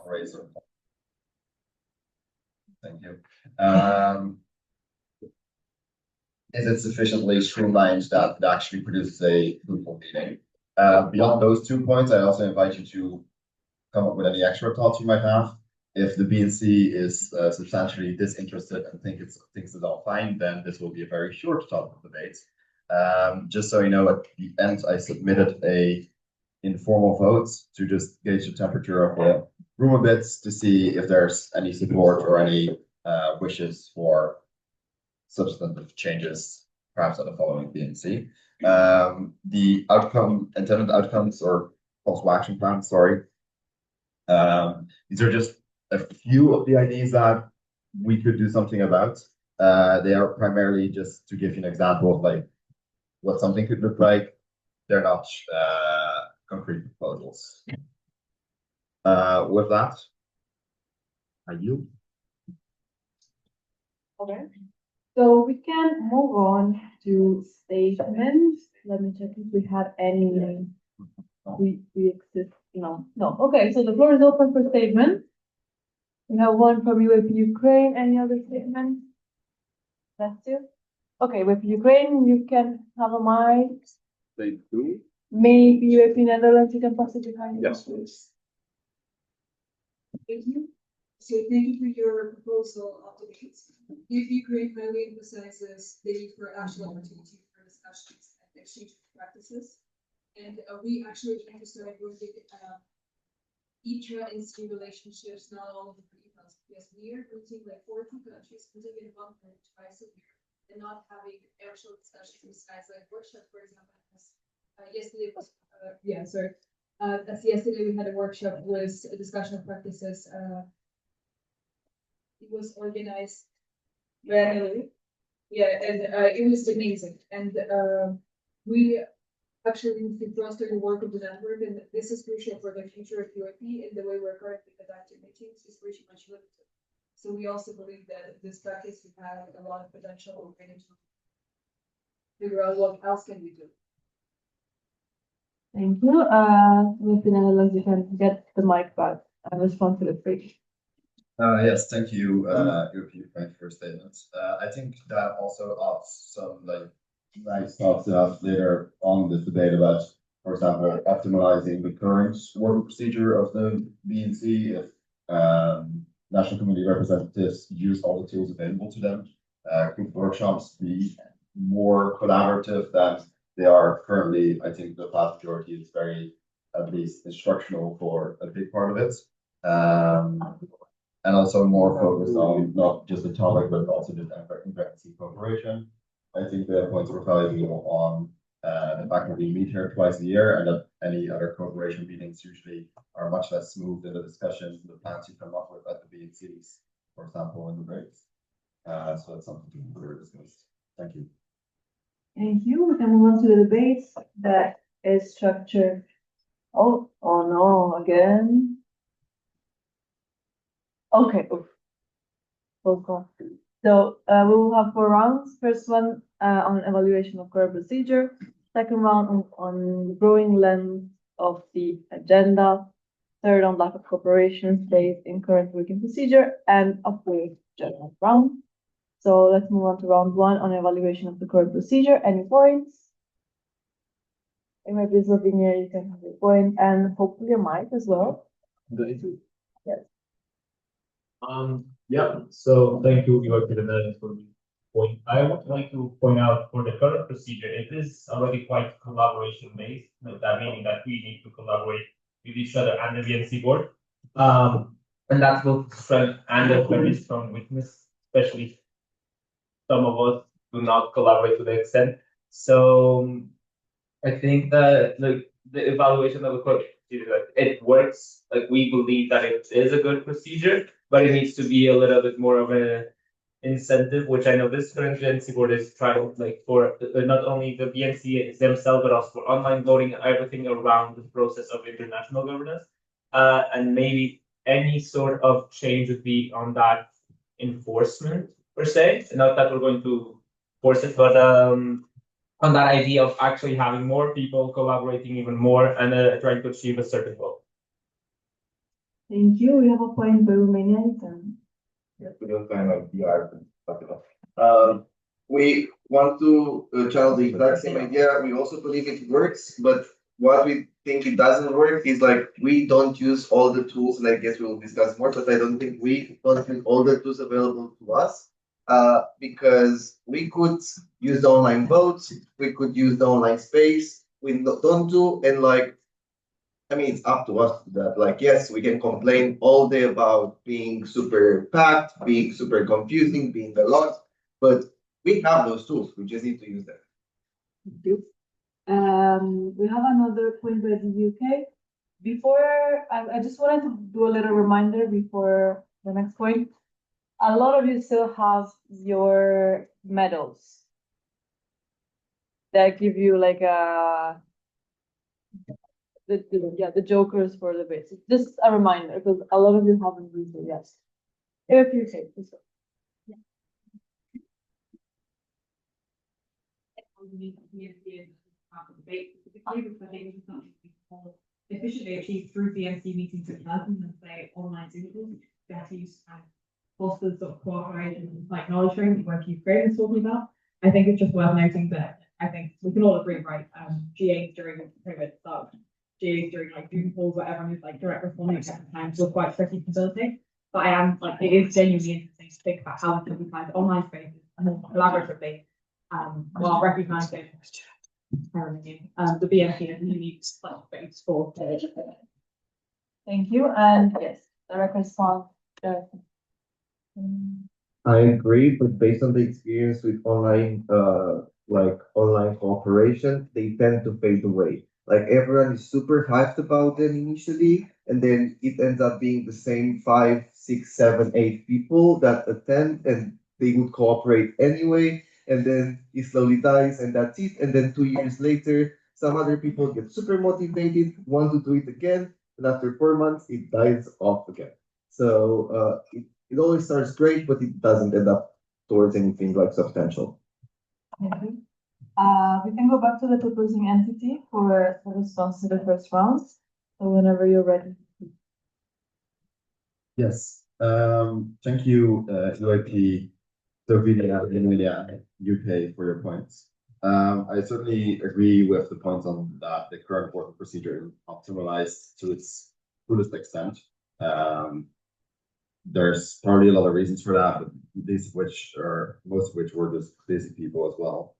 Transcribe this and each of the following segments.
Razor. Thank you. Is it sufficiently streamlined that it actually produces a fruitful meeting? Beyond those 2 points, I also invite you to come up with any extra thoughts you might have. If the BNC is substantially disinterested and thinks it's all fine, then this will be a very short topic of debate. Just so you know, at the end, I submitted a informal vote to just gauge the temperature of the room a bit to see if there's any support or any wishes for substantive changes, perhaps at the following BNC. The intended outcomes or call to action plans, sorry. These are just a few of the ideas that we could do something about. They are primarily just to give you an example of like what something could look like. They're not concrete proposals. With that, are you? Okay. So we can move on to statements. Let me check if we have any. We exist. No. Okay, so the floor is open for statements. We have one from UAP Ukraine. Any other statements? That's two. Okay, with Ukraine, you can have a mic. They do. Maybe UAP Netherlands, you can pass it behind you. Yes, please. Thank you. So thank you for your proposal of debates. If Ukraine highly emphasizes the need for actual opportunity for discussions and exchange of practices, and we actually trying to start working intra-institute relationships, not only for emails, because we are meeting like 40 countries, meeting in one month twice a year, and not having actual discussions besides like workshops, for example. Yesterday was as yesterday we had a workshop with a discussion of practices. It was organized randomly. Yeah, and it was amazing. And we actually need to foster the work of the network, and this is crucial for the future of UAP, and the way we're currently conducting meetings is pretty much limited. So we also believe that this practice will have a lot of potential. We need to figure out what else can we do. Thank you. With the Netherlands, you can get the mic back and respond to the phrase. Yes, thank you, European Bank, for your statements. I think that also adds some like nice thoughts to have later on this debate about, for example, optimizing the current working procedure of the BNC. If national community representatives use all the tools available to them, could workshops be more collaborative than they are currently? I think the vast majority is very, at least, instructional for a big part of it. And also more focused on not just the topic, but also just inter-agency cooperation. I think the points were valuable on the fact that we meet here twice a year, and that any other cooperation meetings usually are much less smooth in the discussions and the plans you come up with at the BNCs, for example, in the breaks. So that's something to consider discussed. Thank you. Thank you. We can move on to the debate that is structured. Oh no, again. Okay. So we will have 4 rounds. First one on evaluation of core procedure. Second round on the growing length of the agenda. Third on lack of cooperation based in current working procedure, and a fourth general round. So let's move on to round 1 on evaluation of the core procedure. Any points? Maybe Slovenia, you can have a point, and hopefully a mic as well. Yes. Yeah, so thank you, Igor, for the point. I would like to point out for the current procedure, it is already quite collaboration based, that meaning that we need to collaborate with each other and the BNC board. And that's both strength and a very strong weakness, especially some of us do not collaborate to the extent. So I think that the evaluation of the core procedure, it works. Like we believe that it is a good procedure, but it needs to be a little bit more of an incentive, which I know this current BNC board is trying, like for not only the BNC themselves, but also for online voting and everything around the process of international governance. And maybe any sort of change would be on that enforcement per se. Not that we're going to force it, but on that idea of actually having more people collaborating even more and trying to achieve a certain goal. Thank you. We have a point by Romanian and Yeah, we don't kind of PR stuff it up. We want to channel the exact same idea. We also believe it works, but what we think it doesn't work is like we don't use all the tools, and I guess we'll discuss more, but I don't think we don't use all the tools available to us. Because we could use the online votes, we could use the online space, we don't do, and like I mean, it's up to us to do that. Like, yes, we can complain all day about being super packed, being super confusing, being a lot, but we have those tools. We just need to use them. thank you. We have another point by the UK. Before, I just wanted to do a little reminder before the next point. A lot of you still have your medals that give you like the jokers for the basics. Just a reminder, because a lot of you haven't used it yet. If you take this one. Efficiently achieved through BNC meetings at London and say online Zoom calls, they have to use foster sort of cooperation, like knowledge sharing, like Ukraine is talking about. I think it's just worth noting that I think we can all agree, right? GAs during COVID, so GAs during like Zoom calls where everyone is like direct responding at different times was quite tricky to facilitate. But I am like it is genuinely interesting to think about how we can find online spaces more collaboratively, while recognizing the BNP needs like space for. Thank you, and yes, direct response. I agree, but based on the experience with online, like online cooperation, they tend to fade away. Like everyone is super hyped about them initially, and then it ends up being the same 5, 6, 7, 8 people that attend, and they would cooperate anyway. And then it slowly dies, and that's it. And then 2 years later, some other people get super motivated, want to do it again, and after 4 months, it dies off again. So it always starts great, but it doesn't end up towards anything like substantial. Thank you. We can go back to the proposing entity for the response to the first round. So whenever you're ready. Yes, thank you, UIP, Slovenia, Emilia, UK for your points. I certainly agree with the points on that the current working procedure is optimized to its fullest extent. There's probably a lot of reasons for that, but these of which are most of which were just busy people as well.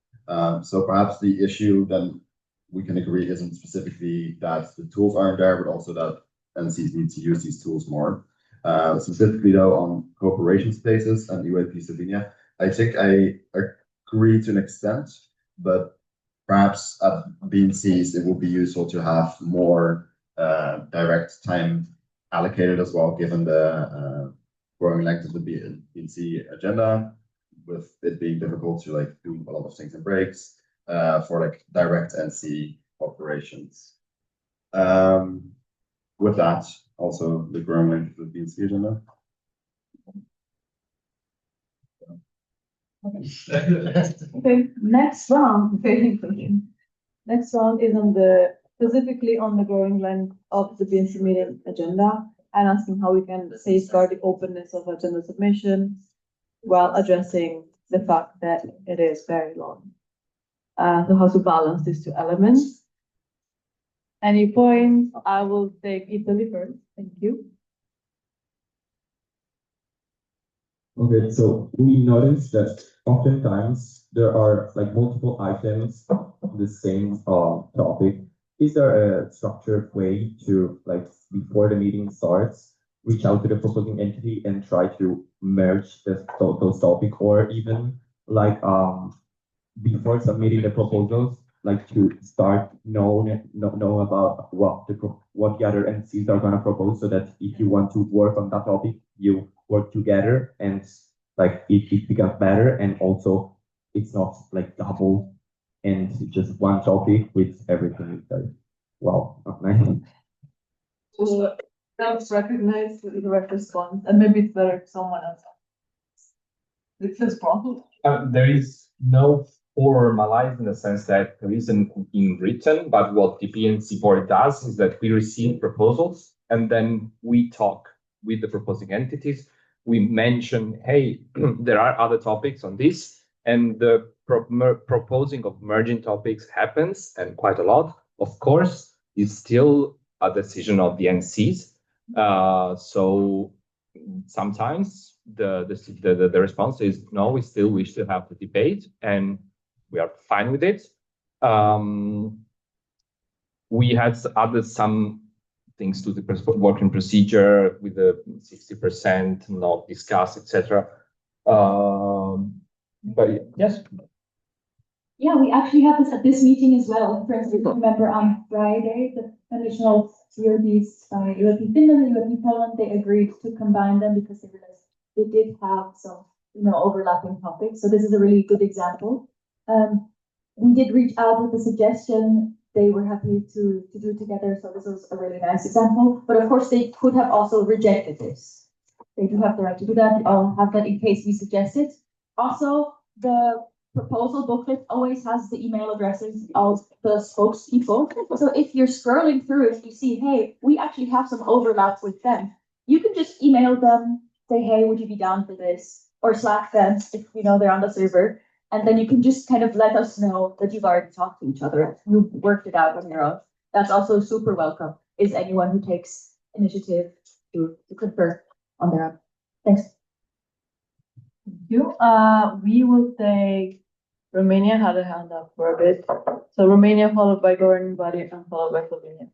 So perhaps the issue then we can agree isn't specifically that the tools aren't there, but also that NCs need to use these tools more. Specifically though on cooperation spaces and UAP Slovenia, I think I agree to an extent, but perhaps at BNCs it would be useful to have more direct time allocated as well, given the growing length of the BNC agenda, with it being difficult to like do a lot of things in breaks for like direct NC operations. With that, also the growing length of the BNC agenda. Okay, next round. Next round is on the specifically on the growing length of the BNC meeting agenda and asking how we can safeguard the openness of agenda submission while addressing the fact that it is very long. So how to balance these two elements. Any points? I will take Italy first. Thank you. Okay, so we noticed that oftentimes there are like multiple items on the same topic. Is there a structured way to like before the meeting starts, reach out to the proposing entity and try to merge those topics, or even like before submitting the proposals, like to start know about what the other entities are gonna propose, so that if you want to work on that topic, you work together and like it becomes better, and also it's not like double and just one topic with everything. Like, wow, not nice. So let's recognize the direct response, and maybe it's better if someone else. This is wrong. There is no formalized in the sense that there isn't in written, but what the BNC board does is that we receive proposals and then we talk with the proposing entities. We mention, hey, there are other topics on this, and the proposing of merging topics happens, and quite a lot. Of course, it's still a decision of the NCs. So sometimes the response is no, we still wish to have the debate, and we are fine with it. We had some things to the working procedure with the 60% not discussed, etc. But yes. Yeah, we actually had this at this meeting as well. For instance, remember on Friday, the additional CRBs, UAP Finland and UAP Poland, they agreed to combine them because they realized they did have some, overlapping topics. So this is a really good example. We did reach out with a suggestion. They were happy to do it together. So this was a really nice example. But of course, they could have also rejected this. They do have the right to do that. I'll have that in case we suggest it. Also, the proposal booklet always has the email addresses of the spokespeople. So if you're scrolling through it, you see, hey, we actually have some overlap with them. You can just email them, say, hey, would you be down for this? Or Slack them if they're on the server. And then you can just kind of let us know that you've already talked to each other. You've worked it out on your own. That's also super welcome, is anyone who takes initiative to confer on their own. Thanks. Thank you. We will take Romania had a hand up for a bit. So Romania followed by governing body and followed by Slovenia.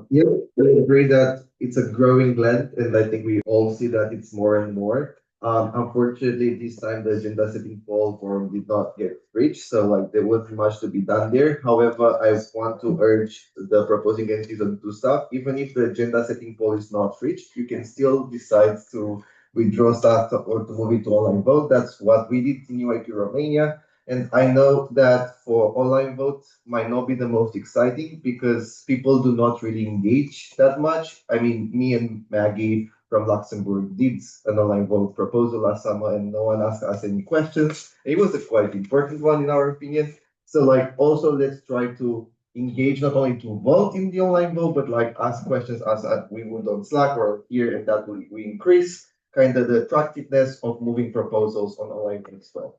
Yeah, I agree that it's a growing blend, and I think we all see that it's more and more. Unfortunately, this time the agenda setting poll form did not get reached, so there wasn't much to be done there. However, I want to urge the proposing entities to do stuff. Even if the agenda setting poll is not reached, you can still decide to withdraw stuff or to move it to online vote. That's what we did in UIP Romania. And I know that for online vote might not be the most exciting because people do not really engage that much. I mean, me and Maggie from Luxembourg did an online vote proposal last summer and no one asked us any questions. It was a quite important one in our opinion. So also let's try to engage not only to vote in the online vote, but ask questions as we would on Slack or here, and that will increase kind of the attractiveness of moving proposals on online as well.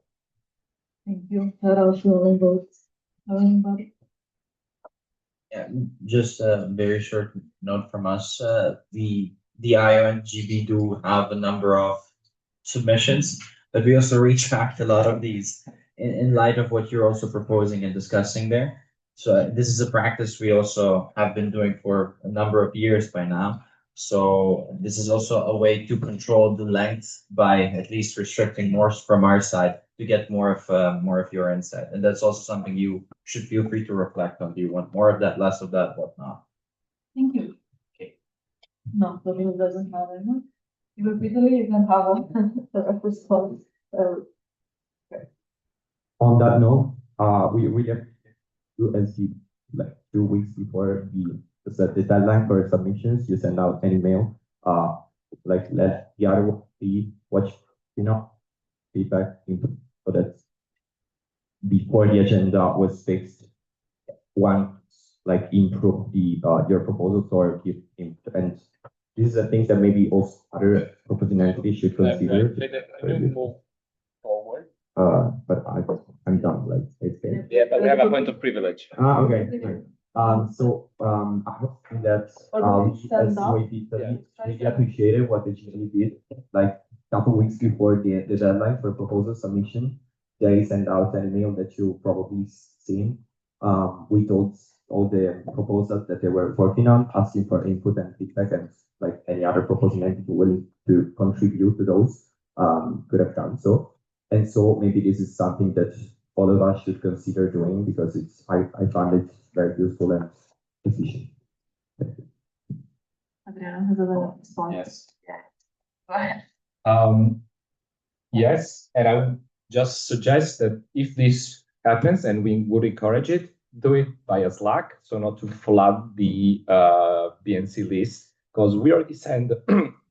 Thank you. How else will vote? Anybody? Yeah, just a very short note from us. The IO and GB do have a number of submissions, but we also retract a lot of these in light of what you're also proposing and discussing there. So this is a practice we also have been doing for a number of years by now. So this is also a way to control the length by at least restricting more from our side to get more of your insight. And that's also something you should feel free to reflect on. Do you want more of that, less of that, whatnot? Thank you. Okay. No, Slovenia doesn't have any. You repeatedly, you can have a response. On that note, we have to NC 2 weeks before the deadline for submissions. You send out an email, let the other see what feedback input, so that before the agenda was fixed, one improve your proposals or give input. And this is a thing that maybe also other proposing entities should consider. Move forward. But I'm done. It's okay. Yeah, but we have a point of privilege. Okay. So I hope that as UAP really appreciated what the GG did. Couple weeks before the deadline for proposal submission, they sent out an email that you probably seen. We told all the proposals that they were working on, asking for input and feedback, and any other proposing entity willing to contribute to those could have done so. And so maybe this is something that all of us should consider doing because I found it very useful and efficient. Adriana has a response. Yes. Yeah. Go ahead. Yes, and I would just suggest that if this happens, and we would encourage it, do it via Slack, so not to flood the BNC list, because we already send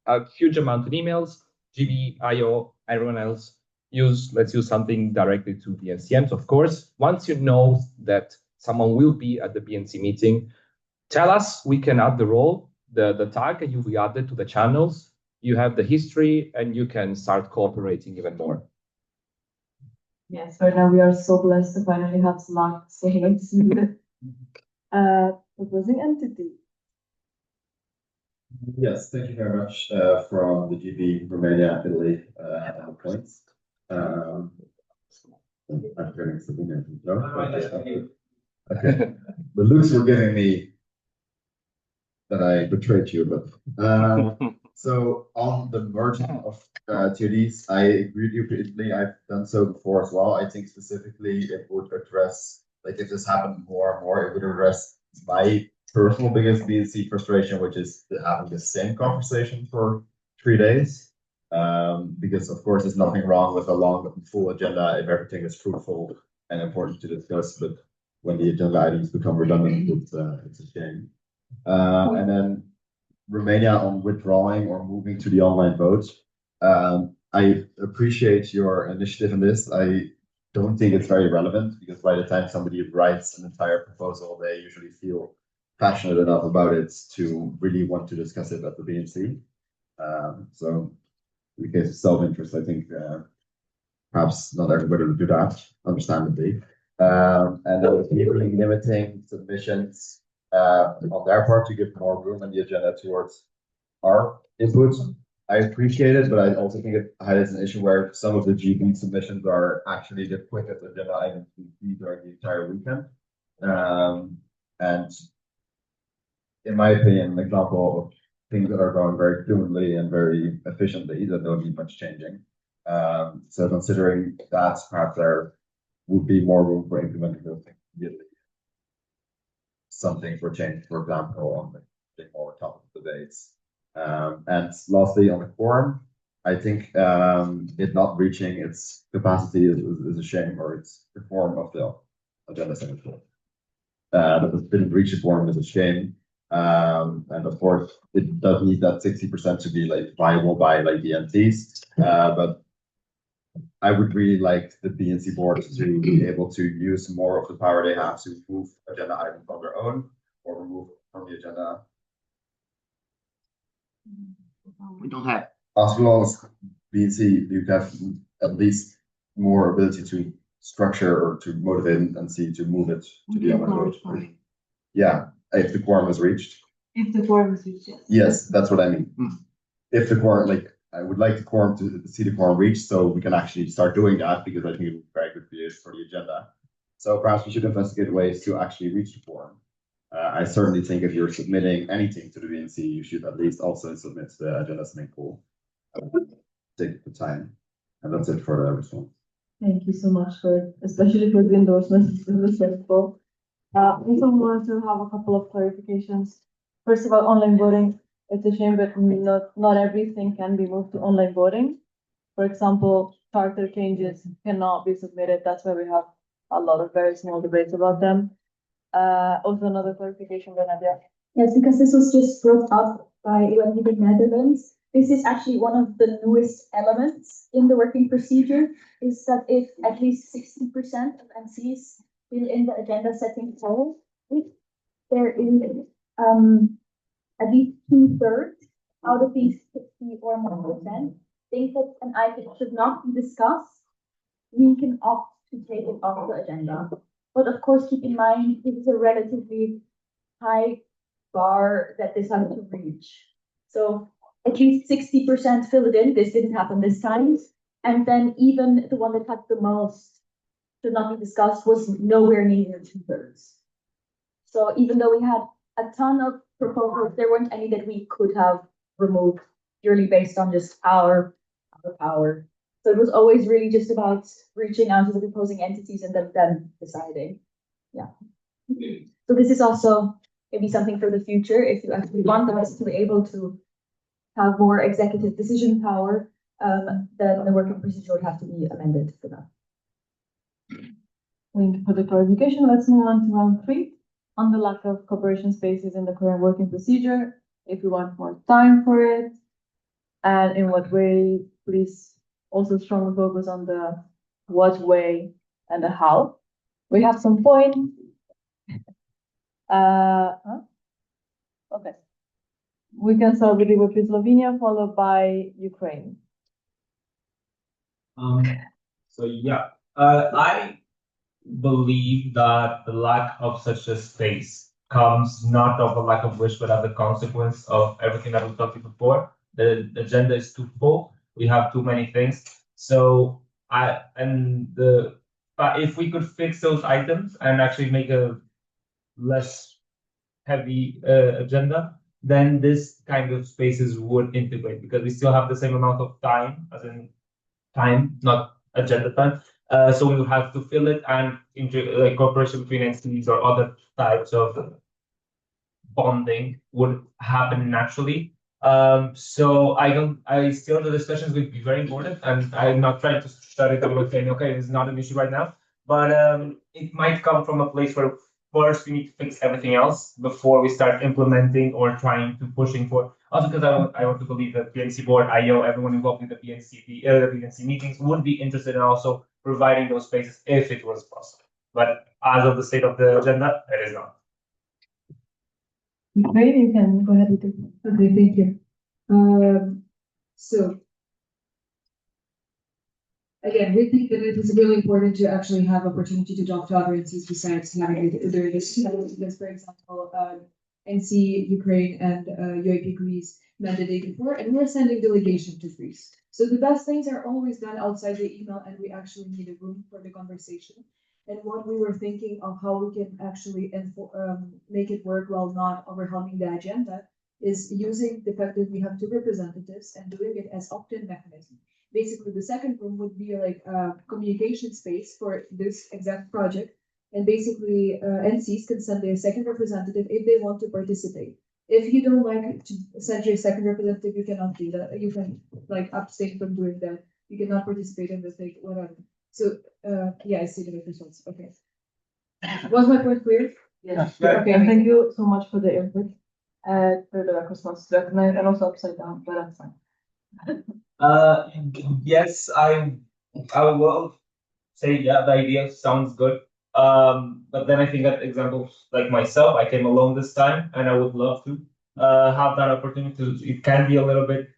a huge amount of emails, GB, IO, everyone else. Let's use something directly to BNCMs, of course. Once you know that someone will be at the BNC meeting, tell us, we can add the role. the tag and you add it to the channels, you have the history and you can start cooperating even more. Yes, right now we are so blessed to finally have Slack, so let's see the proposing entity. Yes, thank you very much, from the GB, Romania, Italy, points. I'm forgetting something here. No? Okay, the looks were giving me that I betrayed you, but, so on the merging of, TODs, I agree with you completely. I've done so before as well. I think specifically it would address, like if this happened more and more, it would address my personal biggest BNC frustration, which is having the same conversation for 3 days. Because of course, there's nothing wrong with a long, full agenda if everything is fruitful and important to discuss, but when the agenda items become redundant, it's a shame. And then Romania on withdrawing or moving to the online vote. I appreciate your initiative in this. I don't think it's very relevant because by the time somebody writes an entire proposal, they usually feel passionate enough about it to really want to discuss it at the BNC. So in the case of self-interest, I think perhaps not everybody would do that, understandably. And then legally limiting submissions on their part to give more room in the agenda towards our inputs. I appreciate it, but I also think it highlights an issue where some of the GB submissions are actually the quickest agenda items we see during the entire weekend. And in my opinion, an example of things that are going very fluently and very efficiently that don't need much changing. So considering that, perhaps there would be more room for implementing those things immediately. Some things were changed, for example, on the more topic debates. And lastly, on the quorum, I think it not reaching its capacity is a shame, or its the form of the agenda signature. That it didn't reach the quorum is a shame. And of course, it does need that 60% to be like viable by like the MTs. But I would really like the BNC board to be able to use more of the power they have to move agenda items on their own or remove from the agenda. We don't have. As well as BNC, you have at least more ability to structure or to motivate and see to move it to the other vote. Yeah, if the quorum is reached. If the quorum is reached, yes. Yes, that's what I mean. If the quorum, like, I would like the quorum to see the quorum reached, so we can actually start doing that, because I think it would be very good for the agenda. So perhaps we should investigate ways to actually reach the quorum. I certainly think if you're submitting anything to the BNC, you should at least also submit the agenda submitting pool. Take the time, and that's it for the response. Thank you so much for, especially for the endorsements, it's respectful. We also want to have a couple of clarifications. First of all, online voting, it's a shame, but not everything can be moved to online voting. For example, charter changes cannot be submitted. That's why we have a lot of very small debates about them. Also another clarification, Nadia. Yes, because this was just brought up by UND the Netherlands. This is actually one of the newest elements in the working procedure, is that if at least 60% of MCs fill in the agenda setting form, if there is at least 2/3 out of these 60 or more percent think that an item should not be discussed, we can opt to take it off the agenda. But of course, keep in mind, this is a relatively high bar that this has to reach. So at least 60% fill it in. This didn't happen this time. And then even the one that had the most should not be discussed was nowhere near 2/3. So even though we had a ton of proposals, there weren't any that we could have removed purely based on just our power. So it was always really just about reaching out to the proposing entities and then them deciding. Yeah. So this is also maybe something for the future. If you actually want us to be able to have more executive decision power, then the working procedure would have to be amended for that. Thank you for the clarification. Let's move on to round 3. On the lack of cooperation spaces in the current working procedure, if you want more time for it, and in what way, please also strongly focus on the what way and the how. We have some points. Okay. we can start with Slovenia, followed by Ukraine. So yeah, I believe that the lack of such a space comes not of a lack of wish, but as a consequence of everything that we talked about before. The agenda is too full. We have too many things. So but if we could fix those items and actually make a less heavy agenda, then this kind of spaces would integrate because we still have the same amount of time, as in time, not agenda time. So we will have to fill it and like cooperation between entities or other types of bonding would happen naturally. So I still the discussions would be very important, and I'm not trying to shut it down with saying, okay, this is not an issue right now, but it might come from a place where first we need to fix everything else before we start implementing or trying to pushing for. Also, because I want to believe that BNC board, IO, everyone involved in the BNC meetings would be interested in also providing those spaces if it was possible. But as of the state of the agenda, it is not. Ukraine, you can go ahead with it. Okay, thank you. So again, we think that it is really important to actually have opportunity to talk to other entities besides having it during this. Because, for example, NC Ukraine and UAP Greece mandated before, and we're sending delegation to Greece. So the best things are always done outside the email, and we actually need a room for the conversation. And what we were thinking of how we can actually make it work while not overwhelming the agenda is using the fact that we have two representatives and doing it as opt-in mechanism. Basically, the second room would be like a communication space for this exact project. And basically, NCs can send their second representative if they want to participate. If you don't like to send your second representative, you cannot do that. You can like abstain from doing that. You cannot participate in the thing, whatever. So, yeah, I see the results. Okay. Was my point clear? Yes. Okay, thank you so much for the input. For the response to recognize and also upside down, but that's fine. Yes, I will say yeah, the idea sounds good. But then I think that examples like myself, I came alone this time, and I would love to have that opportunity. It can be a little bit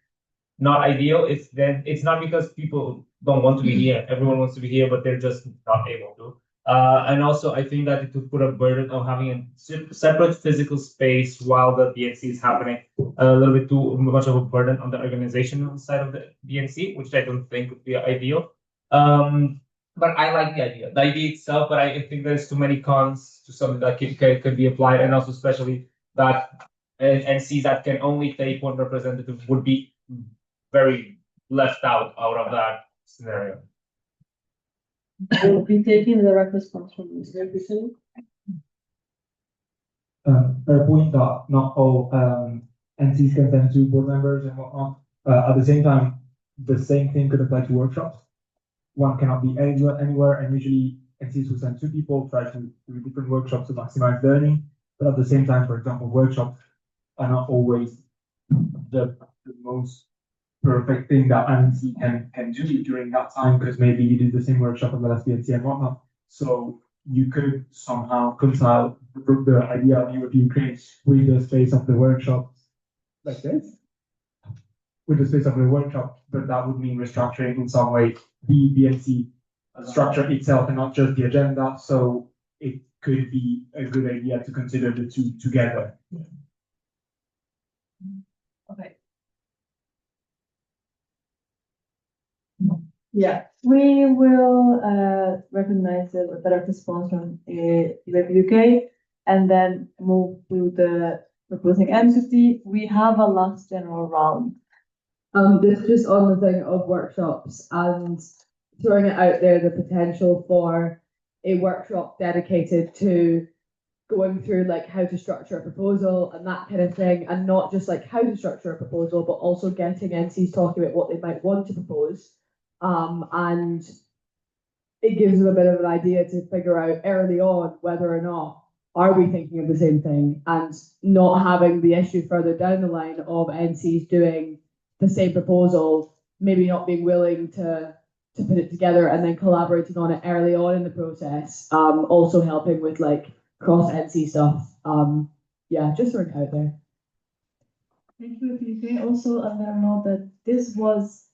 not ideal. It's not because people don't want to be here. Everyone wants to be here, but they're just not able to. And also, I think that it would put a burden of having a separate physical space while the BNC is happening, a little bit too much of a burden on the organizational side of the BNC, which I don't think would be ideal. But I like the idea, itself. But I think there's too many cons to something that could be applied, and also especially that NCs that can only take one representative would be very left out of that scenario. We'll be taking the direct response from Mr. Bishop. Fair point that not all NCs can send to board members and whatnot. At the same time, the same thing could apply to workshops. One cannot be anywhere, and usually NCs who send two people try to do different workshops to maximize learning. But at the same time, for example, workshops are not always the most perfect thing that NC can do during that time, because maybe you did the same workshop at the last BNC and whatnot. So you could somehow reconcile the idea of Ukraine with the space of the workshop like this, with the space of the workshop, but that would mean restructuring in some way the BNC structure itself and not just the agenda. So it could be a good idea to consider the two together. Okay. Yeah, we will recognize the direct response from the UK and then move to the proposing entity. We have a last general round. This is just on the thing of workshops and throwing it out there, the potential for a workshop dedicated to going through like how to structure a proposal and that kind of thing, and not just like how to structure a proposal, but also getting NCs talking about what they might want to propose. And it gives them a bit of an idea to figure out early on whether or not are we thinking of the same thing, and not having the issue further down the line of NCs doing the same proposal, maybe not being willing to put it together and then collaborating on it early on in the process. Also helping with like cross NC stuff. Yeah, just throwing it out there. Thank you. If you can also let them know that this was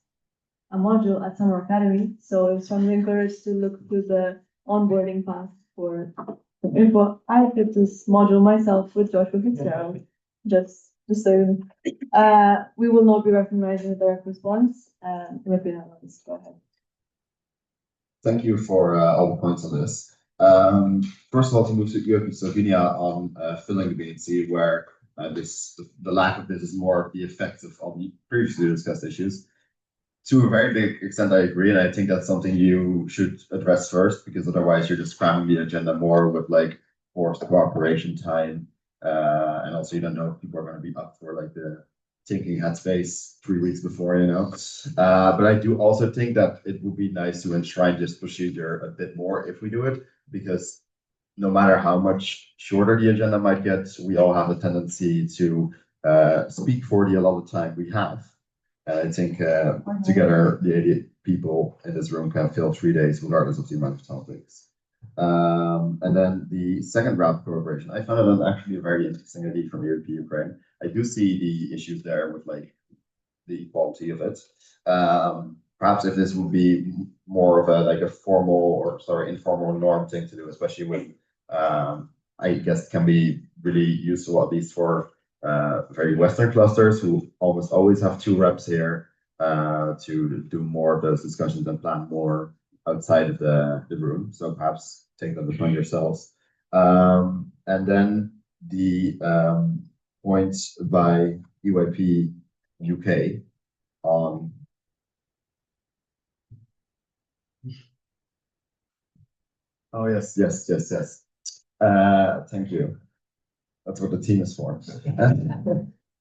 a module at Summer Academy, so I'm strongly encouraged to look through the onboarding path for some info. I did this module myself with Joshua Fitzgerald, just so, we will not be recognizing the direct response, maybe not, let's go ahead. Thank you for all the points on this. First of all, to move to UAP Slovenia on filling the BNC, where the lack of this is more the effects of all the previously discussed issues. To a very big extent, I agree, and I think that's something you should address first, because otherwise you're just cramming the agenda more with like forced cooperation time, and also you don't know if people are going to be up for like the thinking headspace 3 weeks before, you know. But I do also think that it would be nice to enshrine this procedure a bit more if we do it, because no matter how much shorter the agenda might get, we all have a tendency to speak for the allotted time we have. And I think together the 80 people in this room can fill 3 days, regardless of the amount of topics. And then the second round of cooperation, I found it actually a very interesting idea from UAP Ukraine. I do see the issues there with like the equality of it. Perhaps if this would be more of a informal norm thing to do, especially with I guess can be really useful, at least for very Western clusters who almost always have 2 reps here to do more of those discussions and plan more outside of the room. So perhaps take them upon yourselves. And then the points by UIP UK on oh yes. Thank you. That's what the team is for.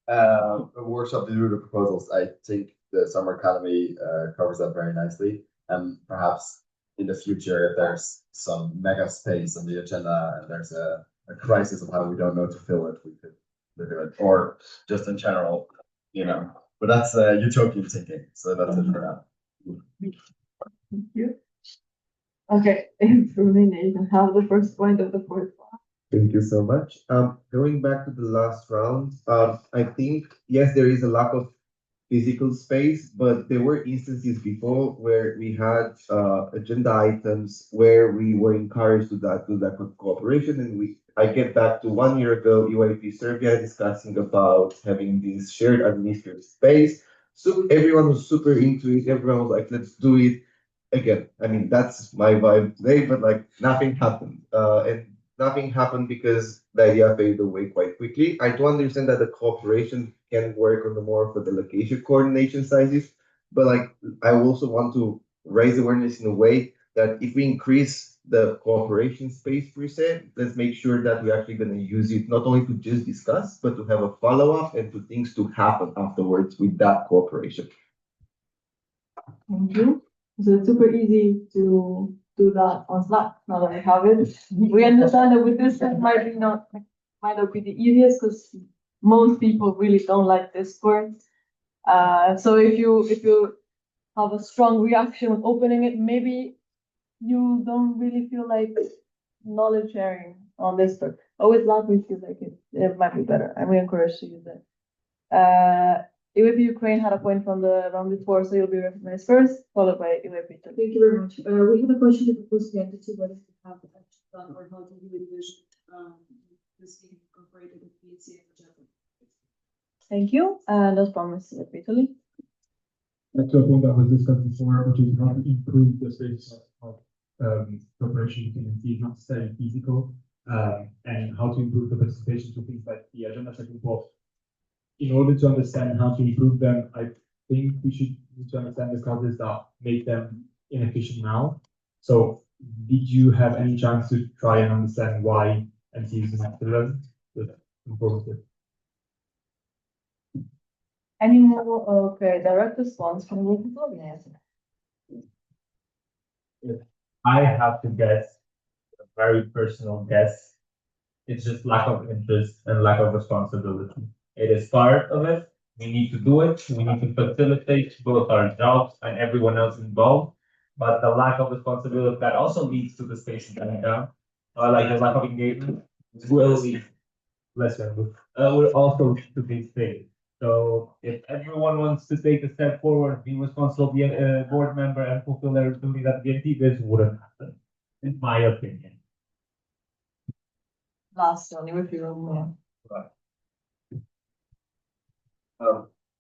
A workshop to do the proposals. I think the Summer Academy covers that very nicely. And perhaps in the future, if there's some mega space on the agenda and there's a crisis of how we don't know to fill it, we could do it. Or just in general, you know. But that's utopian thinking. So that's it for now. Thank you. Okay, improving, you can have the first point of the fourth one. Thank you so much. Going back to the last round, I think, yes, there is a lack of physical space, but there were instances before where we had agenda items where we were encouraged to that cooperation. And I get back to 1 year ago, UIP Serbia discussing about having this shared administrative space. So everyone was super into it. Everyone was like, let's do it. Again, I mean, that's my vibe today, but like nothing happened. And nothing happened because the idea faded away quite quickly. I do understand that the cooperation can work on the more for the location coordination sizes, but like I also want to raise awareness in a way that if we increase the cooperation space per se, let's make sure that we're actually going to use it not only to just discuss, but to have a follow-up and to things to happen afterwards with that cooperation. Thank you. So it's super easy to do that on Slack now that we have it. We understand that with this it might not be the easiest because most people really don't like Discord. So if you have a strong reaction with opening it, maybe you don't really feel like knowledge sharing on Discord. But with Slack we feel like it might be better, and we encourage to use it. UAP Ukraine had a point from the round before, so you'll be recognized first, followed by UAP Italy. Thank you very much. We have a question to propose the entity, whether we have actually done or how to do it vision, this being incorporated with BNCM agenda. Thank you, and as promised, UAP Italy. That's a point that was discussed before, which is how to improve the space of cooperation between teams, not necessarily physical, and how to improve the participation to things like the agenda setting both. In order to understand how to improve them, I think we should need to understand the causes that make them inefficient now. So, did you have any chance to try and understand why MCs is not relevant? Informative. Any more? Okay, direct response from the If I have to guess, a very personal guess, it's just lack of interest and lack of responsibility. It is part of it. We need to do it. We need to facilitate both our jobs and everyone else involved. But the lack of responsibility that also leads to the station coming down, like the lack of engagement, will lead will also lead to these things. So if everyone wants to take a step forward, be responsible, be a board member and fulfill their duties at BNT, this wouldn't happen, in my opinion. Last one, if you remember.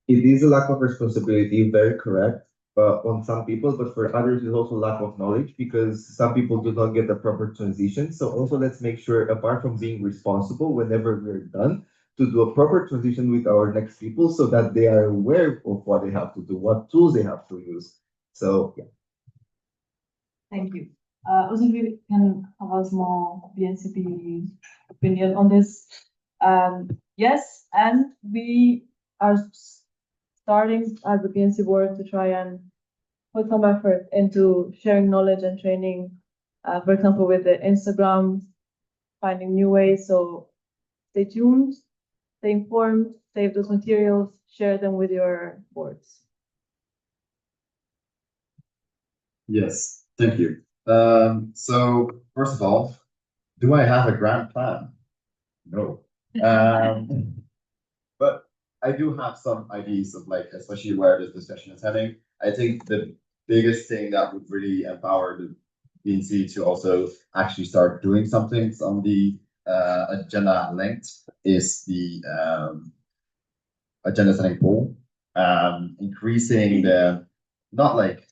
It is a lack of responsibility, very correct, on some people, but for others, it's also lack of knowledge because some people do not get the proper transition. So also let's make sure, apart from being responsible, whenever we're done, to do a proper transition with our next people so that they are aware of what they have to do, what tools they have to use. So yeah. Thank you. Also, we can have a small BNCP opinion on this. Yes, and we are starting as the BNC board to try and put some effort into sharing knowledge and training. For example, with the Instagram, finding new ways. So stay tuned, stay informed, save those materials, share them with your boards. Yes, thank you. So first of all, do I have a grand plan? No. But I do have some ideas of like, especially where this discussion is heading. I think the biggest thing that would really empower the BNC to also actually start doing something on the agenda length is the agenda setting pool. Increasing the, not like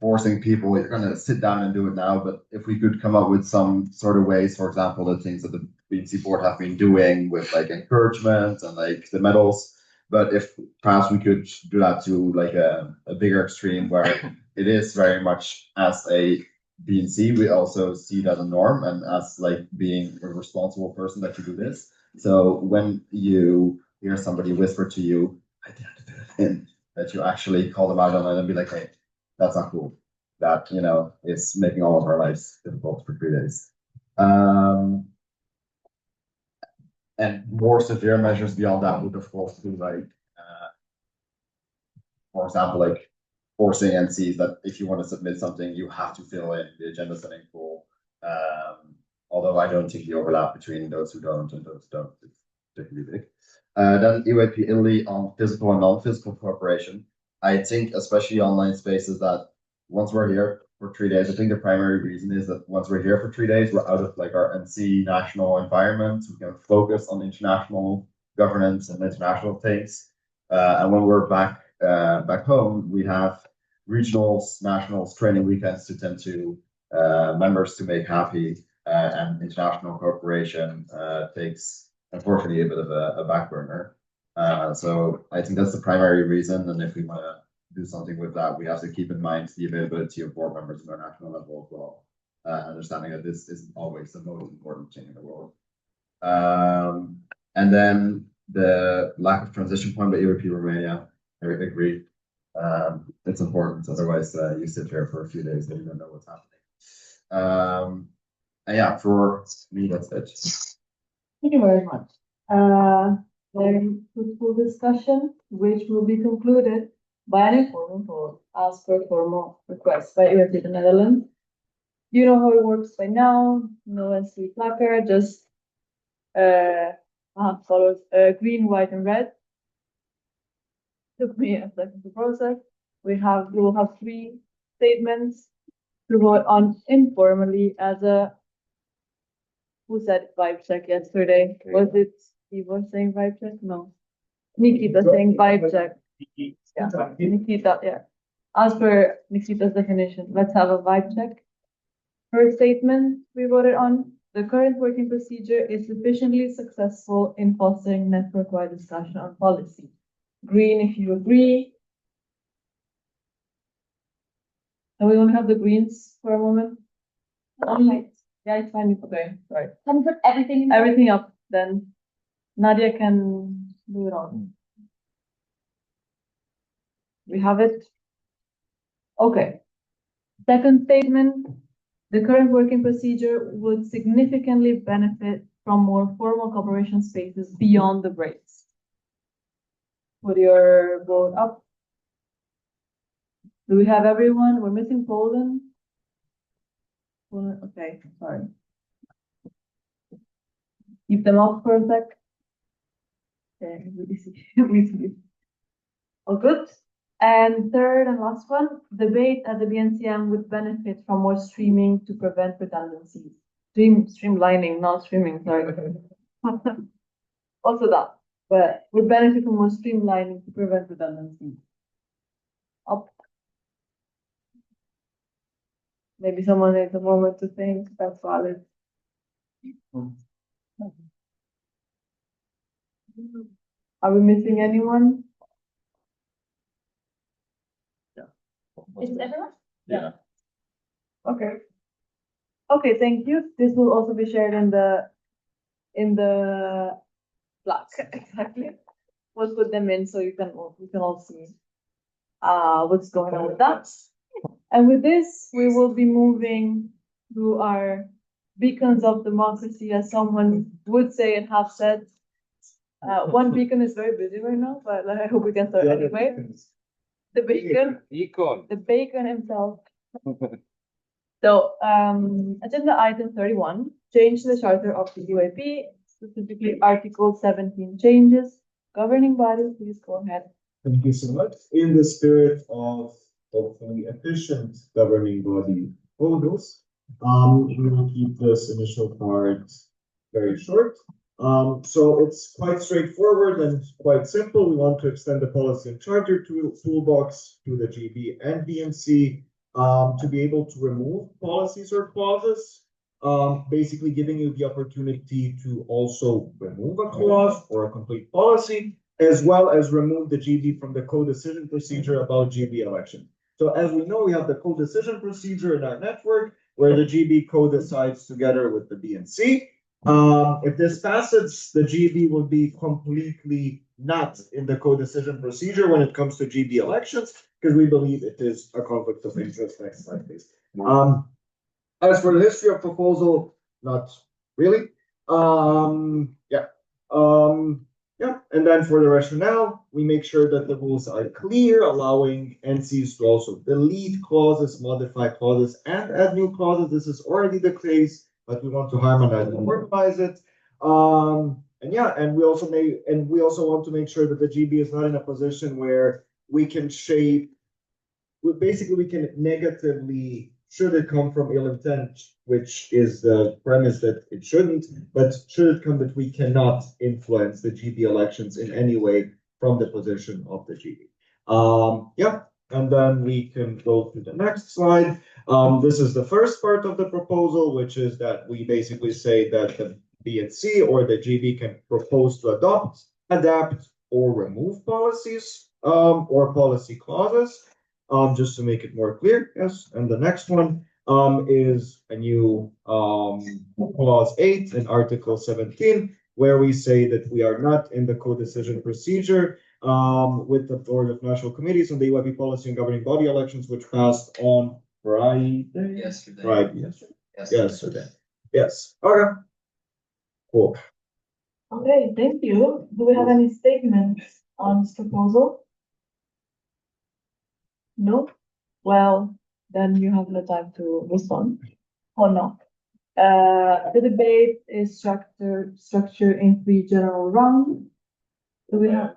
forcing people, you're gonna sit down and do it now, but if we could come up with some sort of ways, for example, the things that the BNC board have been doing with like encouragement and like the medals, but if perhaps we could do that to like a bigger extreme where it is very much as a BNC, we also see it as a norm and as like being a responsible person that you do this. So when you hear somebody whisper to you, I didn't do it in, that you actually call them out on it and be like, hey, that's not cool. That, you know, is making all of our lives difficult for 3 days. And more severe measures beyond that would, of course, be like, for example, like forcing NCs that if you want to submit something, you have to fill in the agenda setting pool. Although I don't think the overlap between those who don't and those who don't is particularly big. Then EYP Italy on physical and non-physical cooperation. I think especially online spaces that once we're here for 3 days, I think the primary reason is that once we're here for 3 days, we're out of like our NC national environment. We can focus on international governance and international things. And when we're back home, we have regionals, nationals, training weekends to tend to members to make happy, and international cooperation takes unfortunately a bit of a back burner. So I think that's the primary reason, and if we want to do something with that, we have to keep in mind the availability of board members at our national level as well, understanding that this isn't always the most important thing in the world. And then the lack of transition point by ERP Romania, I agree. It's important, otherwise you sit here for a few days and you don't know what's happening. And yeah, for me, that's it. Thank you very much. Very fruitful discussion, which will be concluded by an informal vote as per formal request by ERP the Netherlands. You know how it works by now. No NC placard, just colors green, white, and red. Took me a second to process. We will have 3 statements to vote on informally as a. Who said vibe check yesterday? Was it Steve was saying vibe check? No. Nikita saying vibe check. Yeah. Nikita, yeah. As per Nikita's definition, let's have a vibe check. First statement we voted on. The current working procedure is sufficiently successful in fostering network-wide discussion on policy. Green if you agree. And we only have the greens for a moment. Only. Yeah, it's fine. Okay, sorry. Can we put everything Everything up, then Nadia can do it all. We have it. Okay. Second statement, the current working procedure would significantly benefit from more formal cooperation spaces beyond the breaks. Put your vote up. Do we have everyone? We're missing Poland. Okay, sorry. Keep them off for a sec. Okay, we see, we see. All good. And third and last one, debate at the BNCM would benefit from more streaming to prevent redundancies. Streamlining, not streaming, sorry. Also that, but would benefit from more streamlining to prevent redundancies. Up. Maybe someone needs a moment to think, that's valid. Are we missing anyone? Is everyone? Yeah. Okay. Okay, thank you. This will also be shared in the Slack, exactly. We'll put them in so you can all see what's going on with that. And with this, we will be moving to our beacons of democracy, as someone would say and have said. One beacon is very busy right now, but I hope we can start anyway. The bacon himself. So, agenda item 31, change the charter of the UAP, specifically Article 17 changes. Governing body, please go ahead. Thank you so much. In the spirit of hopefully efficient governing body proposals, we will keep this initial part very short. So it's quite straightforward and quite simple. We want to extend the policy and charter toolbox to the GB and BNC to be able to remove policies or clauses, basically giving you the opportunity to also remove a clause or a complete policy, as well as remove the GB from the co-decision procedure about GB election. So as we know, we have the co-decision procedure in our network where the GB co-decides together with the BNC. If this passes, the GB will be completely not in the co-decision procedure when it comes to GB elections, because we believe it is a conflict of interest. Next slide, please. As for the history of proposal, not really. Yeah, and then for the rationale, we make sure that the rules are clear, allowing NCs to also delete clauses, modify clauses, and add new clauses. This is already the case, but we want to harmonize and formalize it. And we also want to make sure that the GB is not in a position where we can we can negatively, should it come from ill intent, which is the premise that it shouldn't, but should it come that we cannot influence the GB elections in any way from the position of the GB. And then we can go to the next slide. This is the first part of the proposal, which is that we basically say that the BNC or the GB can propose to adopt, adapt, or remove policies or policy clauses. Just to make it more clear, yes. And the next one is a new clause 8 in Article 17, where we say that we are not in the co-decision procedure with the Board of National Committees on the UIP policy and governing body elections, which passed on Friday. Yesterday. Right. Yesterday. Yes. Okay. Cool. Okay, thank you. Do we have any statements on this proposal? No? Well, then you have no time to respond or not. The debate is structured in 3 general rounds. Do we have,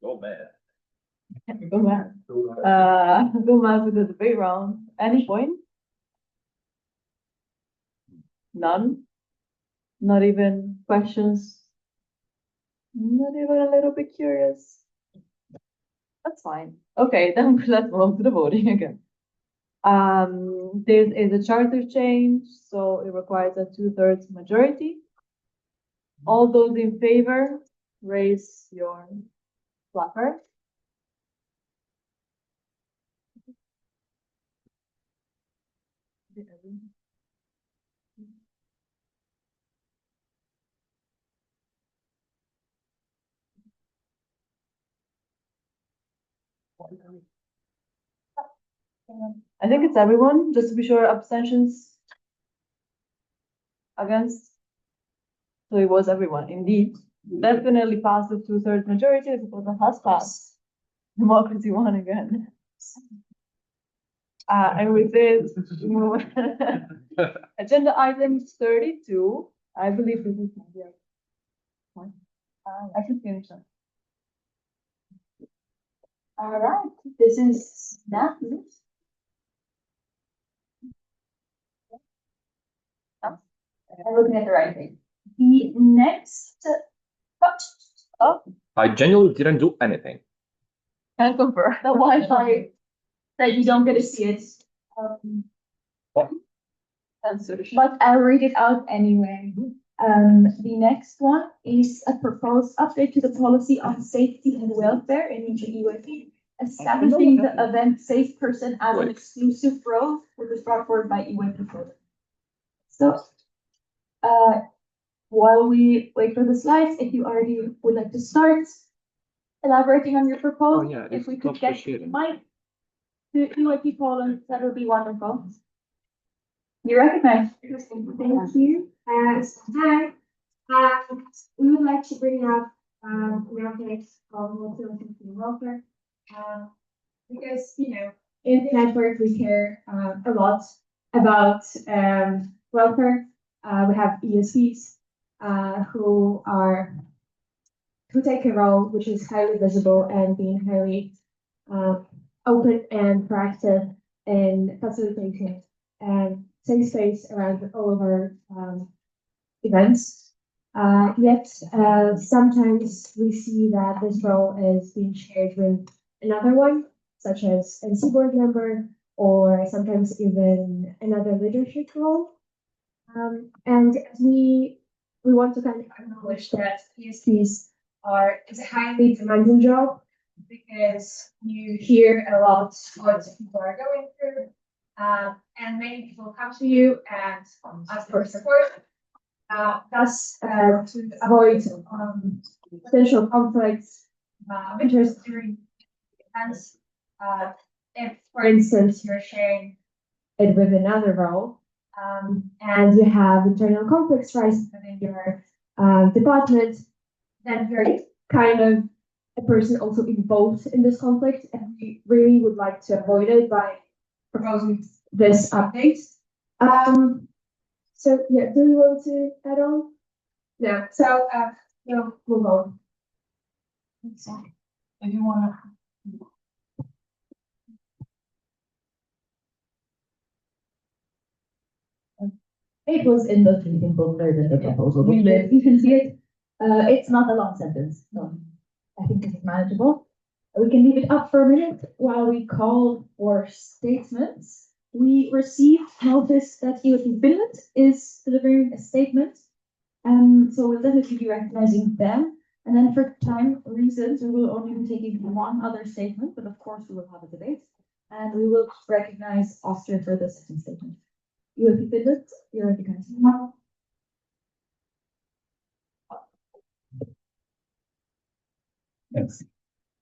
Go mad. Go mad. Go mad with the debate round. Any point? None? Not even questions? Not even a little bit curious? That's fine. Okay, then let's move to the voting again. There is a charter change, so it requires a 2/3 majority. All those in favor, raise your placard. I think it's everyone, just to be sure, abstentions against. So it was everyone, indeed. Definitely passed the 2/3 majority, the proposal has passed. Democracy won again. And with this, agenda item 32, I believe this is I should finish them. All right, this is that. I'm looking at the right thing. The next, oh, I genuinely didn't do anything. can confirm the Wi-Fi that you don't get to see it. Um, but I'll read it out anyway. The next one is a proposed update to the policy on safety and welfare in EUAP, establishing the event safe person as an exclusive role, which was brought forward by EUAP. So, while we wait for the slides, if you already would like to start elaborating on your proposal, if we could get the mic to EUAP Poland, that would be wonderful. You recognize? Thank you. Hi. We would like to bring up an update called Multiple Safety and Welfare. Because in the network we care a lot about welfare. We have ESPs who take a role which is highly visible and being highly open and proactive in facilitating safe space around all of our events. Yet sometimes we see that this role is being shared with another one, such as a NC board member, or sometimes even another leadership role. And we want to kind of acknowledge that ESPs it's a highly demanding job, because you hear a lot what people are going through. And many people come to you and ask for support. Thus, to avoid potential conflicts of interest during events, if, for instance, you're sharing it with another role, and you have internal conflicts rising within your department, then you're kind of a person also involved in this conflict, and we really would like to avoid it by proposing this update. So yeah, do you want to add on? No. So we'll move on. If you want to. It was in the briefing book there that the proposal booklet. You can see it. It's not a long sentence, so I think this is manageable. We can leave it up for a minute while we call for statements. We received notice that EUAP Finland is delivering a statement. So we'll definitely be recognizing them. And then for time reasons, we will only be taking one other statement, but of course we will have a debate. And we will recognize Austria for the second statement. EUAP Finland, you're recognizing now. Thanks.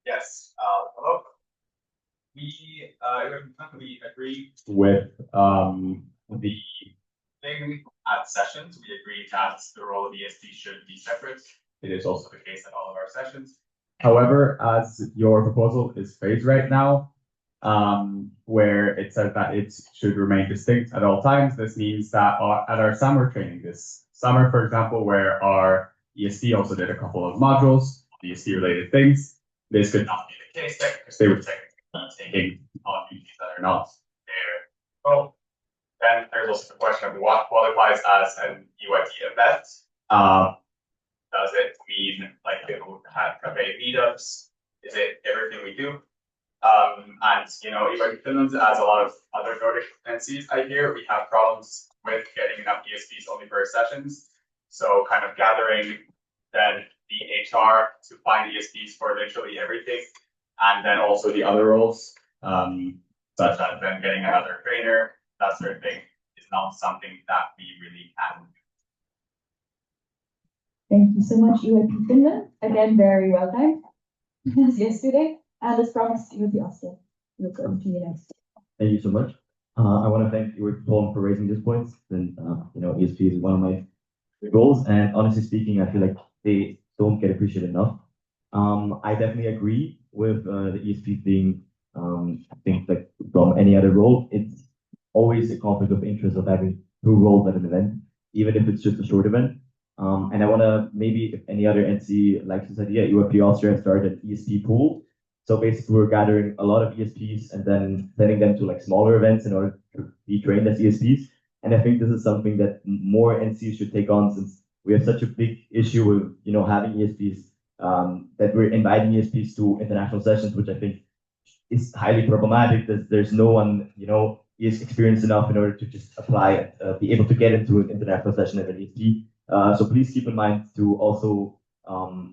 Yes, hello. We agree with the thing at sessions. We agree that the role of ESP should be separate. It is also the case at all of our sessions. However, as your proposal is phrased right now, where it says that it should remain distinct at all times, this means that at our summer training this summer, for example, where our ESP also did a couple of modules, ESP related things, this could not be the case there, because they were technically taking on duties that are not their role. Then there's also the question of what qualifies as an EYT event. Does it mean like people have cafe meetups? Is it everything we do? And EYT Finland, as a lot of other Nordic NCs I hear, we have problems with getting enough ESPs only for sessions. So kind of gathering then the HR to find ESPs for literally everything. And then also the other roles, such as then getting another trainer, that sort of thing, is not something that we really can do. Thank you so much, EYP Finland. Again, very well timed, as yesterday. And as promised, EYP Austria. We'll go to you next. Thank you so much. I want to thank EYP Poland for raising this point. And ESP is one of my goals. And honestly speaking, I feel like they don't get appreciated enough. I definitely agree with the ESP being, I think, like from any other role, it's always a conflict of interest of having two roles at an event, even if it's just a short event. And I want to maybe if any other entity likes this idea, UFP Austria started an ESP pool. So basically, we're gathering a lot of ESPs and then sending them to like smaller events in order to be trained as ESPs. And I think this is something that more NCs should take on, since we have such a big issue with having ESPs, that we're inviting ESPs to international sessions, which I think is highly problematic. There's no one is experienced enough in order to just apply, be able to get into an international session at an ESP. So please keep in mind to also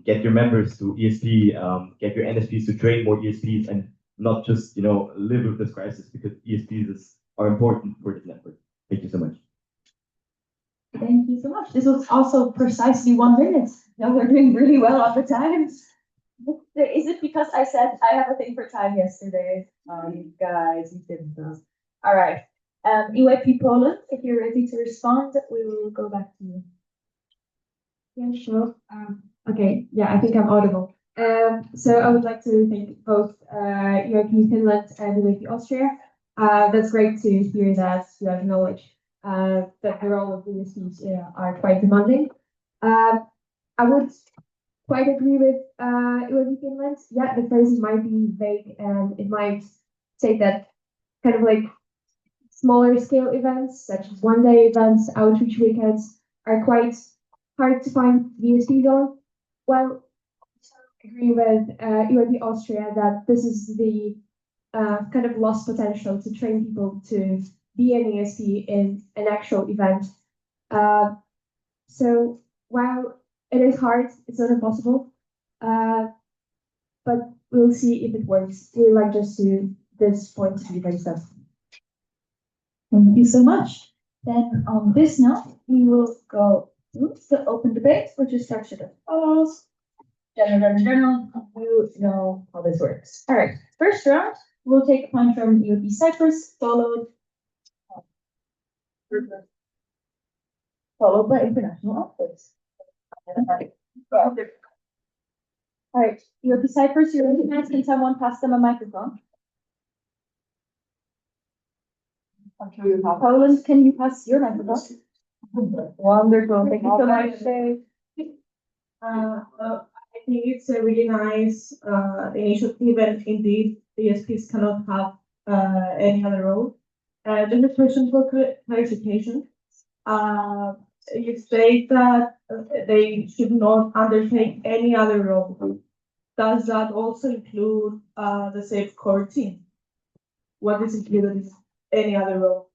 get your members to ESP, get your NSPs to train more ESPs, and not just live with this crisis, because ESPs are important for this network. Thank you so much. Thank you so much. This was also precisely 1 minute. Now we're doing really well on the times. Is it because I said I have a thing for time yesterday? You guys, you didn't know. All right. EYP Poland, if you're ready to respond, we will go back to you. Yeah, sure. Okay, yeah, I think I'm audible. So I would like to thank both EYP Finland and EYP Austria. That's great to hear that you have knowledge that the role of the ESPs are quite demanding. I would quite agree with EYP Finland. Yeah, the phrases might be vague and it might say that kind of like smaller scale events, such as one-day events, outreach weekends, are quite hard to find VSPs on. Well, I agree with EYP Austria that this is the kind of lost potential to train people to be an ESP in an actual event. So while it is hard, it's not impossible, but we'll see if it works. We like just to this point to be very stuff. Thank you so much. Then on this note, we will go to the open debate, which is structured as follows. General, you know how this works. All right, first round, we'll take a point from EOP Cyprus, followed by international outputs. All right, EOP Cyprus, you're in hands. Can someone pass them a microphone? Poland, can you pass your microphone? Wonderful, thank you so much. I think it's a really nice initiative, and indeed the ESPs cannot have any other role. Just a question for clarification. You state that they should not undertake any other role. Does that also include the safe core team? What is included in any other role?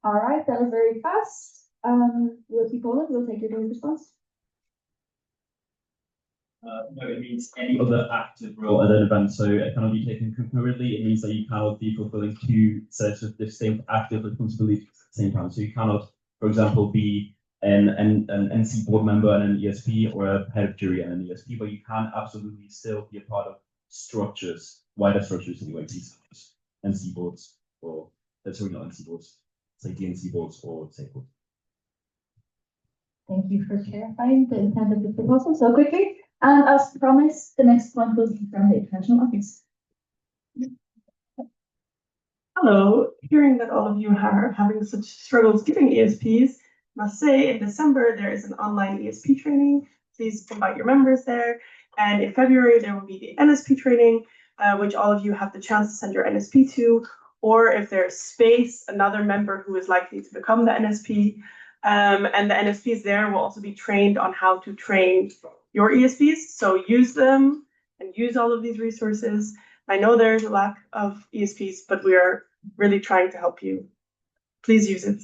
All right, that was very fast. EOP Poland, we'll take your response. No, it means any other active role at an event. So it cannot be taken concurrently. It means that you cannot be fulfilling two sets of distinct active responsibilities at the same time. So you cannot, for example, be an NC board member and an ESP, or a head of jury and an ESP, but you can absolutely still be a part of structures, wider structures anyway, NC boards, or sorry, not NC boards, say DNC boards or say boards. Thank you for clarifying the intent of the proposal so quickly. And as promised, the next one will be from the international office. Hello, hearing that all of you are having such struggles getting ESPs, must say in December there is an online ESP training. Please invite your members there. And in February there will be the NSP training, which all of you have the chance to send your NSP to, or if there's space, another member who is likely to become the NSP. And the NSPs there will also be trained on how to train your ESPs. So use them and use all of these resources. I know there's a lack of ESPs, but we are really trying to help you. Please use it.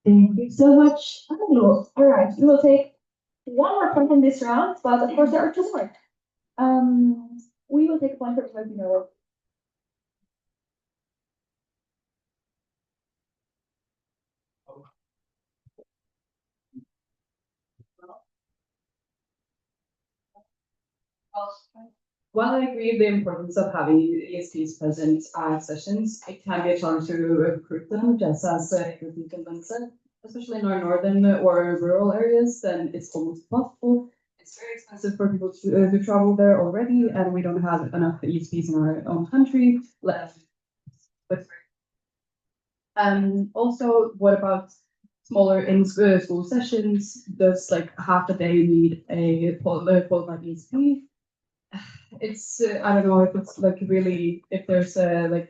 Thank you so much. All right, we will take one more point in this round, but of course there are two more. We will take a point for webinar. While I agree with the importance of having ESPs present at sessions, it can be a challenge to recruit them, just as European Finland said, especially in our northern or rural areas, then it's almost impossible. It's very expensive for people to travel there already, and we don't have enough ESPs in our own country left. But Also, what about smaller in-school sessions? Does like half a day need a qualified ESP? It's, I don't know if it's like really, if there's a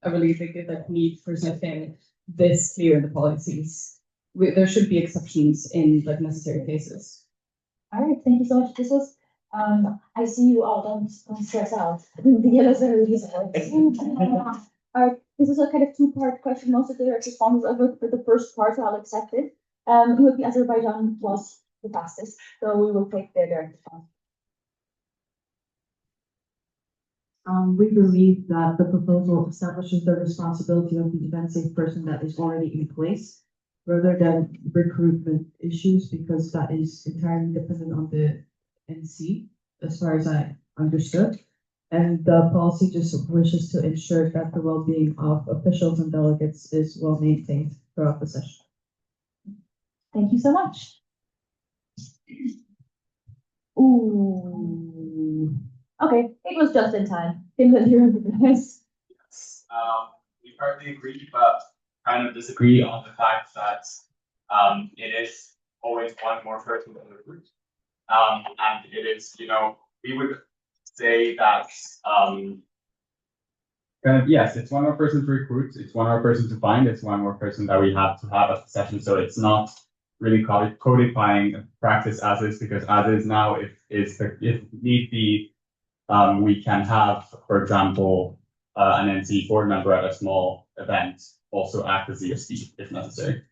really big like need for something this clear in the policies. There should be exceptions in like necessary cases. All right, thank you so much. This was, I see you all, don't stress out. The yellows are really all right, this is a kind of two-part question. Most of the responses over for the first part, I'll accept it. UAP Azerbaijan was the fastest, so we will take their direct response. We believe that the proposal establishes the responsibility of the event safe person that is already in place, rather than recruitment issues, because that is entirely dependent on the NC, as far as I understood. And the policy just wishes to ensure that the well-being of officials and delegates is well maintained throughout the session. Thank you so much. Ooh. Okay, it was just in time. Finland, you're the best. We partly agree, but kind of disagree on the fact that it is always one more person than the group. And it is, we would say that yes, it's one more person to recruit, it's one more person to find, it's one more person that we have to have at the session. So it's not really codifying practice as is, because as is now, if need be, we can have, for example, an NC board member at a small event also act as ESP if necessary.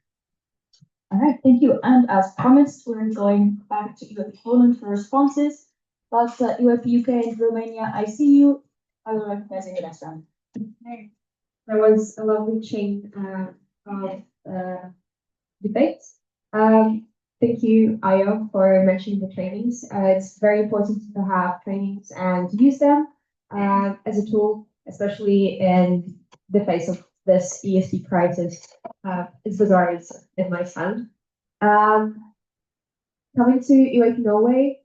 All right, thank you. And as promised, we're going back to UAP Poland for responses. But UAP UK and Romania, I see you. I will recognize you in the next round. There was a lovely chain of debates. Thank you, Ayo, for mentioning the trainings. It's very important to have trainings and use them as a tool, especially in the face of this ESP crisis. It's bizarre in my sound. Coming to UAP Norway,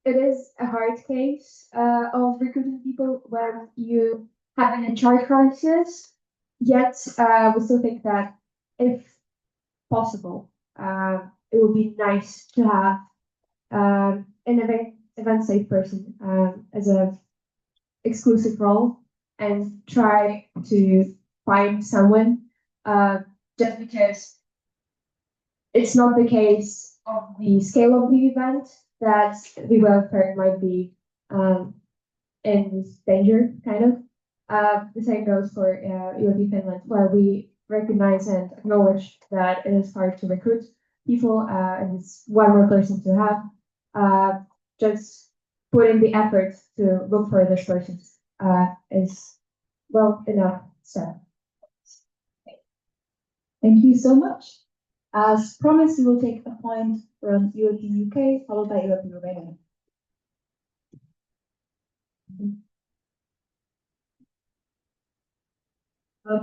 it is a hard case of recruiting people when you have an HR crisis. Yet, we still think that if possible, it would be nice to have an event safe person as a exclusive role and try to find someone just because it's not the case of the scale of the event that the welfare might be in danger, kind of. The same goes for UAP Finland, where we recognize and acknowledge that it is hard to recruit people, and it's one more person to have. Just putting the effort to look for this person is well enough step. Thank you so much. As promised, we will take a point from UAP UK, followed by UAP Romania.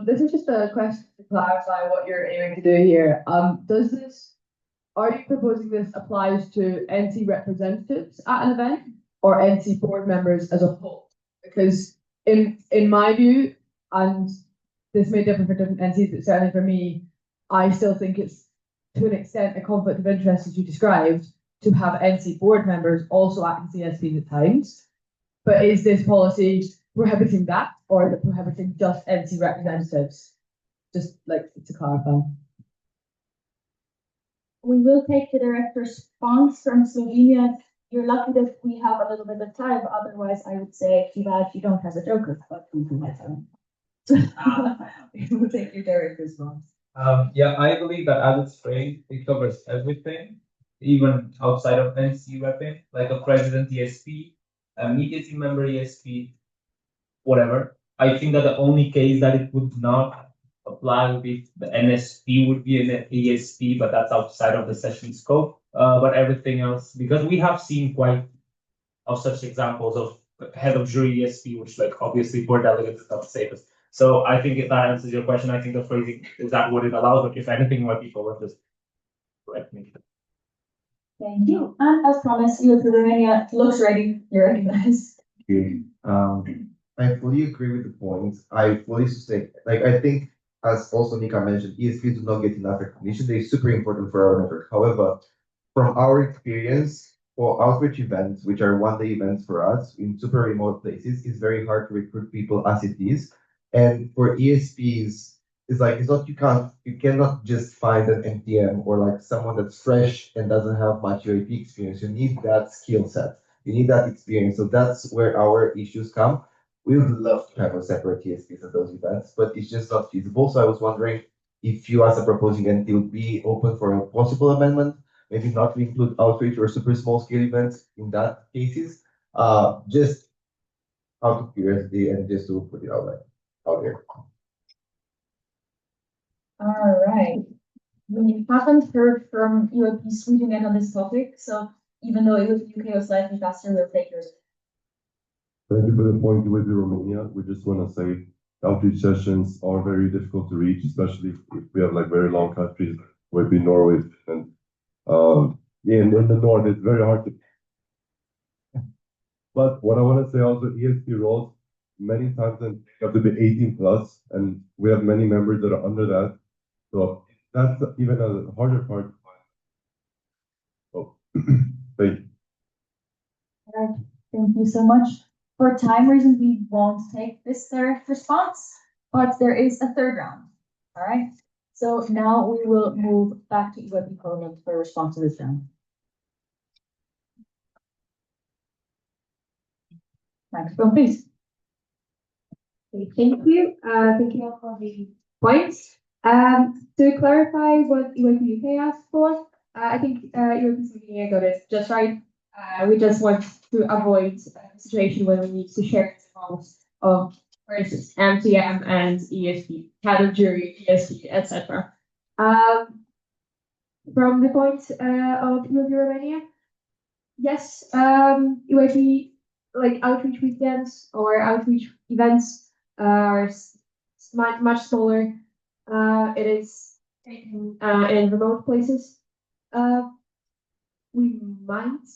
This is just a question to clarify what you're aiming to do here. Are you proposing this applies to NC representatives at an event or NC board members as a whole? Because in my view, and this may differ for different NCs, but certainly for me, I still think it's to an extent a conflict of interest, as you described, to have NC board members also act as CSPs at times. But is this policy prohibiting that, or is it prohibiting just NC representatives? Just like to clarify. We will take the direct response from Slovenia. You're lucky that we have a little bit of time, otherwise I would say too bad you don't have a joker, but we do have time. We will take your direct response. Yeah, I believe that as it's framed, it covers everything, even outside of NC repping, like a president ESP, a media team member ESP, whatever. I think that the only case that it would not apply would be the NSP would be an ESP, but that's outside of the session scope. But everything else, because we have seen quite of such examples of head of jury ESP, which like obviously for delegates is not the safest. So I think if that answers your question, I think the phrasing is that what it allows, but if anything, more people will just correct me. Thank you. And as promised, UAP Romania looks ready. You're recognized. Okay. I fully agree with the point. I fully sustain, like, I think, as also Nika mentioned, ESPs do not get enough recognition. They're super important for our network. However, from our experience, for outreach events, which are one-day events for us in super remote places, it's very hard to recruit people as it is. And for ESPs, it's like it's not you cannot just find an MTM or like someone that's fresh and doesn't have much UAP experience. You need that skill set. You need that experience. So that's where our issues come. We would love to have a separate TSPs at those events, but it's just not feasible. So I was wondering if you as a proposing entity would be open for a possible amendment, maybe not to include outreach or super small scale events in that cases. Just out of curiosity and just to put it out there. All right. We haven't heard from UAP Sweden yet on this topic, so even though it was UK or slightly faster, we'll take yours. Thank you for the point with Romania. We just want to say outreach sessions are very difficult to reach, especially if we have like very long countries, would be Norway and in the north, it's very hard to. But what I want to say also, ESP roles, many times you have to be 18 plus, and we have many members that are under that. So that's even a harder part. Oh, thank you. All right. Thank you so much. For time reasons, we won't take this third response, but there is a third round. All right. So now we will move back to UAP Poland for a response to this round. Microphone, please. Okay, thank you. Thank you all for the points. To clarify what UAP UK asked for, I think UAP Slovenia got it just right. We just want to avoid a situation where we need to share roles of, for instance, MTM and ESP, head of jury, ESP, etc. From the point of UAP Romania, yes, UAP like outreach weekends or outreach events are much smaller. It is taken in remote places. We might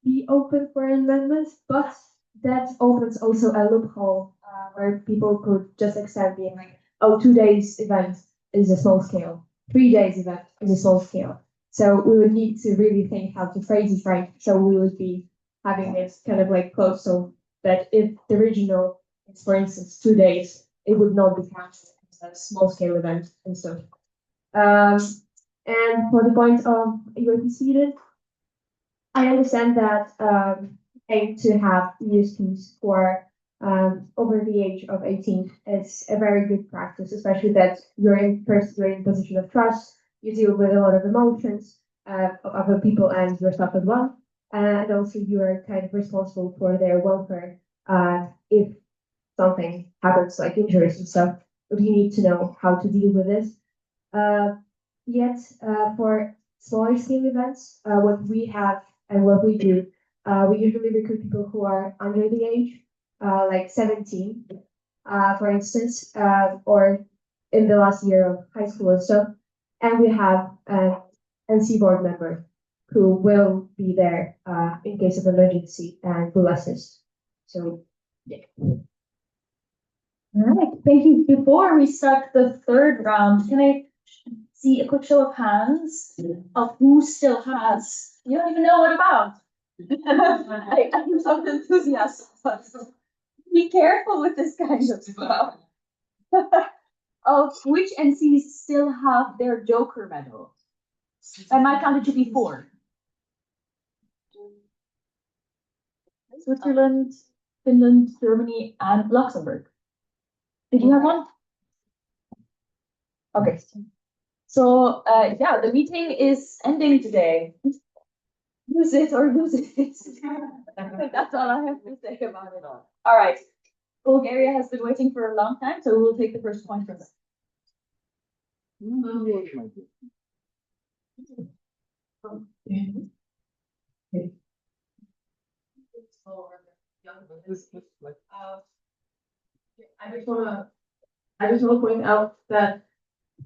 be open for amendments, but that opens also a loophole where people could just extend being like, oh, 2 days event is a small scale, 3 days event is a small scale. So we would need to really think how to phrase it right. So we would be having it kind of like close so that if the regional is, for instance, 2 days, it would not be counted as a small scale event and so. And for the point of UAP Sweden, I understand that aim to have ESPs who are over the age of 18 is a very good practice, especially that you're in a position of trust, you deal with a lot of emotions of other people and yourself as well. And also you are kind of responsible for their welfare if something happens, like injuries and stuff. But you need to know how to deal with this. Yet for smaller scale events, what we have and what we do, we usually recruit people who are under the age, like 17, for instance, or in the last year of high school and stuff. And we have an NC board member who will be there in case of emergency and will assist. So, yeah. All right, thank you. Before we start the third round, can I see a quick show of hands of who still has, you don't even know what about? I'm so enthusiastic, but be careful with this kind of stuff. Of which NCs still have their Joker medal? I might count it to be 4. Switzerland, Finland, Germany, and Luxembourg. Did you have one? Okay. So, yeah, the meeting is ending today. Use it or lose it. That's all I have to say about it all. All right. Bulgaria has been waiting for a long time, so we'll take the first point from them. I just want to point out that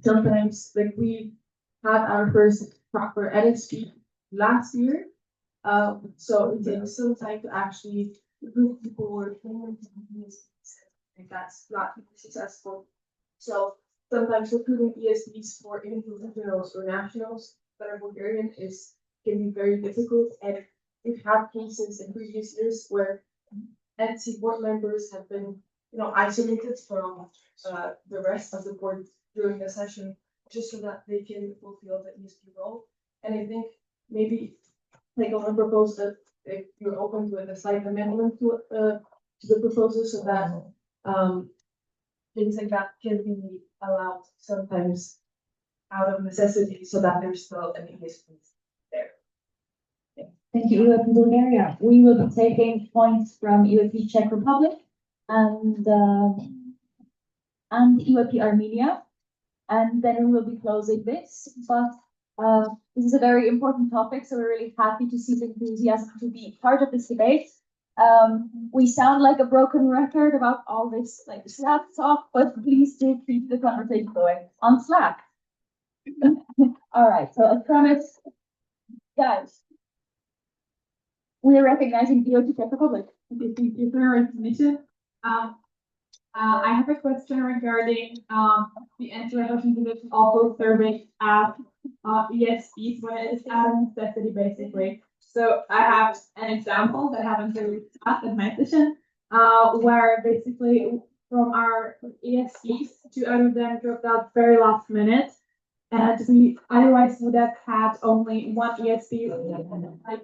sometimes, like, we had our first proper NXT last year, so it takes some time to actually the group of people were planning to be ESPs, and that's not been successful. So sometimes recruiting ESPs for individuals or nationals that are Bulgarian can be very difficult, and we've had cases in previous years where NC board members have been, isolated from the rest of the board during the session, just so that they can fulfill the ESP role. And I think maybe I want to propose that if you're open with a slight amendment to the proposal, so that things like that can be allowed sometimes out of necessity, so that there's still an ESP there. Thank you, UAP Bulgaria. We will be taking points from UAP Czech Republic and UAP Armenia, and then we will be closing this. But this is a very important topic, so we're really happy to see the enthusiasm to be part of this debate. We sound like a broken record about all this Slack talk, but please do keep the conversation going on Slack. All right, so I promise, guys, we are recognizing UAP Czech Republic. Thank you for your information. I have a question regarding the anti-erosion division also serving as ESPs when it is out of necessity, basically. So I have an example that happened to us at my session, where basically from our ESPs, 2 out of them dropped out very last minute. And we otherwise would have had only one ESP, like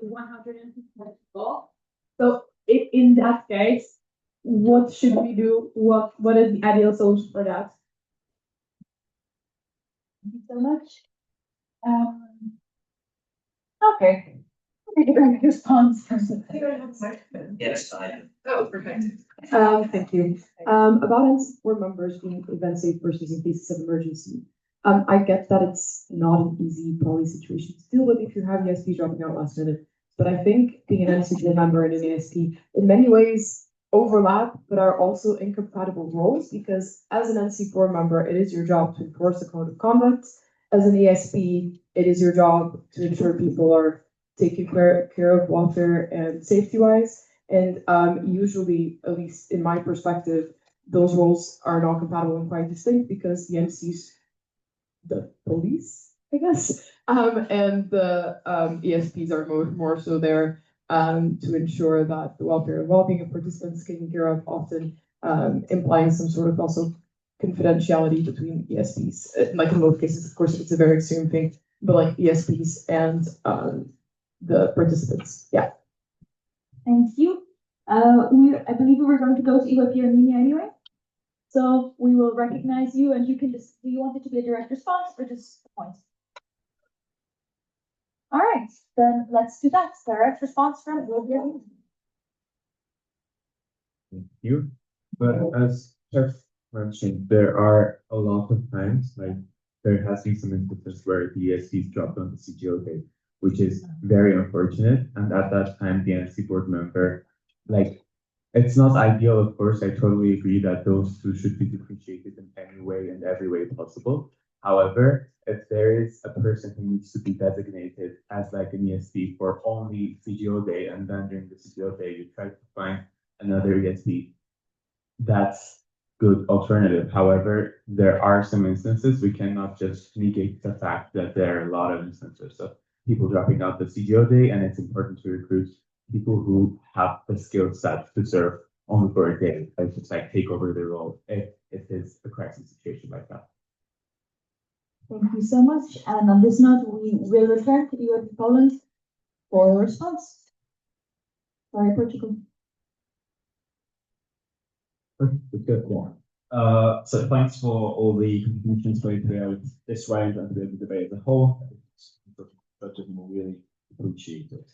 150 people. So if in that case, what should we do? What is the ideal solution for that? Thank you so much. Okay. Great response. Yes, I. Oh, perfect. Thank you. About board members being event safe versus in cases of emergency. I get that it's not an easy probably situation to deal with if you have ESP dropping out last minute. But I think being an NC board member and an ESP in many ways overlap, but are also incompatible roles, because as an NC board member, it is your job to enforce the code of conduct. As an ESP, it is your job to ensure people are taken care of water and safety wise. And usually, at least in my perspective, those roles are not compatible and quite distinct, because the MCs, the police, I guess, and the ESPs are more so there to ensure that the welfare and well-being of participants taken care of, often implying some sort of also confidentiality between ESPs. Like in both cases, of course, it's a very extreme thing, but like ESPs and the participants. Yeah. Thank you. I believe we were going to go to UAP Armenia anyway. So we will recognize you, and you can just, do you want it to be a direct response or just a point? All right, then let's do that. Direct response from UAP Armenia. Thank you. But as Jeff mentioned, there are a lot of times, like there has been some instances where the ESPs dropped on the CGO day, which is very unfortunate. And at that time, the NC board member, it's not ideal, of course. I totally agree that those two should be differentiated in any way and every way possible. However, if there is a person who needs to be designated as like an ESP for only CGO day, and then during the CGO day, you try to find another ESP, that's good alternative. However, there are some instances we cannot just negate the fact that there are a lot of instances of people dropping out the CGO day, and it's important to recruit people who have the skill set to serve only for a day, like just like take over the role if it is a crisis situation like that. Thank you so much. And on this note, we will return to UAP Poland for a response. Sorry, Portugal. Good. So thanks for all the contributions going throughout this round and throughout the debate as a whole. Both of them will really appreciate it.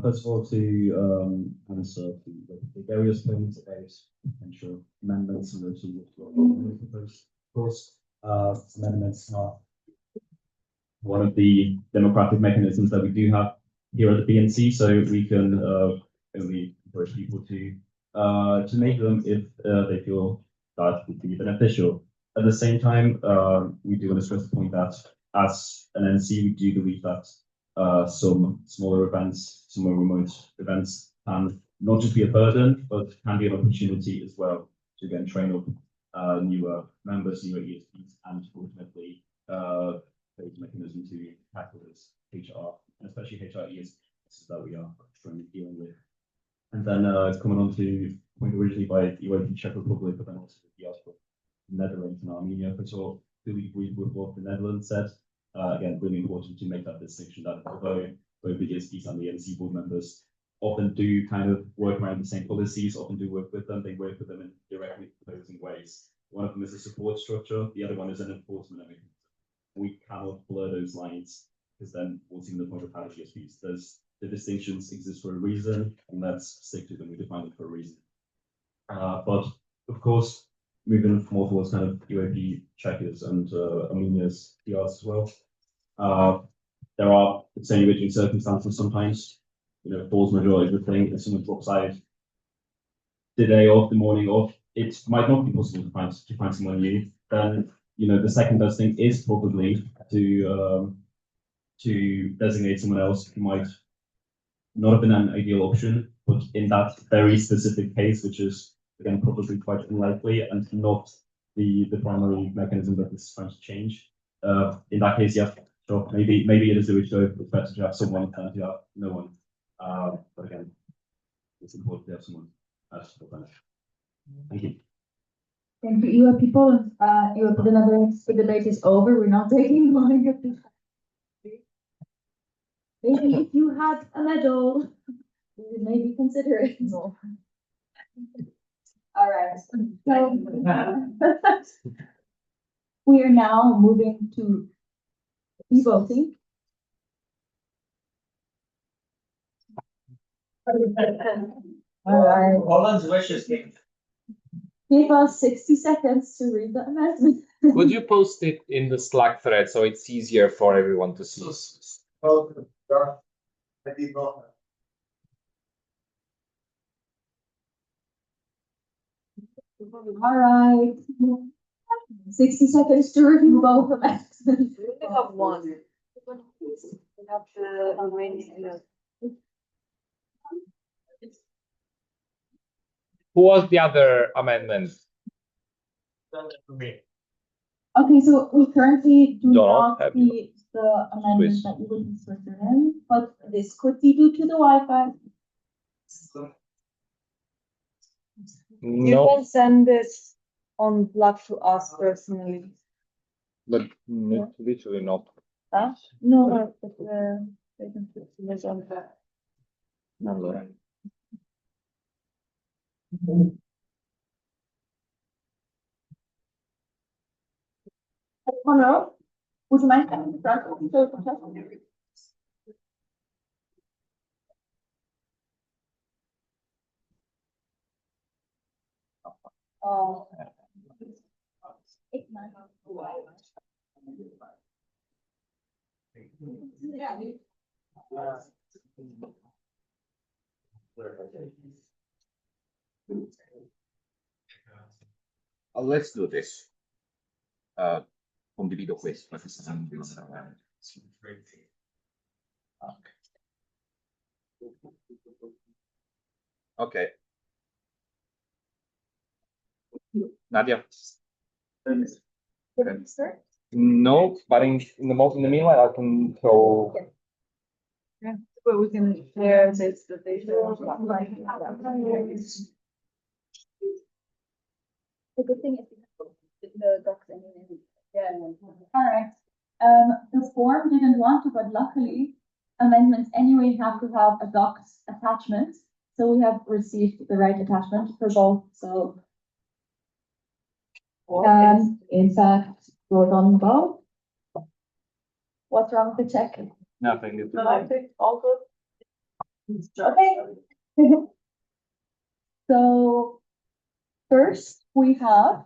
First of all, to answer the various points about potential amendments and those who will propose. Of course, amendments are one of the democratic mechanisms that we do have here at the BNC, so we can only encourage people to make them if they feel that would be beneficial. At the same time, we do want to stress the point that as an NC, we do believe that some smaller events, some more remote events can not just be a burden, but can be an opportunity as well to again train up newer members, newer ESPs, and ultimately create a mechanism to tackle this HR, and especially HR ESPs that we are currently dealing with. And then coming on to the point originally by the Czech Republic, but then also the diaspora, Netherlands and Armenia, for sure, fully agreed with what the Netherlands said. Again, really important to make that distinction that although both the ESPs and the NC board members often do kind of work around the same policies, often do work with them, they work with them in directly opposing ways. One of them is a support structure, the other one is an enforcement mechanism. We cannot blur those lines because then we'll see the point of how ESPs. The distinctions exist for a reason, and let's stick to them. We define it for a reason. But of course, moving more towards kind of UAP checkers and Armenia's PRs as well. There are extenuating circumstances sometimes. Force majeure is the thing. If someone drops out the day off, the morning off, it might not be possible to find someone new. Then the second best thing is probably to designate someone else who might not have been an ideal option, but in that very specific case, which is again probably quite unlikely and not the primary mechanism that this is trying to change. In that case, yeah, sure, maybe it is the way to go. It's better to have someone than to have no one. But again, it's important to have someone as the benefit. Thank you. Thank you. You people, the debate is over. We're not taking longer. Maybe if you had a medal, we would maybe consider it. No. All right. So we are now moving to e-voting. All right. Holland's wishes. Give us 60 seconds to read the amendment. Could you post it in the Slack thread so it's easier for everyone to see? I did not. All right. 60 seconds to review both amendments. We only have one. We have the Armenian. Who was the other amendment? Okay, so we currently do Don't not see the amendment Swiss. that you would in Switzerland, but this could be due to the Wi-Fi. You No, can send this on Slack to us personally. but literally not. Huh? No, but they can put this on the number. Hello, would you mind coming to front? Let's do this. Condivido questo. Okay. Nadia. No, but in the meanwhile, I can throw. Yeah, but we can share this that they show. The good thing is the docs anyway. Yeah. All right. The form didn't want to, but luckily amendments anyway have to have a docs attachment. So we have received the right attachment for both. So in fact, vote on both. What's wrong with the check? Nothing. All good. Okay. So first we have.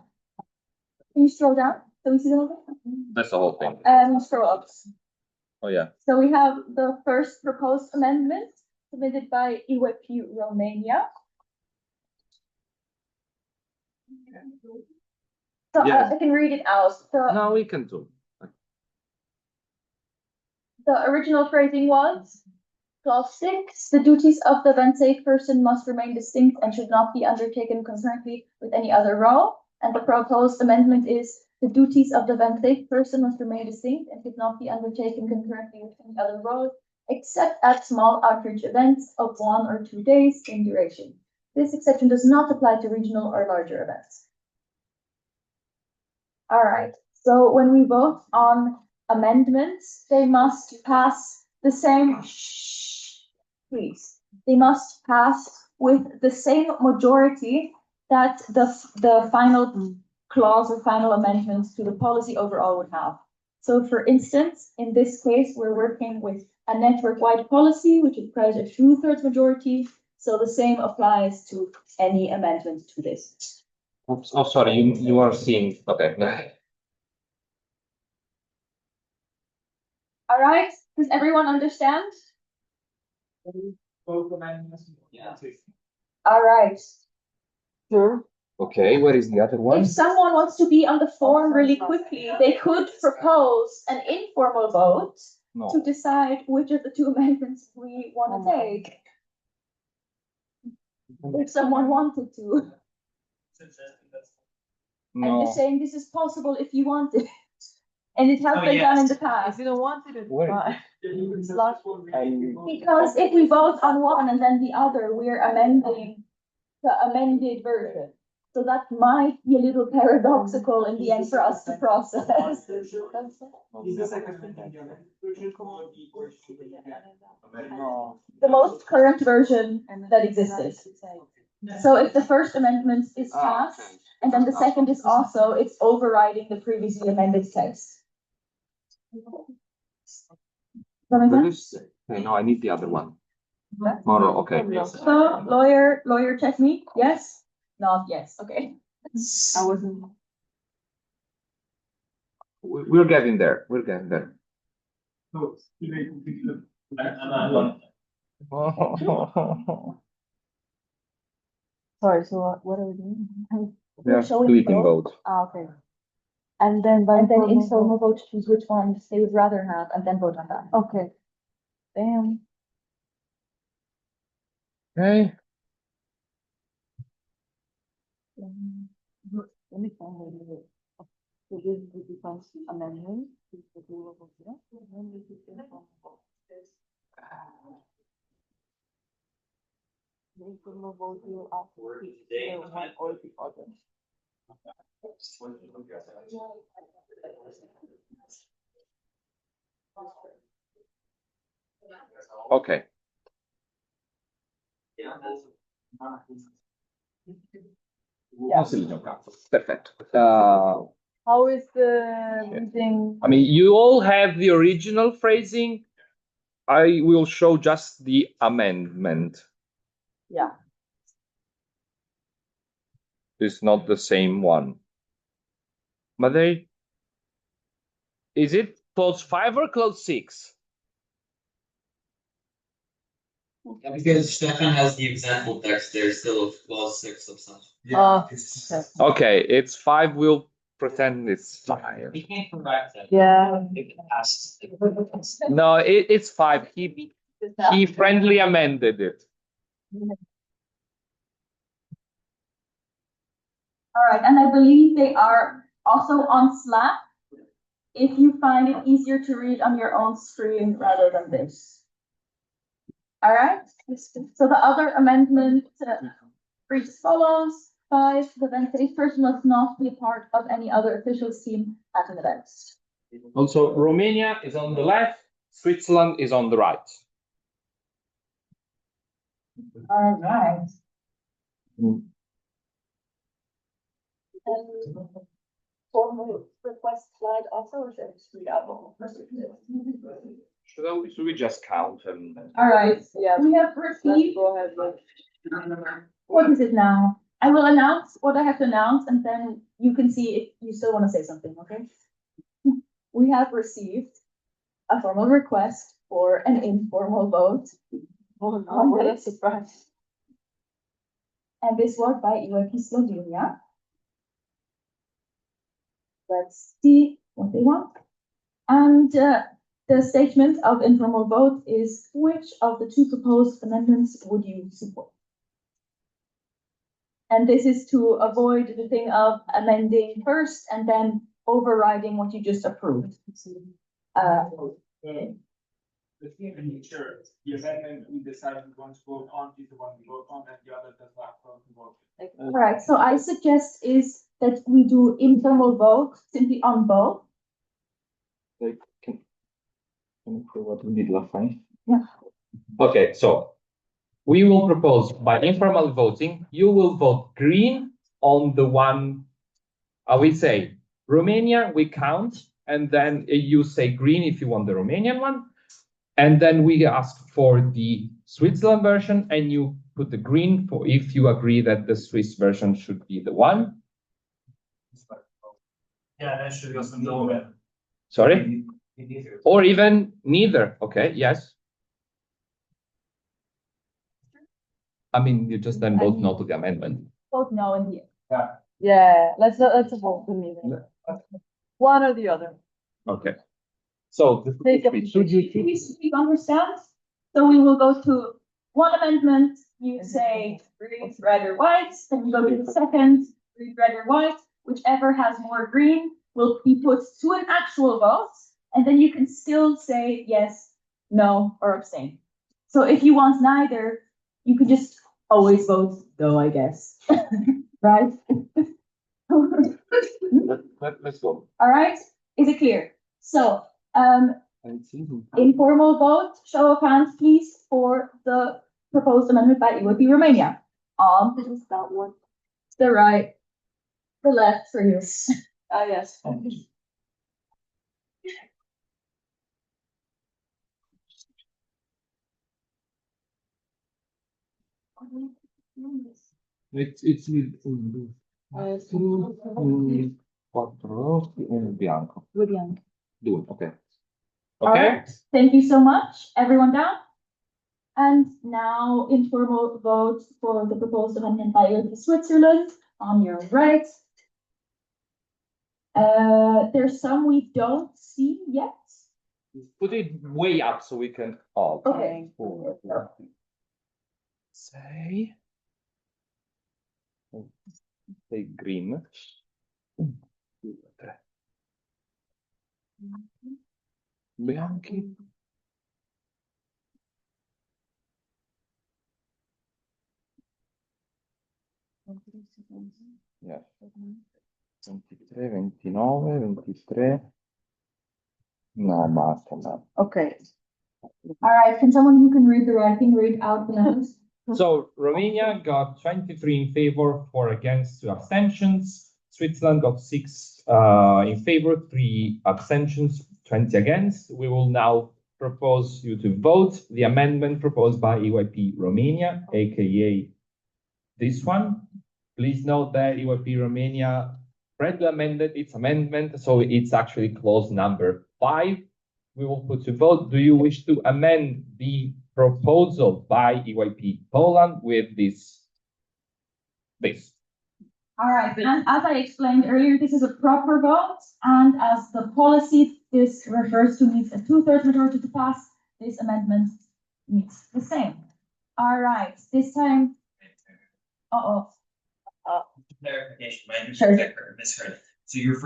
Can you scroll down? So we see the whole thing? That's the whole thing. Scroll up. Oh yeah. So we have the first proposed amendment submitted by EWP Romania. So Yes. I can read it out. No, we can do. The original phrasing was Clause 6, the duties of the Vensate person must remain distinct and should not be undertaken concurrently with any other role. And the proposed amendment is the duties of the Vensate person must remain distinct and should not be undertaken concurrently with any other role, except at small outreach events of 1 or 2 days in duration. This exception does not apply to regional or larger events. All right, so when we vote on amendments, they must pass the same, please. They must pass with the same majority that the final clause or final amendments to the policy overall would have. So for instance, in this case, we're working with a network-wide policy, which requires a 2/3 majority. So the same applies to any amendment to this. Oops, oh, sorry, you are seeing, okay. All right, does everyone understand? All right. Sure. Okay, where is the other one? If someone wants to be on the form really quickly, they could propose an informal vote to decide which of the two amendments we want to take. If someone wanted to. I'm just saying this is possible if you want it. And it has been done in the past. If you don't want it, it's fine. Because if we vote on one and then the other, we're amending the amended version. So that might be a little paradoxical in the end for us to process. The most current version that existed. So if the first amendment is passed, and then the second is also, it's overriding the previously amended text. No, I need the other one. Oh, okay. So lawyer check me, yes? Not yes, okay. I wasn't. We're getting there. We're getting there. Sorry, so what are we doing? We are splitting vote. Ah, okay. And then informal vote, choose which ones they would rather have, and then vote on that. Okay. Damn. Okay. Let me find it. So this becomes amendment. The informal vote will after either one or the other. Okay. Perfetto. How is the meeting? I mean, you all have the original phrasing. I will show just the amendment. Yeah. It's not the same one. But is it clause 5 or clause 6? Yeah, because Stefan has the example text there still of clause 6 of something. Okay, it's 5. We'll pretend it's 5. We can't come back to Yeah. No, it's 5. He friendly amended it. All right, and I believe they are also on Slack. If you find it easier to read on your own screen rather than this. All right, so the other amendment reads as follows. 5, the Vensate person must not be a part of any other officials team at an event. Also, Romania is on the left, Switzerland is on the right. All right. Formal request slide also, or should I just read out the whole person? Should we just count them? All right, Yeah. we have received. Go ahead. What is it now? I will announce what I have to announce, and then you can see if you still want to say something, okay? We have received a formal request for an informal vote. Oh no, what a surprise. And this was by UIP Slovenia. Let's see what they want. And The statement of informal vote is which of the two proposed amendments would you support? And this is to avoid the thing of amending first and then overriding what you just approved. Sure, the amendment we decided we want to vote on is the one we vote on, and the other does not vote. All right, so I suggest is that we do informal vote simply on both. Like, can you say what we did last time? Yeah. Okay, so we will propose by informal voting, you will vote green on the one, we say Romania, we count, and then you say green if you want the Romanian one. And then we ask for the Switzerland version, and you put the green for if you agree that the Swiss version should be the one. Yeah, that should also know. Sorry? Or even neither. Okay, yes. I mean, you just then vote no to the amendment. Vote no in the end. Yeah. Yeah, let's vote the meeting. One or the other. Okay. So Do you understand? So we will go to one amendment, you say green, red, or white, then we go to the second, green, red, or white, whichever has more green will be put to an actual vote, and then you can still say yes, no, or abstain. So if you want neither, you could just always vote no, I guess. Right? Let's go. All right, is it clear? So, informal vote, show of hands, please, for the proposed amendment by EYP Romania. This is that one. The right, the left for you. Ah, yes. It's with quattro in bianco. Due, okay. All Okay. right, thank you so much. Everyone down? And now informal vote for the proposed amendment by EYP Switzerland on your right. There's some we don't see yet. Put it way up so we can all. Okay. Say green. Bianchi. Yeah. 23, 29, 23. No, basta, no. Okay. All right, can someone who can read the writing read out the numbers? So Romania got 23 in favor, 4 against, 2 abstentions. Switzerland got 6 in favor, 3 abstentions, 20 against. We will now propose you to vote the amendment proposed by EYP Romania, aka this one. Please note that EYP Romania read to amended its amendment, so it's actually clause number 5. We will put to vote. Do you wish to amend the proposal by EYP Poland with this? All right, and as I explained earlier, this is a proper vote, and as the policy this refers to needs a 2/3 majority to pass, this amendment needs the same. All right, this time. Clarification, my Sure. misheard. So you're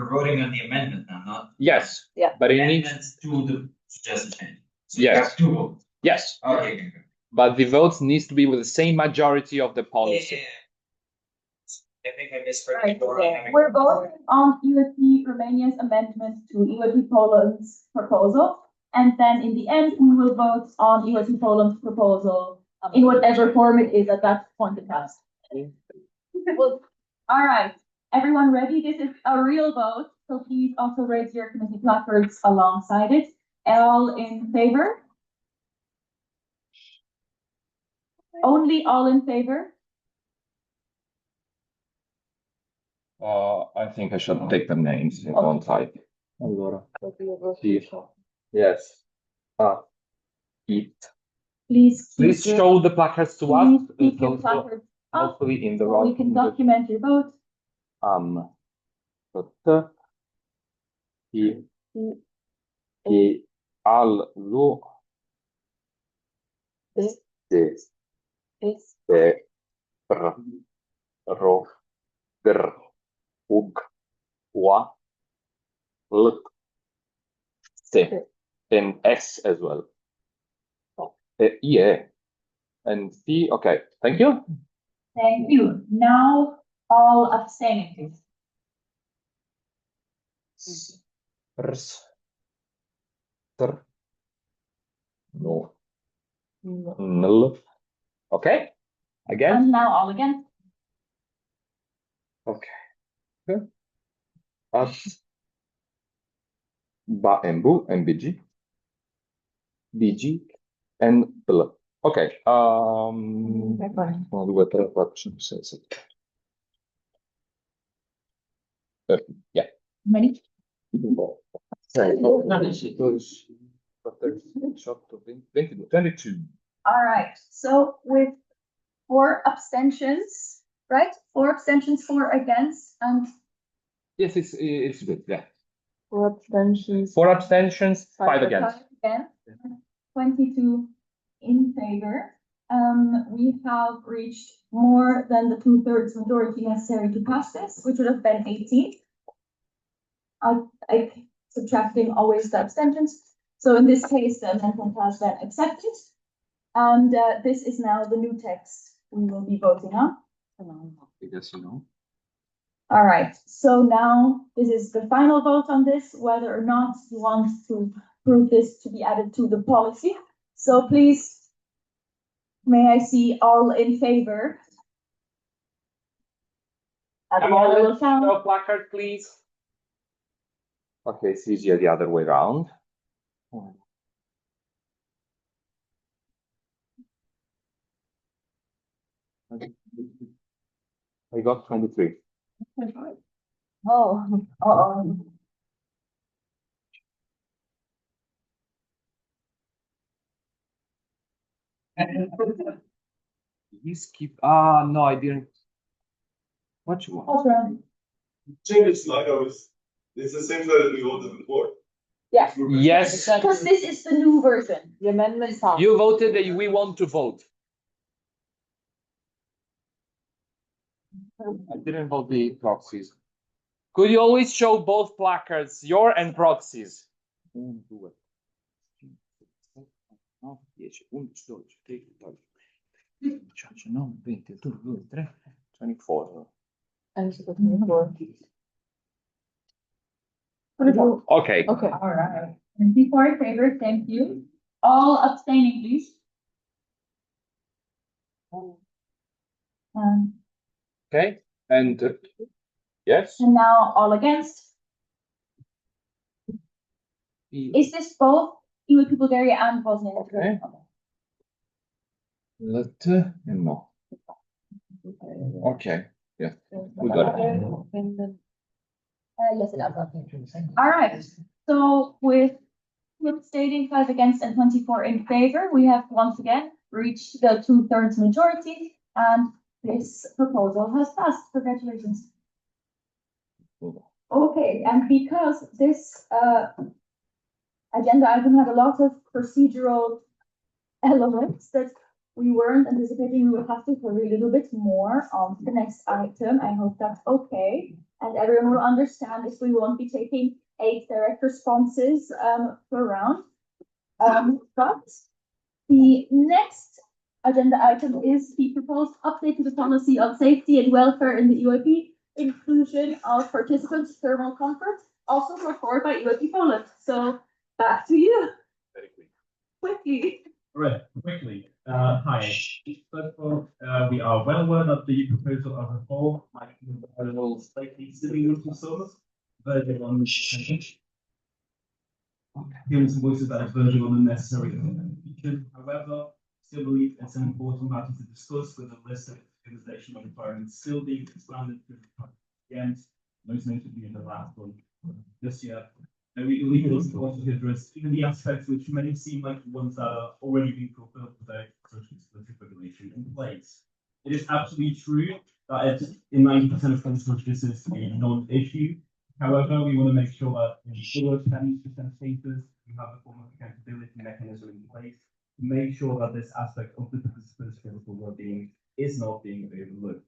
voting on the amendment now, not. Yes. Yeah. But it needs. Amendments to the suggested change. So you Yes. have two votes. Yes. Okay. But the votes needs to be with the same majority of the policy. I think I misheard. Right, we're voting on EYP Romania's amendment to EYP Poland's proposal, and then in the end, we will vote on EYP Poland's proposal in whatever form it is at that point in time. Well, all right, everyone ready? This is a real vote, so please also raise your committee placards alongside it. All in favor? Only all in favor? I think I should take the names in one side. Allora. Yes. Please show the placards to us. Keep your placards up, Hopefully in the so we can document your vote. T, al, lu, de, de, r, ro, gr, ug, wa, l, se, and s as well. Yeah, and c. Okay, thank you. Thank you. Now, all abstaining, please. Rs, tr, no, nl. Okay, again. And now all again. Okay. As, ba and bu and bg, bg and bl. Okay. 1, 2, 3, 4, 5, 6, 7. Yeah. Many? 6, 22. All right. So with 4 abstentions, right? 4 abstentions, 4 against, and Yes, it's good. Yeah. 4 abstentions. 4 abstentions, 5 5 against. against, 22 in favor. We have reached more than the 2/3 majority necessary to pass this, which would have been 18. I subtracting always the abstentions. So in this case, the amendment has been accepted. And this is now the new text we will be voting on. Because you know. All right, so now this is the final vote on this, whether or not you want to approve this to be added to the policy. So please, may I see all in favor? No placard, please. Okay, it's easier the other way around. I got 23. Oh, Please keep. Ah, no, I didn't. What you want? What's wrong? Change the slide. It's the same slide as we voted before. Yeah. Yes. Because this is the new version. The amendment passed. You voted that we want to vote. I didn't vote the proxies. Could you always show both placards, your and proxies? 1, 2, 3, 4, 5, 6, 7, 8, 9, 10, 11, 12, 13, 14, 15, 16, 17, 18, 19, 20, 24. And so 24. 24. Okay. Okay, all right. 24 in favor, thank you. All abstaining, please. Okay, and yes. And now all against. Is this both EU Bulgaria and Bosnia? Okay. Let no. Okay. Yeah. We got it. Yes, it does. All right. So with abstaining, 5 against, and 24 in favor, we have once again reached the 2/3 majority, and this proposal has passed. Congratulations. Okay, and because this agenda item had a lot of procedural elements that we weren't anticipating, we will have to hurry a little bit more on the next item. I hope that's okay. And everyone will understand if we won't be taking 8 direct responses per round. But the next agenda item is the proposed update to the policy on safety and welfare in the UAP, inclusion of participants' thermal comfort, also brought forward by UAP Poland. So back to you. Very quick. Quickly. Right, quickly. Hi. First of all, we are well aware that the proposal as a whole might be a little slightly silly little sort of verging on hearing some voices that are verging on unnecessary features. However, still believe it's an important matter to discuss with a list of organizational requirements still being expanded to again, most notably in the last one this year. And we believe it is important to address even the aspects which may seem like ones that are already being fulfilled without such explicit regulation in place. It is absolutely true that in 90% of countries this is a non-issue. However, we want to make sure that in other 10% of cases, we have a form of accountability mechanism in place to make sure that this aspect of the participants' physical well-being is not being overlooked.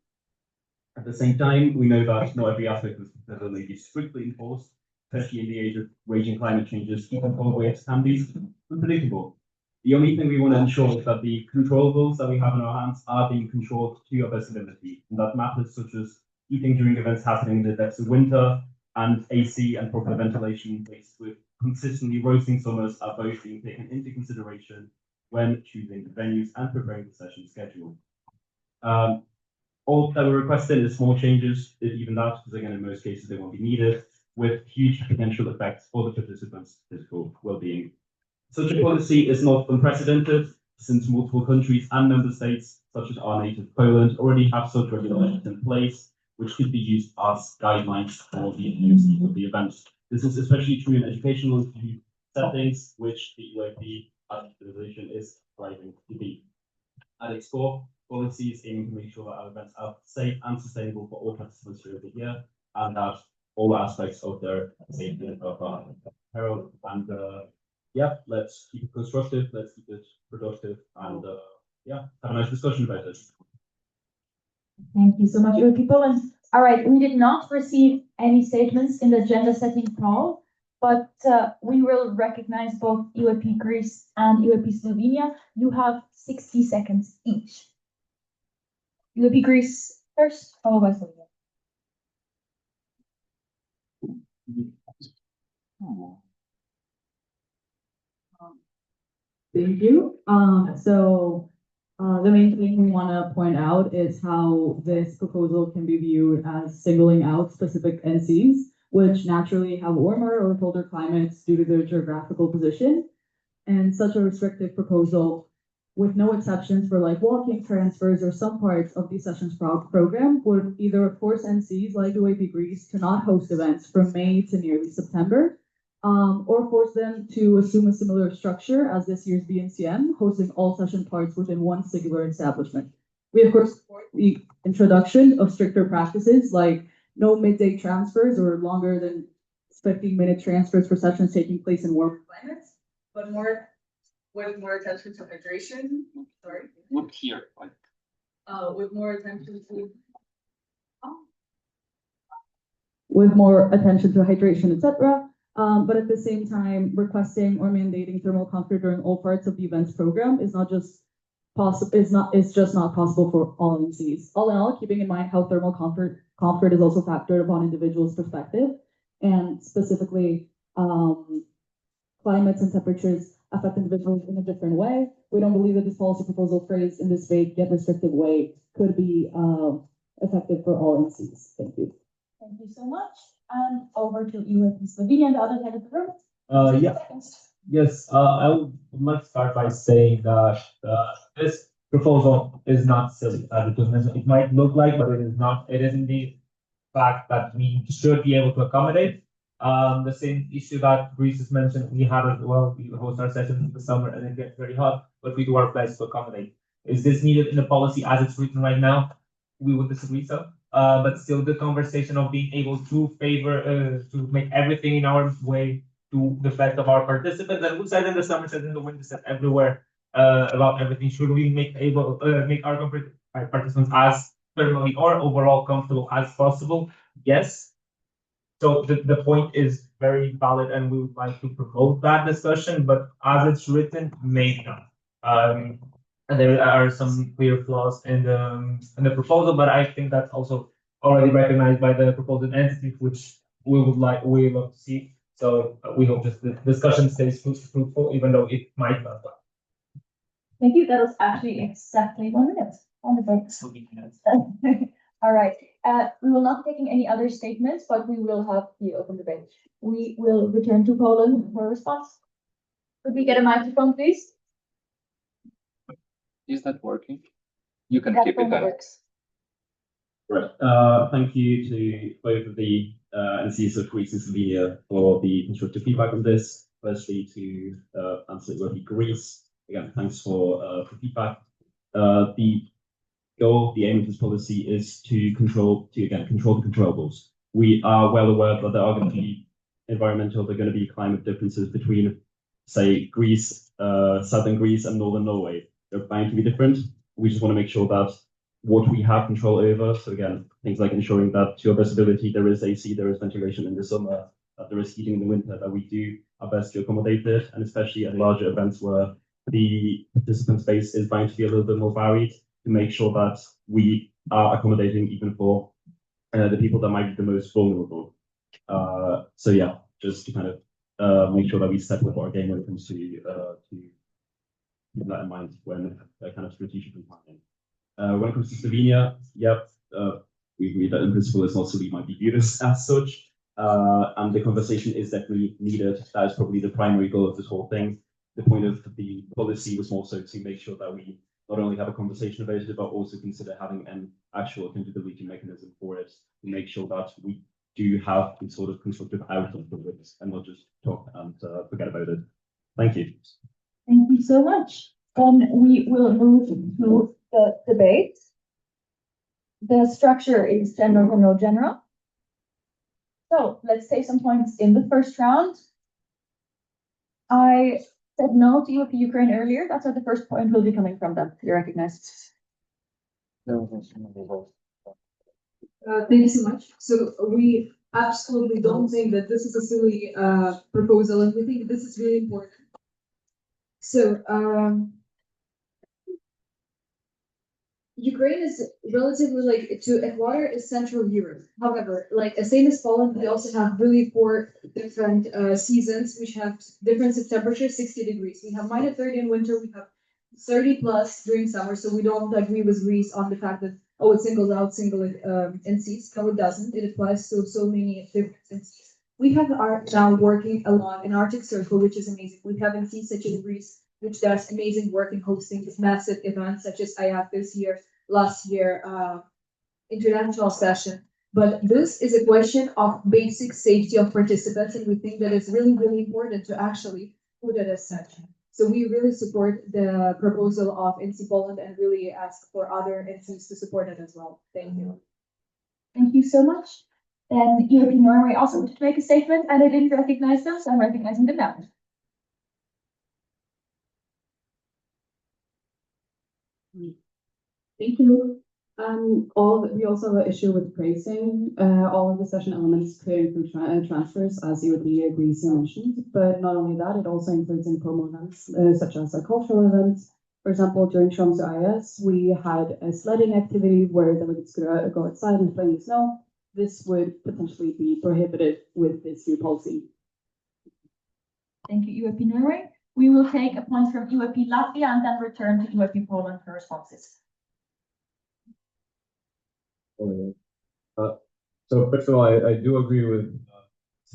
At the same time, we know that not every aspect of sustainability is strictly enforced, especially in the age of raging climate changes. Even polar waves can be unpredictable. The only thing we want to ensure is that the controllables that we have in our hands are being controlled to your best ability, and that matters such as heating during events happening in the depths of winter, and AC and proper ventilation based with consistently roasting summers are both being taken into consideration when choosing the venues and preparing the session schedule. All that we're requesting is small changes, if even that, because again, in most cases they won't be needed, with huge potential effects for the participants' physical well-being. Such a policy is not unprecedented, since multiple countries and member states, such as our native Poland, already have such regulations in place, which could be used as guidelines for the use of the event. This is especially true in educational settings, which the UAP organization is striving to be. At its core, policies aiming to make sure that our events are safe and sustainable for all participants throughout the year, and that all aspects of their safety are held. And yeah, let's keep it constructive, let's keep it productive, and yeah, have a nice discussion about this. Thank you so much, UAP Poland. All right, we did not receive any statements in the agenda setting call, but we will recognize both UAP Greece and UAP Slovenia. You have 60 seconds each. UAP Greece first, followed by Slovenia. Thank you. The main thing we want to point out is how this proposal can be viewed as singling out specific NCs, which naturally have warmer or colder climates due to their geographical position. And such a restrictive proposal, with no exceptions for like walking transfers or some parts of the sessions program, would either force NCs like UAP Greece to not host events from May to nearly September, or force them to assume a similar structure as this year's BNCM, hosting all session parts within one singular establishment. We of course support the introduction of stricter practices like no midday transfers or longer than 15-minute transfers for sessions taking place in warmer climates, but more with more attention to hydration. Sorry. Look here, like. With more attention to. With more attention to hydration, etc. But at the same time, requesting or mandating thermal comfort during all parts of the events program is not just possible. It's just not possible for all MCs. All in all, keeping in mind how thermal comfort is also factored upon individuals' perspective, and specifically climates and temperatures affect individuals in a different way. We don't believe that this policy proposal phrased in this vague yet restrictive way could be effective for all MCs. Thank you. Thank you so much. And over to UAP Slovenia and the other side of the room. Yes, I would like to start by saying that this proposal is not silly, as it was mentioned. It might look like, but it is not. It is indeed fact that we should be able to accommodate. The same issue that Greece has mentioned, we had as well. We host our sessions in the summer and it gets very hot, but we do our best to accommodate. Is this needed in the policy as it's written right now? We would disagree so. But still the conversation of being able to favor, to make everything in our way to the best of our participants, and who said in the summer, said in the winter, said everywhere, about everything. Should we make our participants as thermally or overall comfortable as possible? Yes. So the point is very valid, and we would like to promote that discussion, but as it's written, maybe not. And there are some clear flaws in the proposal, but I think that's also already recognized by the proposed entity, which we love to see. So we hope that the discussion stays fruitful, even though it might not. Thank you. That was actually exactly 1 minute on the break. All right. We will not be taking any other statements, but we will have the open debate. We will return to Poland for a response. Could we get a microphone, please? Is that working? You can keep it there. Right. Thank you to both of the NCs of Greece and Slovenia for the constructive feedback on this. Firstly, to answer UAP Greece. Again, thanks for feedback. The goal, the aim of this policy is to control the controllables. We are well aware that there are going to be there are going to be climate differences between say Greece, southern Greece and northern Norway. They're bound to be different. We just want to make sure that what we have control over, so again, things like ensuring that to our best ability, there is AC, there is ventilation in the summer, that there is heating in the winter, that we do our best to accommodate it, and especially at larger events where the participant space is bound to be a little bit more varied, to make sure that we are accommodating even for the people that might be the most vulnerable. So yeah, just to kind of make sure that we step up our game when it comes to keep that in mind when kind of strategically planning. When it comes to Slovenia, yep, we agree that in principle it's not so we might be viewed as such. And the conversation is definitely needed. That is probably the primary goal of this whole thing. The point of the policy was more so to make sure that we not only have a conversation about it, but also consider having an actual accountability mechanism for it to make sure that we do have some sort of constructive outcome from this and not just talk and forget about it. Thank you. Thank you so much. Then we will move to the debate. The structure is general. So let's take some points in the first round. I said no to Ukraine earlier. That's where the first point will be coming from them. You recognize. Thank you so much. So we absolutely don't think that this is a silly proposal, and we think this is really important. So Ukraine is relatively like to Ecuador is Central Europe. However, like same as Poland, we also have really 4 different seasons, which have different temperatures, 60 degrees. We have -30 in winter, we have 30 plus during summer. So we don't agree with Greece on the fact that, oh, it singles out single NCs. No, it doesn't. It applies to so many different NCs. We are now working a lot in Arctic Circle, which is amazing. We have NCs such as Greece, which does amazing work in hosting these massive events such as IAF this year, last year, international session. But this is a question of basic safety of participants, and we think that it's really, really important to actually put it as such. So we really support the proposal of NC Poland and really ask for other NCs to support it as well. Thank you. Thank you so much. Then European Norway also wanted to make a statement, and I didn't recognize them, so I'm recognizing them now. Thank you. We also have an issue with pricing. All of the session elements could include transfers, as you would be agrees mentioned. But not only that, it also includes informal events, such as cultural events. For example, during Tromsø IS, we had a sledding activity where delegates could go outside and play in the snow. This would potentially be prohibited with this new policy. Thank you, UAP Norway. We will take a point from UAP Latvia and then return to UAP Poland for responses. So first of all, I do agree with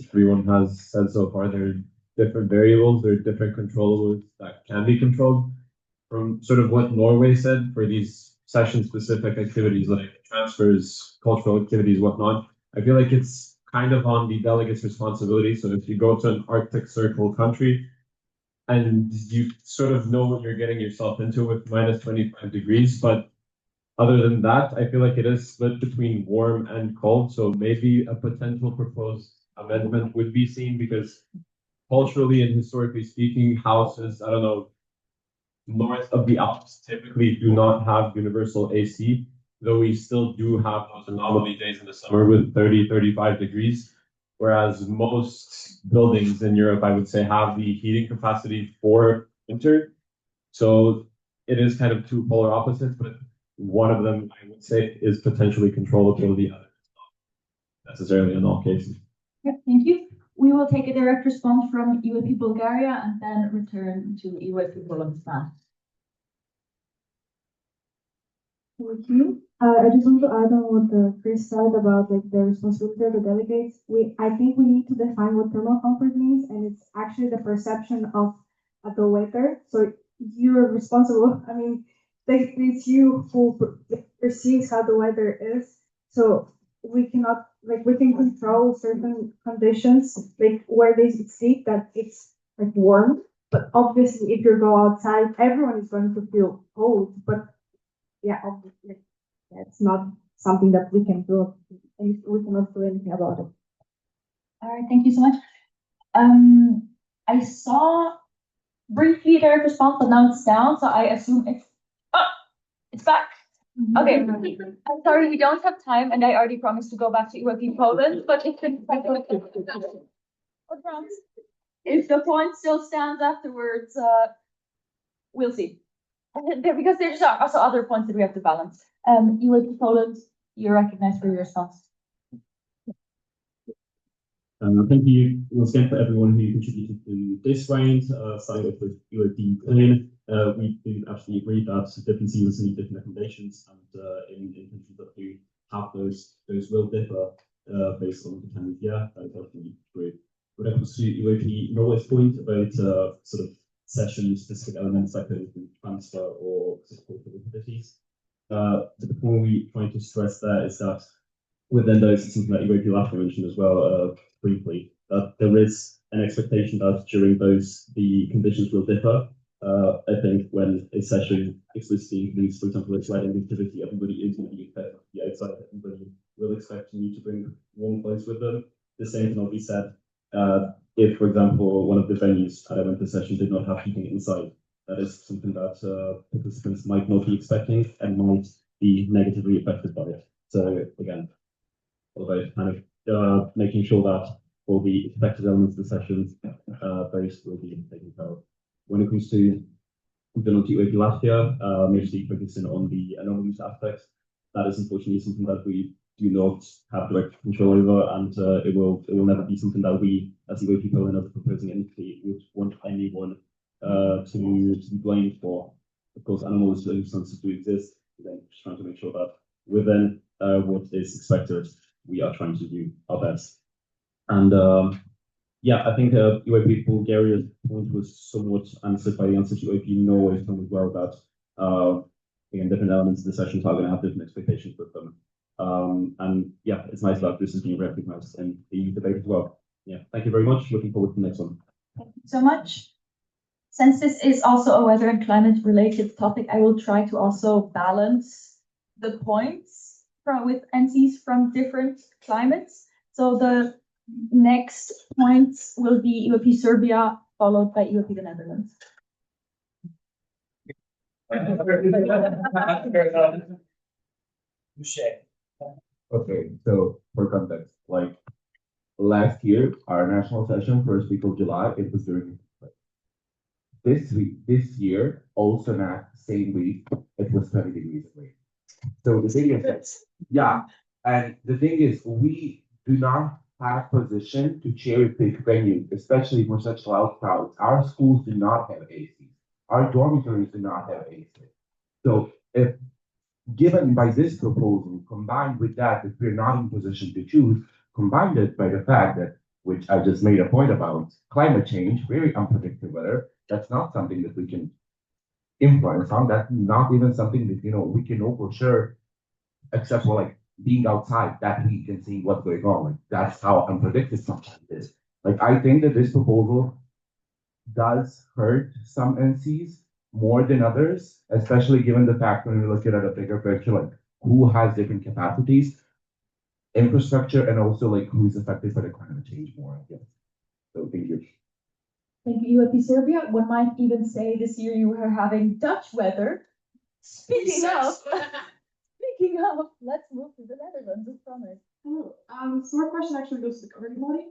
everyone has said so far. There are different variables, there are different controllables that can be controlled. From sort of what Norway said for these session-specific activities like transfers, cultural activities, whatnot, I feel like it's kind of on the delegate's responsibility. So if you go to an Arctic Circle country and you sort of know what you're getting yourself into with -25 degrees, but other than that, I feel like it is split between warm and cold. So maybe a potential proposed amendment would be seen because culturally and historically speaking, houses, I don't know, north of the Alps typically do not have universal AC, though we still do have those anomaly days in the summer with 30, 35 degrees. Whereas most buildings in Europe, I would say, have the heating capacity for winter. So it is kind of two polar opposites, but one of them, I would say, is potentially controllable, the other is not necessarily in all cases. Yep, thank you. We will take a direct response from UAP Bulgaria and then return to UAP Poland. Thank you. I just want to add on what Chris said about like the responsibility of the delegates. I think we need to define what thermal comfort means, and it's actually the perception of the weather. So you're responsible. I mean, basically it's you who perceives how the weather is. So we cannot we can control certain conditions, like where they see that it's like warm. But obviously, if you go outside, everyone is going to feel cold. But yeah, obviously, it's not something that we can do. We cannot do anything about it. All right, thank you so much. I saw briefly a direct response, but now it's down, so I assume it's back. Okay, I'm sorry, we don't have time, and I already promised to go back to EYP Poland, but it could. What promise? If the point still stands afterwards, we'll see. Because there's also other points that we have to balance. EYP Poland, you're recognized for your response. Thank you once again for everyone who contributed to this round, starting off with UOD Clean. We do absolutely agree that different teams need different recommendations, and in countries that do have those will differ based on the time of year. I definitely agree. When it comes to UOP Norway's point about sort of session-specific elements like the transfer or support capabilities, the point we trying to stress there is that within those, it's something that UOP last mentioned as well, briefly, that there is an expectation that during those the conditions will differ. I think when a session explicitly includes, for example, a sliding activity, everybody is going to be expected to be outside. Everybody will expect you to bring one place with them. The same can be said if, for example, one of the venues that I went to session did not have heating inside. That is something that participants might not be expecting and might be negatively affected by it. So again, all about kind of making sure that all the expected elements of the sessions, those will be taken care of. When it comes to the UOP last year, mostly focusing on the anonymous aspects, that is unfortunately something that we do not have direct control over, and it will never be something that we, as UOP Poland, as a proposing entity, would want anyone to be blamed for. Of course, animals circumstances do exist. Then just trying to make sure that within what is expected, we are trying to do our best. And yeah, I think UOP Bulgaria's point was somewhat answered by the answer to UOP Norway's point as well, that again, different elements of the sessions are going to have different expectations with them. And yeah, it's nice that this is being recognized in the debate as well. Yeah, thank you very much. Looking forward to the next one. Thank you so much. Since this is also a weather and climate related topic, I will try to also balance the points with NCs from different climates. So the next points will be UOP Serbia, followed by UOP the Netherlands. Okay, so for context, like last year, our national session, first week of July, it was during this week, this year, also not same week, it was 20 degrees away. So the thing is, yeah, and the thing is, we do not have position to cherry pick venue, especially for such loud crowds. Our schools do not have AC. Our dormitories do not have AC. So if given by this proposal, combined with that, if we're not in position to choose, combined it by the fact that, which I just made a point about, climate change, very unpredictable weather, that's not something that we can influence on. That's not even something that, we can know for sure, except for like being outside that week and seeing what's going on. Like that's how unpredictable sometimes it is. Like I think that this proposal does hurt some NCs more than others, especially given the fact when we look at a bigger picture, like who has different capacities, infrastructure, and also like who is affected by the climate change more, I guess. So thank you. Thank you, UOP Serbia. One might even say this year you are having Dutch weather. Speaking of, let's move to the Netherlands, as promised. So our question actually goes to the governing body.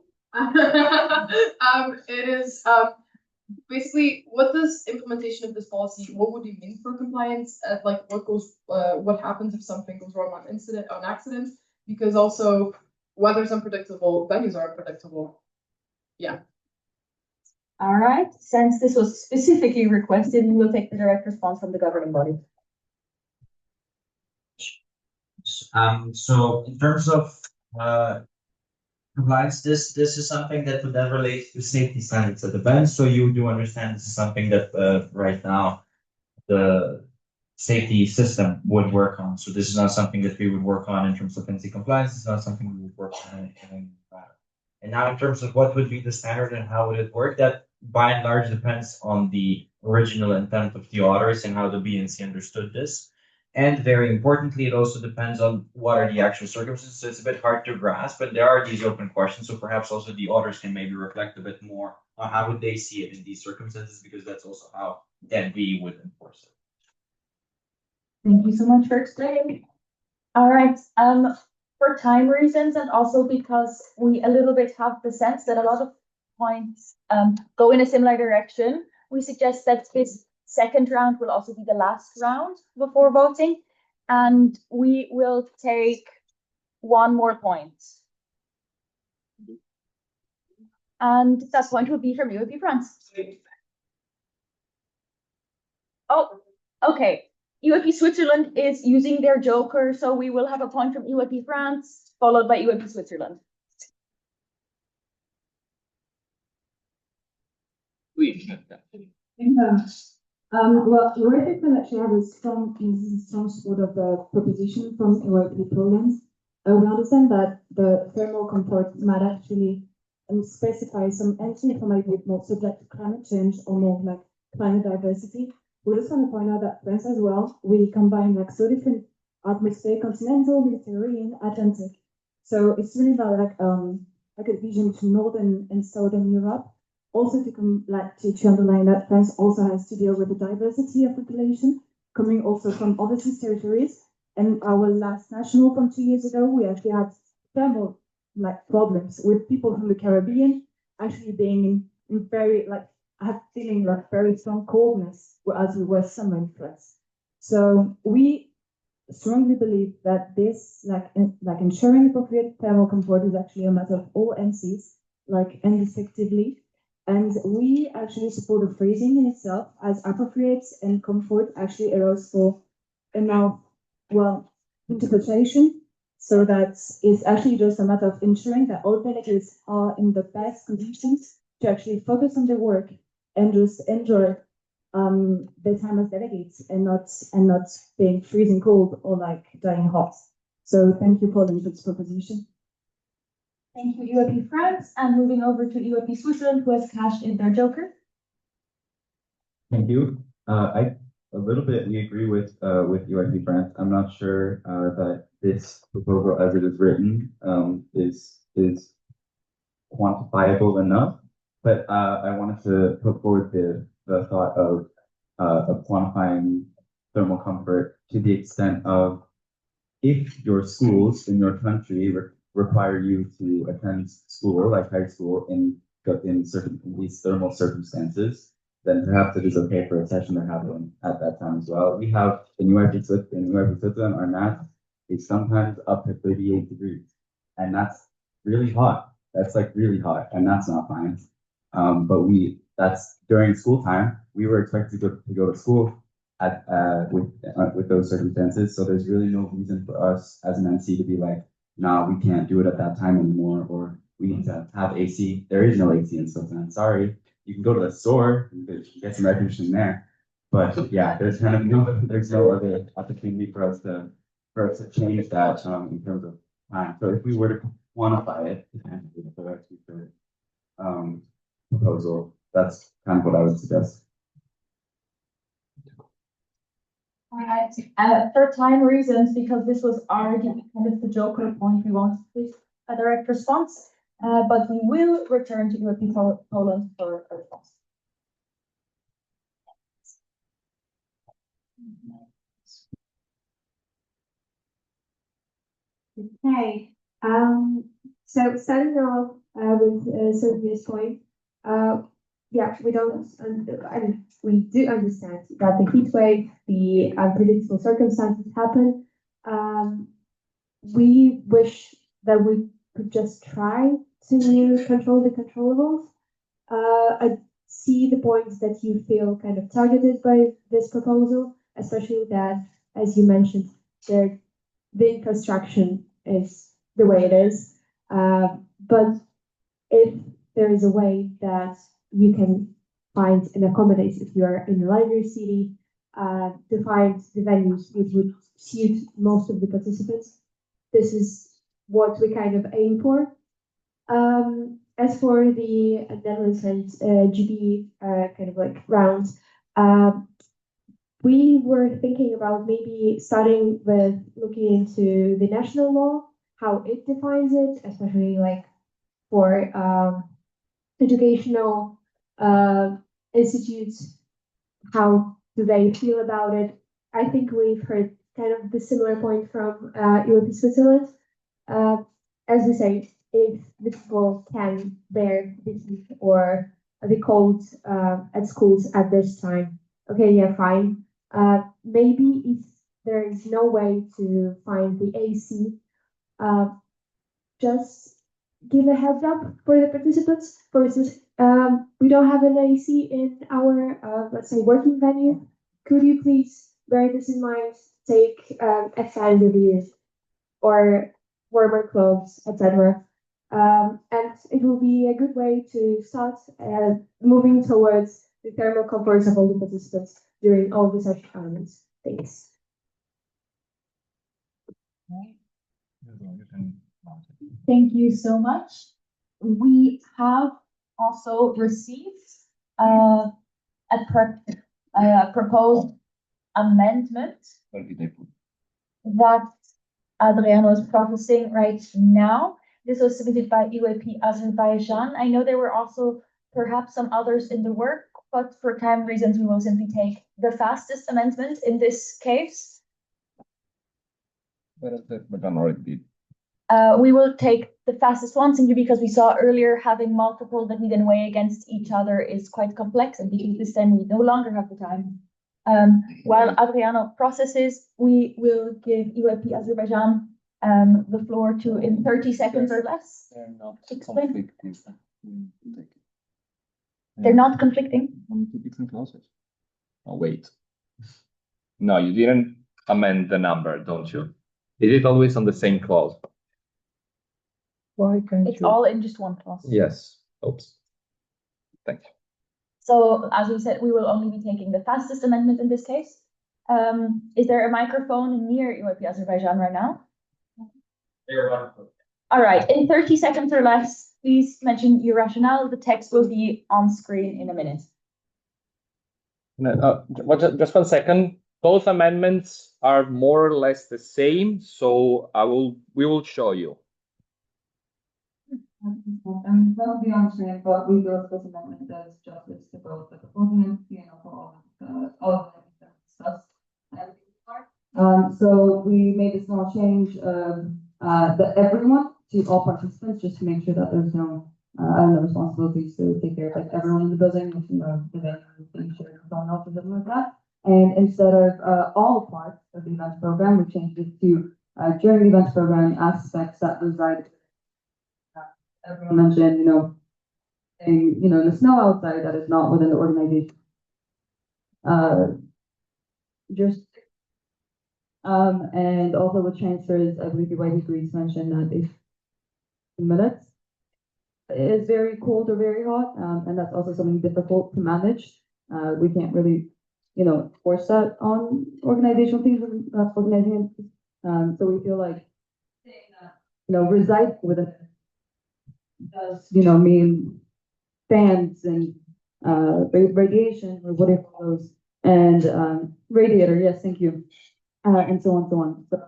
It is basically, what does implementation of this policy, what would it mean for compliance? Like what happens if something goes wrong on accident? Because also weather's unpredictable, venues are unpredictable. Yeah. All right. Since this was specifically requested, we will take the direct response from the governing body. So in terms of compliance, this is something that would then relate to safety standards at events. So you do understand this is something that right now the safety system would work on. So this is not something that we would work on in terms of NC compliance. It's not something we would work on and now in terms of what would be the standard and how would it work, that by and large depends on the original intent of the auditors and how the BNC understood this. And very importantly, it also depends on what are the actual circumstances. So it's a bit hard to grasp, but there are these open questions. So perhaps also the authors can maybe reflect a bit more on how would they see it in these circumstances, because that's also how we would enforce it. Thank you so much for explaining. All right, for time reasons and also because we a little bit have the sense that a lot of points go in a similar direction, we suggest that this second round will also be the last round before voting, and we will take one more point. And that point will be from UAP France. Oh, okay. UAP Switzerland is using their joker, so we will have a point from UAP France, followed by UAP Switzerland. Well, UAP can actually have a strong support of the proposition from UAP Poland. We understand that the thermal comfort might actually specify some entry for maybe more subject to climate change or more like climate diversity. We just want to point out that France as well, we combine like so different atmosphere, continental, Mediterranean, Atlantic. So it's really about like a vision to northern and southern Europe. Also to come like to underline that France also has to deal with the diversity of population coming also from overseas territories. And our last national from 2 years ago, we actually had thermal like problems with people from the Caribbean actually being in very like feeling like very strong coldness as we were summer in France. So we strongly believe that this like ensuring appropriate thermal comfort is actually a matter of all NCs, like indistinguishably. And we actually support the phrasing in itself as appropriate and comfort actually allows for enough, well, interpretation, so that it's actually just a matter of ensuring that all delegates are in the best conditions to actually focus on their work and just enjoy their time as delegates and not being freezing cold or like dying hot. So thank you, Pauline, for this proposition. Thank you, UAP France, and moving over to UAP Switzerland, who has cashed in their joker. Thank you. I a little bit we agree with UIP France. I'm not sure that this proposal as it is written is quantifiable enough, but I wanted to put forward the thought of quantifying thermal comfort to the extent of if your schools in your country require you to attend school, like high school, in these thermal circumstances, then perhaps it is okay for a session to happen at that time as well. We have in UIP Switzerland, our NAT is sometimes up to 38 degrees, and that's really hot. That's like really hot, and that's not fine. But that's during school time. We were expected to go to school with those circumstances. So there's really no reason for us as an NC to be like, nah, we can't do it at that time anymore, or we need to have AC. There is no AC in Switzerland. Sorry, you can go to the store and get some air conditioning there. But yeah, there's no other opportunity for us to change that in terms of time. So if we were to quantify it, proposal, that's kind of what I would suggest. All right. For time reasons, because this was already kind of the joker point, we won't give a direct response, but we will return to UAP Poland for a response. Okay. So starting off with Sylvia's point, yeah, we don't, and we do understand that the heat wave, the unpredictable circumstances happen. We wish that we could just try to control the controllables. I see the points that you feel kind of targeted by this proposal, especially that, as you mentioned, the infrastructure is the way it is. But if there is a way that you can find and accommodate, if you are in a larger city, to find the venues which would suit most of the participants, this is what we kind of aim for. As for the Netherlands and GB kind of like rounds, we were thinking about maybe starting with looking into the national law, how it defines it, especially like for educational institutes, how do they feel about it? I think we've heard kind of the similar point from Europe Switzerland. As we say, if the people can bear the heat or the cold at schools at this time, okay, yeah, fine. Maybe if there is no way to find the AC, just give a heads up for the participants. For instance, we don't have an AC in our, let's say, working venue. Could you please bear this in mind? Take a fan review or warmer clothes, etc. And it will be a good way to start moving towards the thermal comforts of all the participants during all the such elements. Thanks. Thank you so much. We have also received a proposed amendment that Adriano is processing right now. This was submitted by EYP Azerbaijan. I know there were also perhaps some others in the work, but for time reasons, we will simply take the fastest amendment in this case. We will take the fastest one simply because we saw earlier having multiple that we then weigh against each other is quite complex, and because this time we no longer have the time. While Adriano processes, we will give EYP Azerbaijan the floor to in 30 seconds or less. They're not Explain. conflicting. They're not conflicting. On two different clauses. Oh, wait. No, you didn't amend the number, don't you? Is it always on the same clause? Why can't it's all in just one clause. Yes. Oops. Thank you. So as we said, we will only be taking the fastest amendment in this case. Is there a microphone near EYP Azerbaijan right now? All right, in 30 seconds or less, please mention your rationale. The text will be on screen in a minute. No, just 1 second. Both amendments are more or less the same, so we will show you. Well, be on screen, but we built this amendment as justice to both the proposing entity and for all of the discussed. So we made a small change that everyone to all participants, just to make sure that there's no responsibilities to take care of like everyone in the building, the venue, being sure someone else or something like that. And instead of all parts of the event program, we changed it to during the event program aspects that reside. Everyone mentioned, in the snow outside that is not within the organization. And also with transfers, I believe the White Greece mentioned that if minutes is very cold or very hot, and that's also something difficult to manage. We can't really, force that on organizational teams, organizing. So we feel like, reside within does, mean fans and radiation or whatever those, and radiator, yes, thank you, and so on, so on. So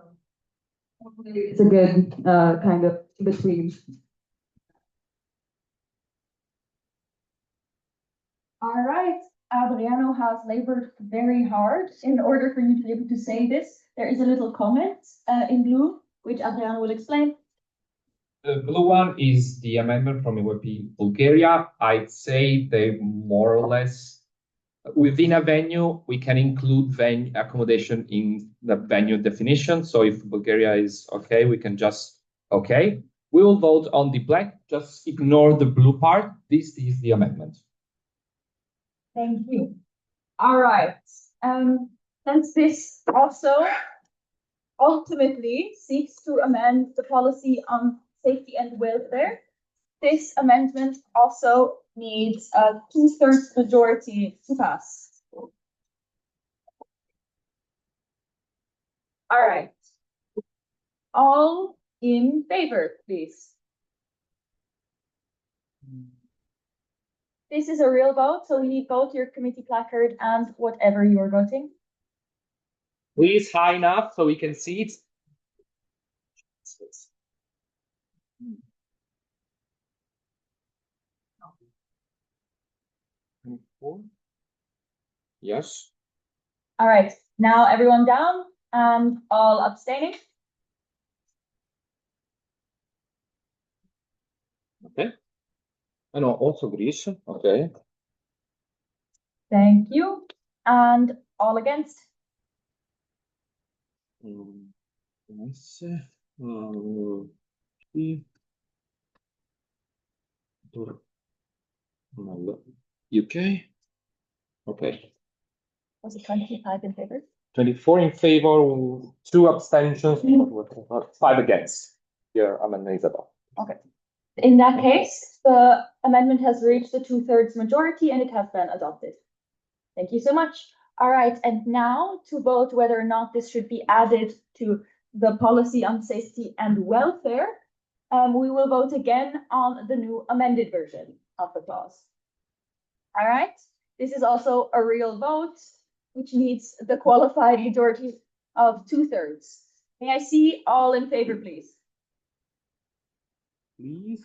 hopefully it's a good kind of in between. All right, Adriano has labored very hard in order for you to be able to say this. There is a little comment in blue, which Adriano will explain. The blue one is the amendment from EYP Bulgaria. I'd say they more or less, within a venue, we can include venue accommodation in the venue definition. So if Bulgaria is okay, we can just, okay. We will vote on the black, just ignore the blue part. This is the amendment. Thank you. All right. Since this also ultimately seeks to amend the policy on safety and welfare, this amendment also needs a 2/3 majority to pass. All right. All in favor, please. This is a real vote, so we need both your committee placard and whatever you are voting. Please, high enough so we can see it. Yes. All right, now everyone down and all abstaining. Okay. And also Greece. Okay. Thank you. And all against. Yes. UK. Okay. Was it 25 in favor? 24 in favor, 2 abstentions, 5 against. Your amendment is adopted. Okay. In that case, the amendment has reached the 2/3 majority and it has been adopted. Thank you so much. All right, and now to vote whether or not this should be added to the policy on safety and welfare, we will vote again on the new amended version of the clause. All right, this is also a real vote, which needs the qualified majority of 2/3. May I see all in favor, please? Please.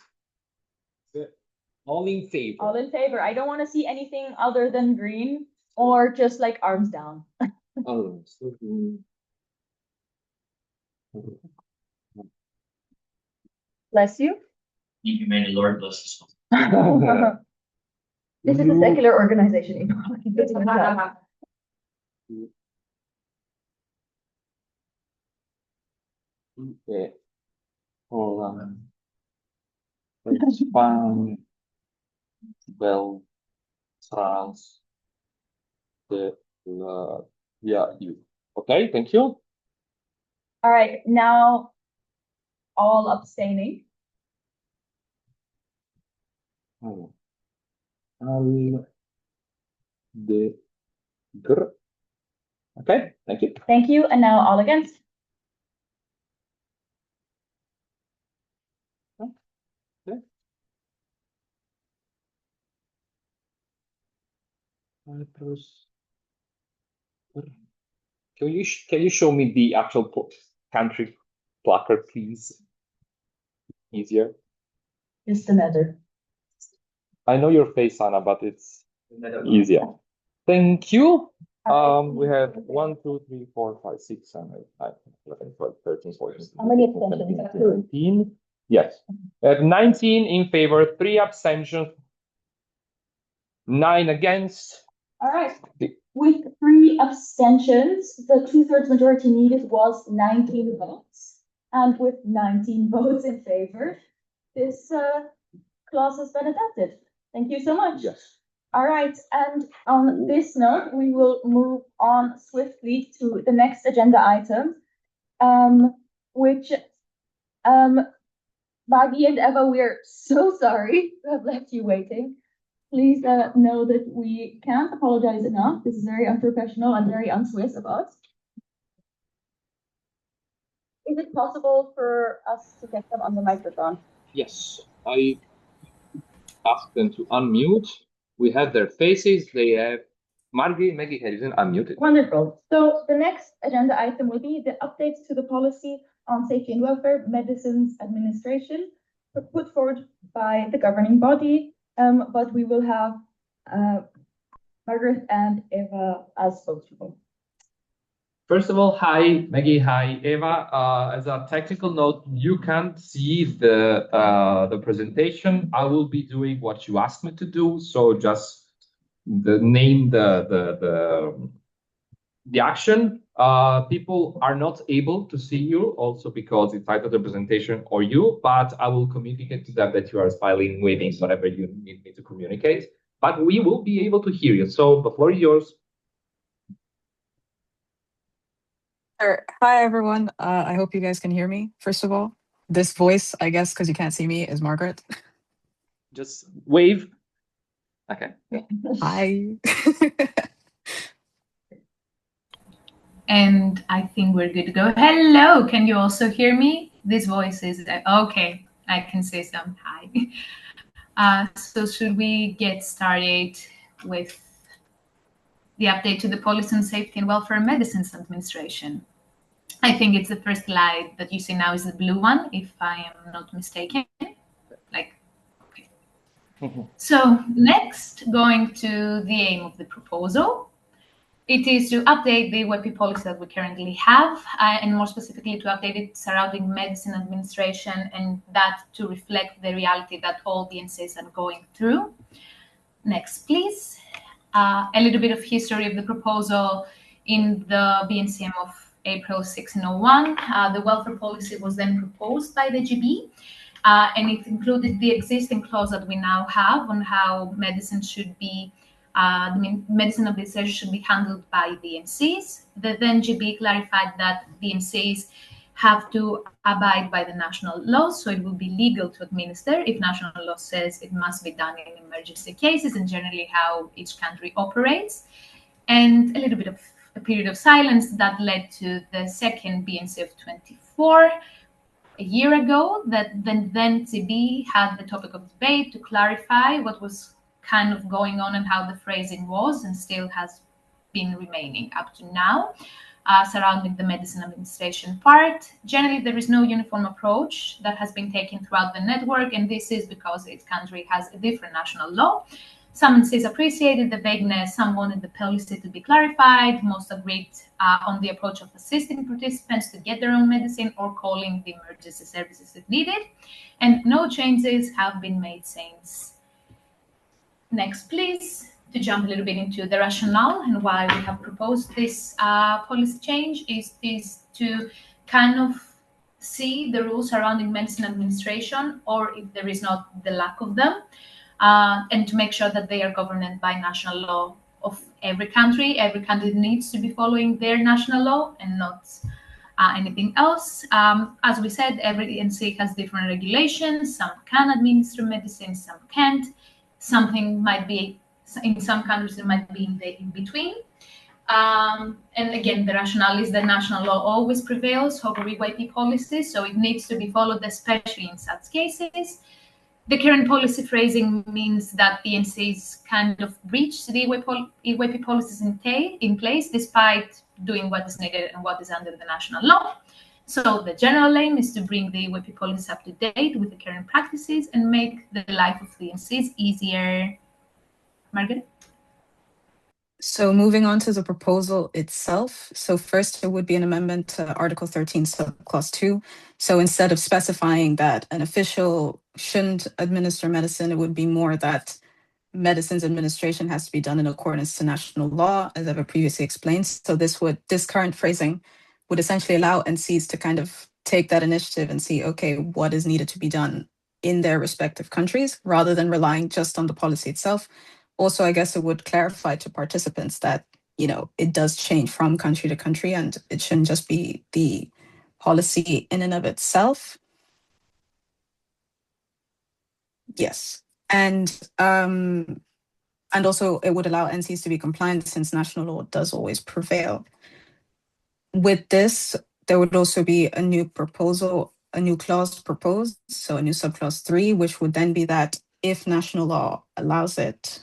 All in favor. All in favor. I don't want to see anything other than green or just like arms down. Bless you. Thank you, may the Lord bless us. This is a secular organization. Okay. Hold on. Let's find well trans yeah, you. Okay, thank you. All right, now all abstaining. Okay, thank you. Thank you, and now all against. Okay. Can you show me the actual country placard, please? Easier. Just another. I know your face, Anna, but it's easier. Thank you. We have 1, 2, 3, 4, 5, 6, 7, 8, 9, 11, 12, 13, 14. How many abstentions? 19. Yes. We have 19 in favor, 3 abstentions, 9 against. All right. With 3 abstentions, the 2/3 majority needed was 19 votes. And with 19 votes in favor, this clause has been adopted. Thank you so much. Yes. All right, and on this note, we will move on swiftly to the next agenda item, which, Maggie and Eva, we're so sorry to have left you waiting. Please know that we can't apologize enough. This is very unprofessional and very un-Swiss of us. Is it possible for us to get them on the microphone? Yes, I asked them to unmute. We have their faces. They have Maggie Harrison unmuted. Wonderful. So the next agenda item will be the updates to the policy on safety and welfare medicines administration put forward by the governing body. But we will have Margaret and Eva as spokespeople. First of all, hi, Maggie. Hi, Eva. As a technical note, you can't see the presentation. I will be doing what you asked me to do. So just name the action. People are not able to see you also because it's either the presentation or you, but I will communicate to them that you are smiling, waving, whatever you need me to communicate. But we will be able to hear you. So the floor is yours. Sure. Hi, everyone. I hope you guys can hear me, first of all. This voice, I guess, because you can't see me, is Margaret. Just wave. Okay. Hi. And I think we're good to go. Hello, can you also hear me? This voice is, okay, I can say some hi. So should we get started with the update to the Policy on Safety and Welfare and Medicines Administration. I think it's the first slide that you see now is the blue one, if I am not mistaken. So next, going to the aim of the proposal. It is to update the WEPI policy that we currently have, and more specifically to update it surrounding medicine administration, and that to reflect the reality that all BNCs are going through. Next, please. A little bit of history of the proposal in the BNCM of April 1601. The welfare policy was then proposed by the GB, and it included the existing clause that we now have on how medicine should be, the medicine administration should be handled by BNCs. The then GB clarified that BNCs have to abide by the national laws, so it will be legal to administer if national law says it must be done in emergency cases, and generally how each country operates. And a little bit of a period of silence that led to the second BNC of 24, a year ago, that then CB had the topic of debate to clarify what was kind of going on and how the phrasing was, and still has been remaining up to now, surrounding the medicine administration part. Generally, there is no uniform approach that has been taken throughout the network, and this is because each country has a different national law. Some NCs appreciated the vagueness, some wanted the policy to be clarified, most agreed on the approach of assisting participants to get their own medicine or calling the emergency services if needed, and no changes have been made since. Next, please, to jump a little bit into the rationale and why we have proposed this policy change is to kind of see the rules surrounding medicine administration, or if there is not, the lack of them, and to make sure that they are governed by national law of every country. Every country needs to be following their national law and not anything else. As we said, every NC has different regulations. Some can administer medicine, some can't. Something might be, in some countries, it might be in between. And again, the rationale is that national law always prevails over EYP policies, so it needs to be followed, especially in such cases. The current policy phrasing means that BNCs kind of breach the EYP policies in place, despite doing what is needed and what is under the national law. So the general aim is to bring the EYP policies up to date with the current practices and make the life of BNCs easier. Margaret? So moving on to the proposal itself. So first, it would be an amendment to Article 13, subclause 2. So instead of specifying that an official shouldn't administer medicine, it would be more that medicines administration has to be done in accordance to national law, as I've previously explained. So this current phrasing would essentially allow NCs to kind of take that initiative and see, okay, what is needed to be done in their respective countries, rather than relying just on the policy itself. Also, I guess it would clarify to participants that, it does change from country to country, and it shouldn't just be the policy in and of itself. Yes. And also it would allow NCs to be compliant, since national law does always prevail. With this, there would also be a new clause proposed, so a new subclause 3, which would then be that if national law allows it,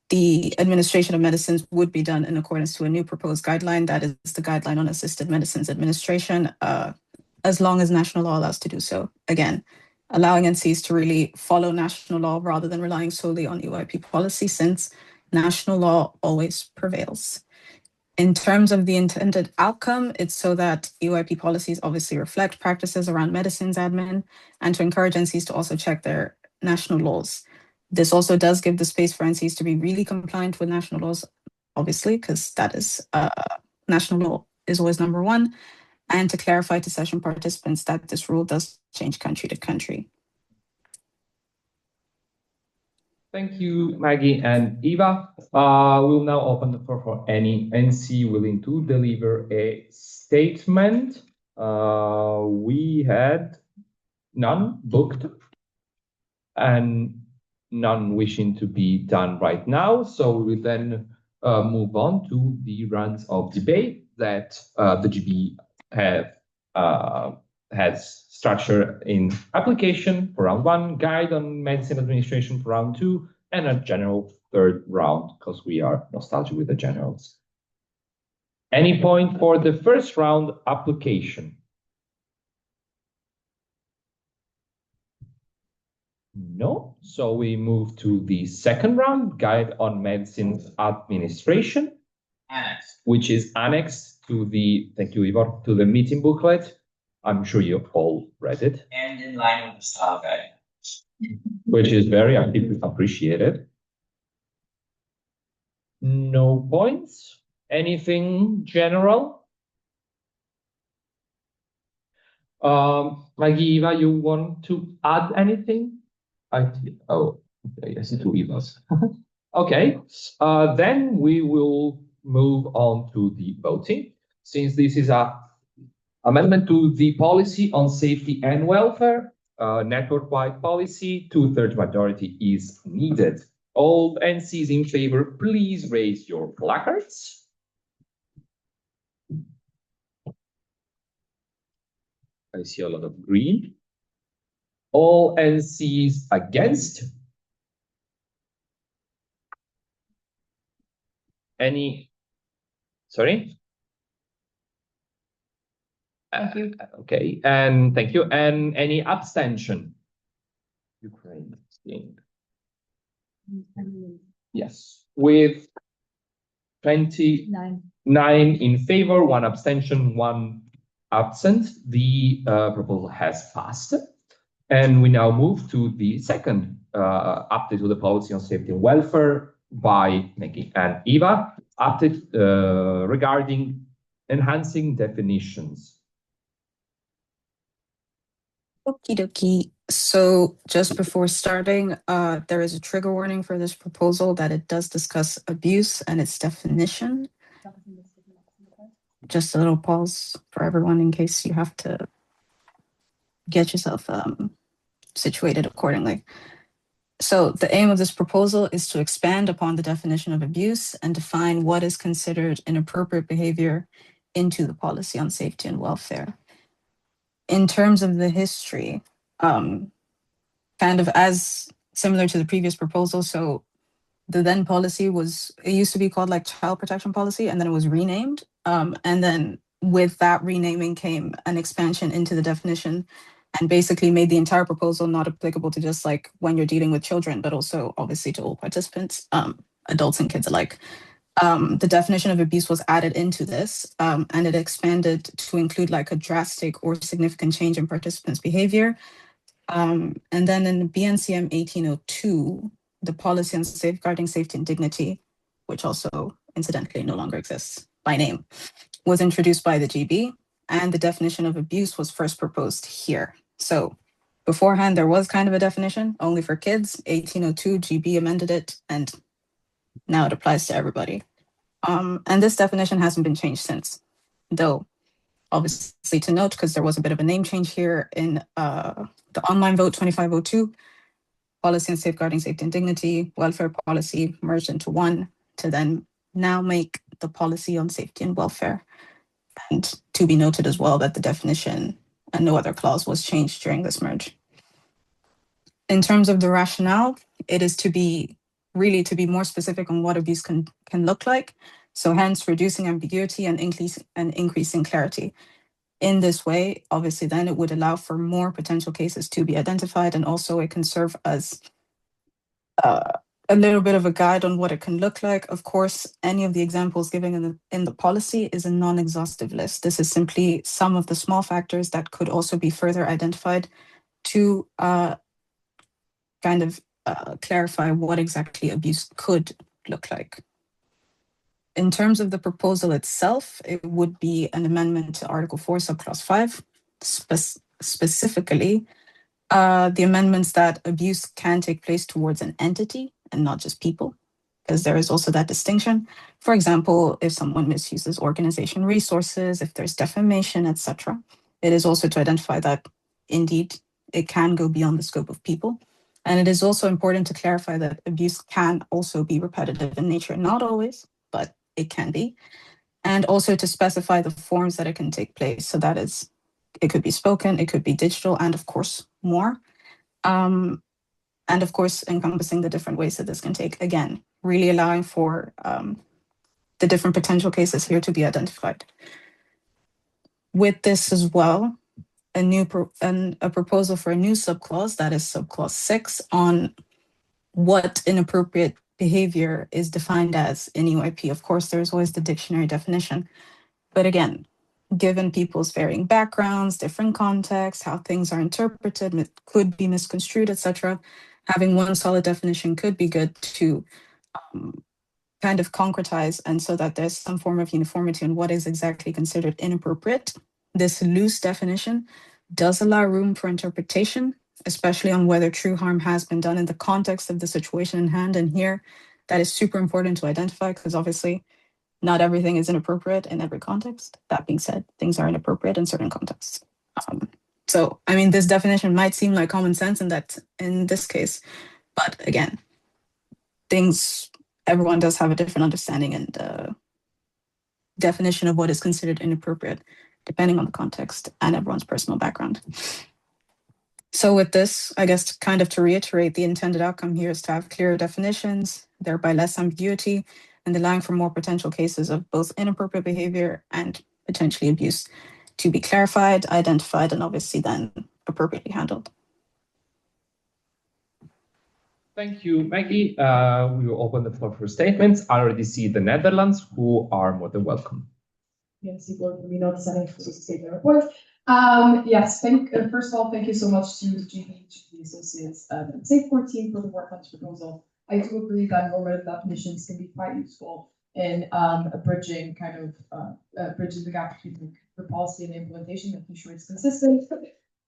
the administration of medicines would be done in accordance to a new proposed guideline, that is the Guideline on Assisted Medicines Administration, as long as national law allows to do so. Again, allowing NCs to really follow national law rather than relying solely on EYP policy, since national law always prevails. In terms of the intended outcome, it's so that EYP policies obviously reflect practices around medicines admin, and to encourage NCs to also check their national laws. This also does give the space for NCs to be really compliant with national laws, obviously, because that is national law is always number one, and to clarify to session participants that this rule does change country to country. Thank you, Maggie and Eva. We'll now open the floor for any NC willing to deliver a statement. We had none booked and none wishing to be done right now. So we will then move on to the rounds of debate that the GB has structured in application for round 1, guide on medicine administration for round 2, and a general third round because we are nostalgic with the generals. Any point for the first round application? No. So we move to the second round, Guide on Medicine Administration, which is annexed to the, thank you, Ivor, to the meeting booklet. I'm sure you all read it. And in line with the style guide. Which is very appreciated. No points. Anything general? Maggie, Eva, you want to add anything? Okay, I see two Evas. Okay, then we will move on to the voting. Since this is a amendment to the policy on safety and welfare, network-wide policy, 2/3 majority is needed. All NCs in favor, please raise your placards. I see a lot of green. All NCs against? Any? Sorry? Thank you. Okay, and thank you. And any abstention? Ukraine. Yes, with 29 in favor, 1 abstention, 1 absent, the proposal has passed. And we now move to the second update to the policy on safety and welfare by Maggie and Eva, update regarding enhancing definitions. Okie dokie. So just before starting, there is a trigger warning for this proposal that it does discuss abuse and its definition. Just a little pause for everyone in case you have to get yourself situated accordingly. So the aim of this proposal is to expand upon the definition of abuse and define what is considered inappropriate behavior into the policy on safety and welfare. In terms of the history, kind of as similar to the previous proposal, so the then policy it used to be called like child protection policy, and then it was renamed. And then with that renaming came an expansion into the definition and basically made the entire proposal not applicable to just like when you're dealing with children, but also obviously to all participants, adults and kids alike. The definition of abuse was added into this, and it expanded to include like a drastic or significant change in participants' behavior. And then in the BNCM 1802, the policy on safeguarding safety and dignity, which also incidentally no longer exists by name, was introduced by the GB, and the definition of abuse was first proposed here. So beforehand, there was kind of a definition only for kids. 1802, GB amended it, and now it applies to everybody. And this definition hasn't been changed since, though obviously to note, because there was a bit of a name change here in the online vote 2502, policy on safeguarding safety and dignity, welfare policy merged into one to then now make the policy on safety and welfare. And to be noted as well that the definition and no other clause was changed during this merge. In terms of the rationale, it is to be more specific on what abuse can look like. So hence reducing ambiguity and increasing clarity. In this way, obviously, then it would allow for more potential cases to be identified, and also it can serve as a little bit of a guide on what it can look like. Of course, any of the examples given in the policy is a non-exhaustive list. This is simply some of the small factors that could also be further identified to kind of clarify what exactly abuse could look like. In terms of the proposal itself, it would be an amendment to Article 4, Subclause 5, specifically the amendments that abuse can take place towards an entity and not just people, because there is also that distinction. For example, if someone misuses organization resources, if there's defamation, etc. It is also to identify that indeed it can go beyond the scope of people. And it is also important to clarify that abuse can also be repetitive in nature, not always, but it can be. And also to specify the forms that it can take place. So that is, it could be spoken, it could be digital, and of course, more. And of course, encompassing the different ways that this can take. Again, really allowing for the different potential cases here to be identified. With this as well, a proposal for a new subclause, that is subclause 6, on what inappropriate behavior is defined as in EYP. Of course, there's always the dictionary definition. But again, given people's varying backgrounds, different contexts, how things are interpreted, could be misconstrued, etc., having one solid definition could be good to kind of concretize, and so that there's some form of uniformity on what is exactly considered inappropriate. This loose definition does allow room for interpretation, especially on whether true harm has been done in the context of the situation in hand. And here, that is super important to identify, because obviously not everything is inappropriate in every context. That being said, things are inappropriate in certain contexts. So, I mean, this definition might seem like common sense in this case, but again, everyone does have a different understanding and definition of what is considered inappropriate, depending on the context and everyone's personal background. So with this, I guess kind of to reiterate, the intended outcome here is to have clearer definitions, thereby less ambiguity, and allowing for more potential cases of both inappropriate behavior and potentially abuse to be clarified, identified, and obviously then appropriately handled. Thank you, Maggie. We will open the floor for statements. I already see the Netherlands, who are more than welcome. Yes, we know the setting for this statement report. Yes, first of all, thank you so much to the GB Associates and SAFE team for the work on this proposal. I do agree that normative definitions can be quite useful in bridging the gap between the policy and the implementation, making sure it's consistent.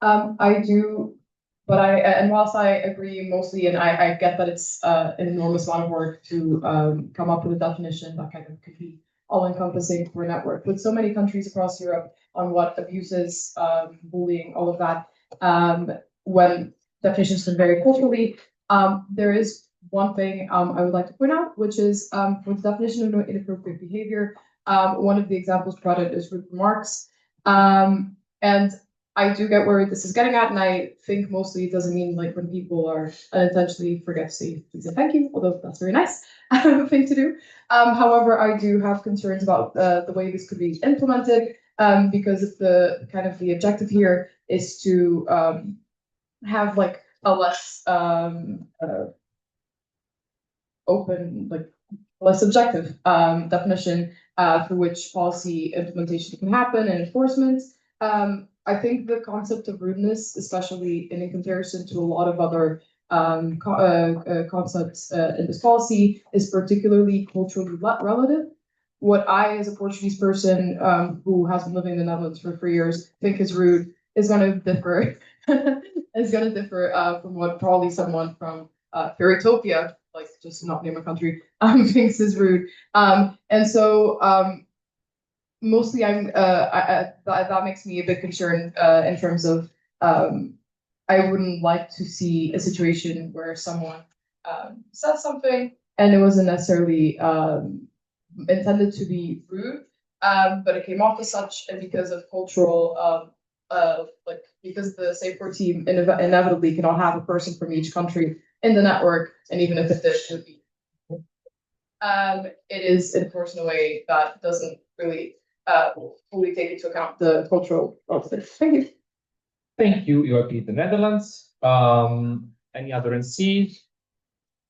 And whilst I agree mostly, and I get that it's an enormous amount of work to come up with a definition that kind of could be all-encompassing for a network, with so many countries across Europe on what abuses, bullying, all of that, when definitions can vary culturally, there is one thing I would like to point out, which is for the definition of inappropriate behavior, one of the examples brought in is rude remarks. And I do get where this is getting at, and I think mostly it doesn't mean like when people are unintentionally forget to say please and thank you, although that's very nice thing to do. However, I do have concerns about the way this could be implemented, because if the objective here is to have like a less open, like less subjective definition for which policy implementation can happen and enforcement. I think the concept of rudeness, especially in comparison to a lot of other concepts in this policy, is particularly culturally relative. What I, as a Portuguese person who has been living in the Netherlands for 3 years, think is rude is going to differ. From what probably someone from Fairytopia, like just not name a country, thinks is rude. And so. Mostly, that makes me a bit concerned in terms of I wouldn't like to see a situation where someone said something and it wasn't necessarily intended to be rude, but it came off as such, and because of cultural, because the SAFE team inevitably cannot have a person from each country in the network, and even if it did, it would be. It is enforced in a way that doesn't really fully take into account the cultural aspects. Thank you. Thank you, Joachim, the Netherlands. Any other NCs?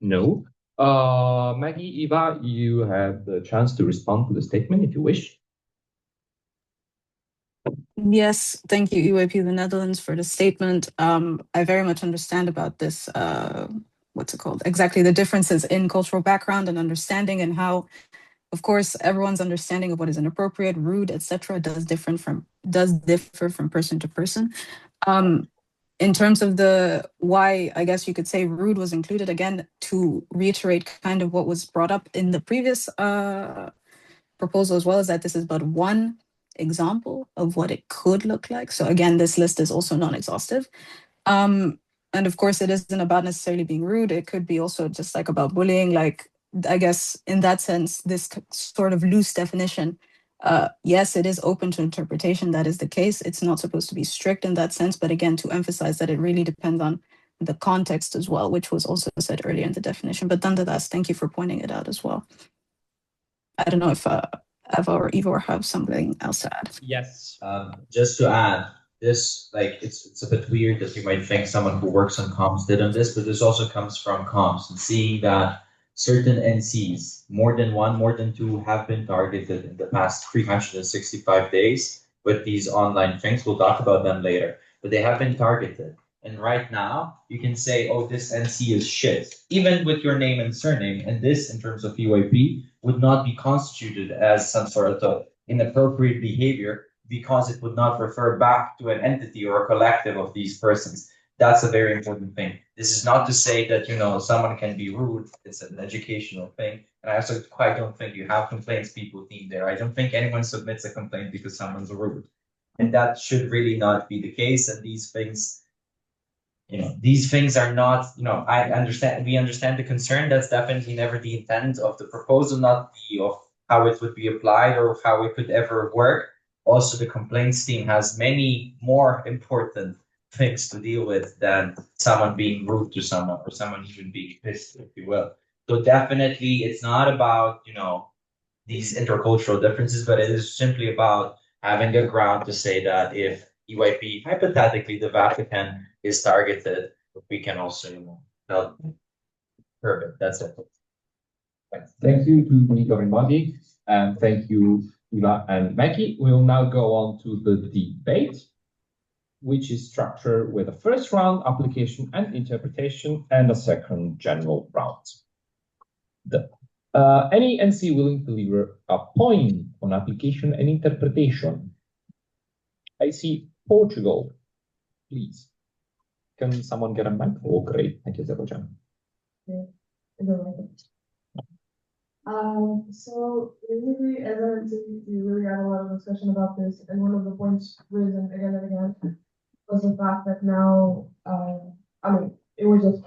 No. Maggie, Eva, you have the chance to respond to the statement if you wish. Yes, thank you, UAP the Netherlands, for the statement. I very much understand about this, what's it called? Exactly the differences in cultural background and understanding, and how, of course, everyone's understanding of what is inappropriate, rude, etc., does differ from person to person. In terms of the why, I guess you could say rude was included, again, to reiterate kind of what was brought up in the previous proposal as well, is that this is but one example of what it could look like. So again, this list is also non-exhaustive. And of course, it isn't about necessarily being rude. It could be also just like about bullying. Like, I guess in that sense, this sort of loose definition, yes, it is open to interpretation. That is the case. It's not supposed to be strict in that sense. But again, to emphasize that it really depends on the context as well, which was also said earlier in the definition. But nonetheless, thank you for pointing it out as well. I don't know if Eva or Ivor have something else to add. Yes. Just to add, this like it's a bit weird that you might think someone who works on comms did on this, but this also comes from comms and seeing that certain NCs, more than one, more than two, have been targeted in the past 365 days with these online things. We'll talk about them later, but they have been targeted. And right now, you can say, oh, this NC is shit, even with your name and surname. And this, in terms of UIP, would not be constituted as some sort of inappropriate behavior because it would not refer back to an entity or a collective of these persons. That's a very important thing. This is not to say that, you know, someone can be rude. It's an educational thing. And I also quite don't think you have complaints people themed there. I don't think anyone submits a complaint because someone's rude. And that should really not be the case. And these things, you know, these things are not, you know, we understand the concern. That's definitely never the intent of the proposal, not the of how it would be applied or how it could ever work. Also, the complaints team has many more important things to deal with than someone being rude to someone or someone even being pissed, if you will. So definitely it's not about, you know, these intercultural differences, but it is simply about having a ground to say that if UIP, hypothetically, the Vatican is targeted, we can also, you know, help. Perfect, that's it. Thank you to Nico and Maggie, and thank you, Eva and Maggie. We will now go on to the debate, which is structured with a first round application and interpretation and a second general round. Any NC willing to deliver a point on application and interpretation? I see Portugal, please. Can someone get a mic? Oh, great. Thank you, Zerojan. So basically, as I mentioned, we really had a lot of discussion about this, and one of the points risen again and again was the fact that now, I mean, it was just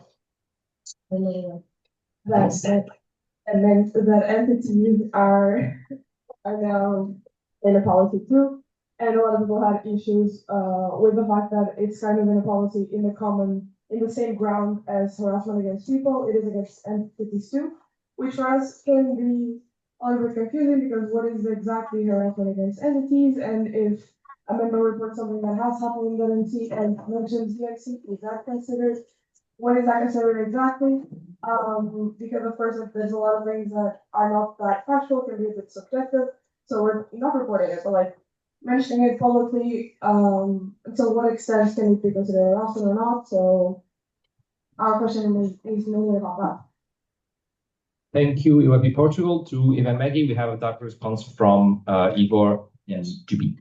that and then that entities are now in a policy too, and a lot of people had issues with the fact that it's kind of in a policy in the same ground as harassment against people. It is against entities too, which for us can be a little bit confusing because what is exactly harassment against entities, and if a member reports something that has happened in the NC and mentions the NC, is that considered? What is that considered exactly? Because of course, if there's a lot of things that are not that factual, can be a bit subjective. So we're not reporting it, but like mentioning it publicly. To what extent can it be considered harassment or not? So our question is mainly about that. Thank you, UIP Portugal. To Eva and Maggie, we have a direct response from Igor and GB.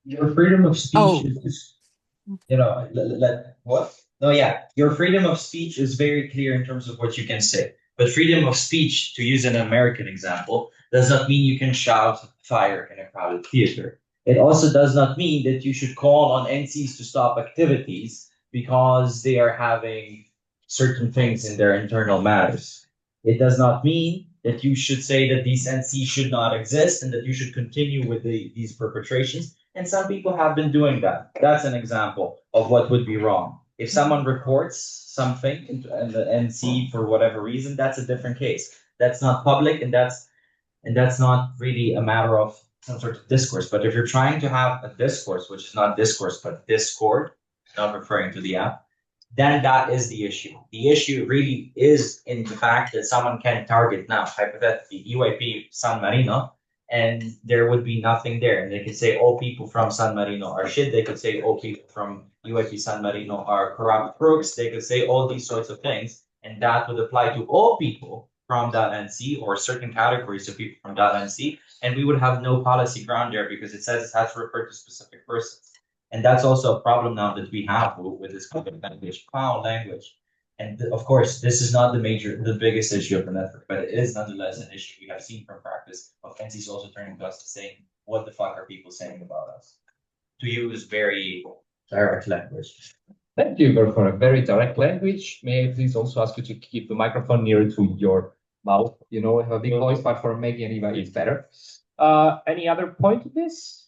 Your freedom of speech is, you know, what? No, yeah, your freedom of speech is very clear in terms of what you can say. But freedom of speech, to use an American example, does not mean you can shout fire in a crowded theater. It also does not mean that you should call on NCs to stop activities because they are having certain things in their internal matters. It does not mean that you should say that these NCs should not exist and that you should continue with these perpetrations. And some people have been doing that. That's an example of what would be wrong. If someone reports something in the NC for whatever reason, that's a different case. That's not public, and that's not really a matter of some sort of discourse. But if you're trying to have a discourse, which is not discourse but Discord, not referring to the app, then that is the issue. The issue really is in the fact that someone can target now, hypothetically, UIP San Marino, and there would be nothing there. And they could say all people from San Marino are shit. They could say all people from UIP San Marino are corrupt crooks. They could say all these sorts of things. And that would apply to all people from that NC or certain categories of people from that NC. And we would have no policy ground there because it says it has to refer to specific persons. And that's also a problem now that we have with this kind of language, foul language. And of course, this is not the biggest issue of the network, but it is nonetheless an issue we have seen from practice of NCs also turning to us and saying, what the fuck are people saying about us? To use very direct language. Thank you for a very direct language. May I please also ask you to keep the microphone nearer to your mouth? You know, have a big voice, but for Maggie and Eva, it's better. Any other point to this?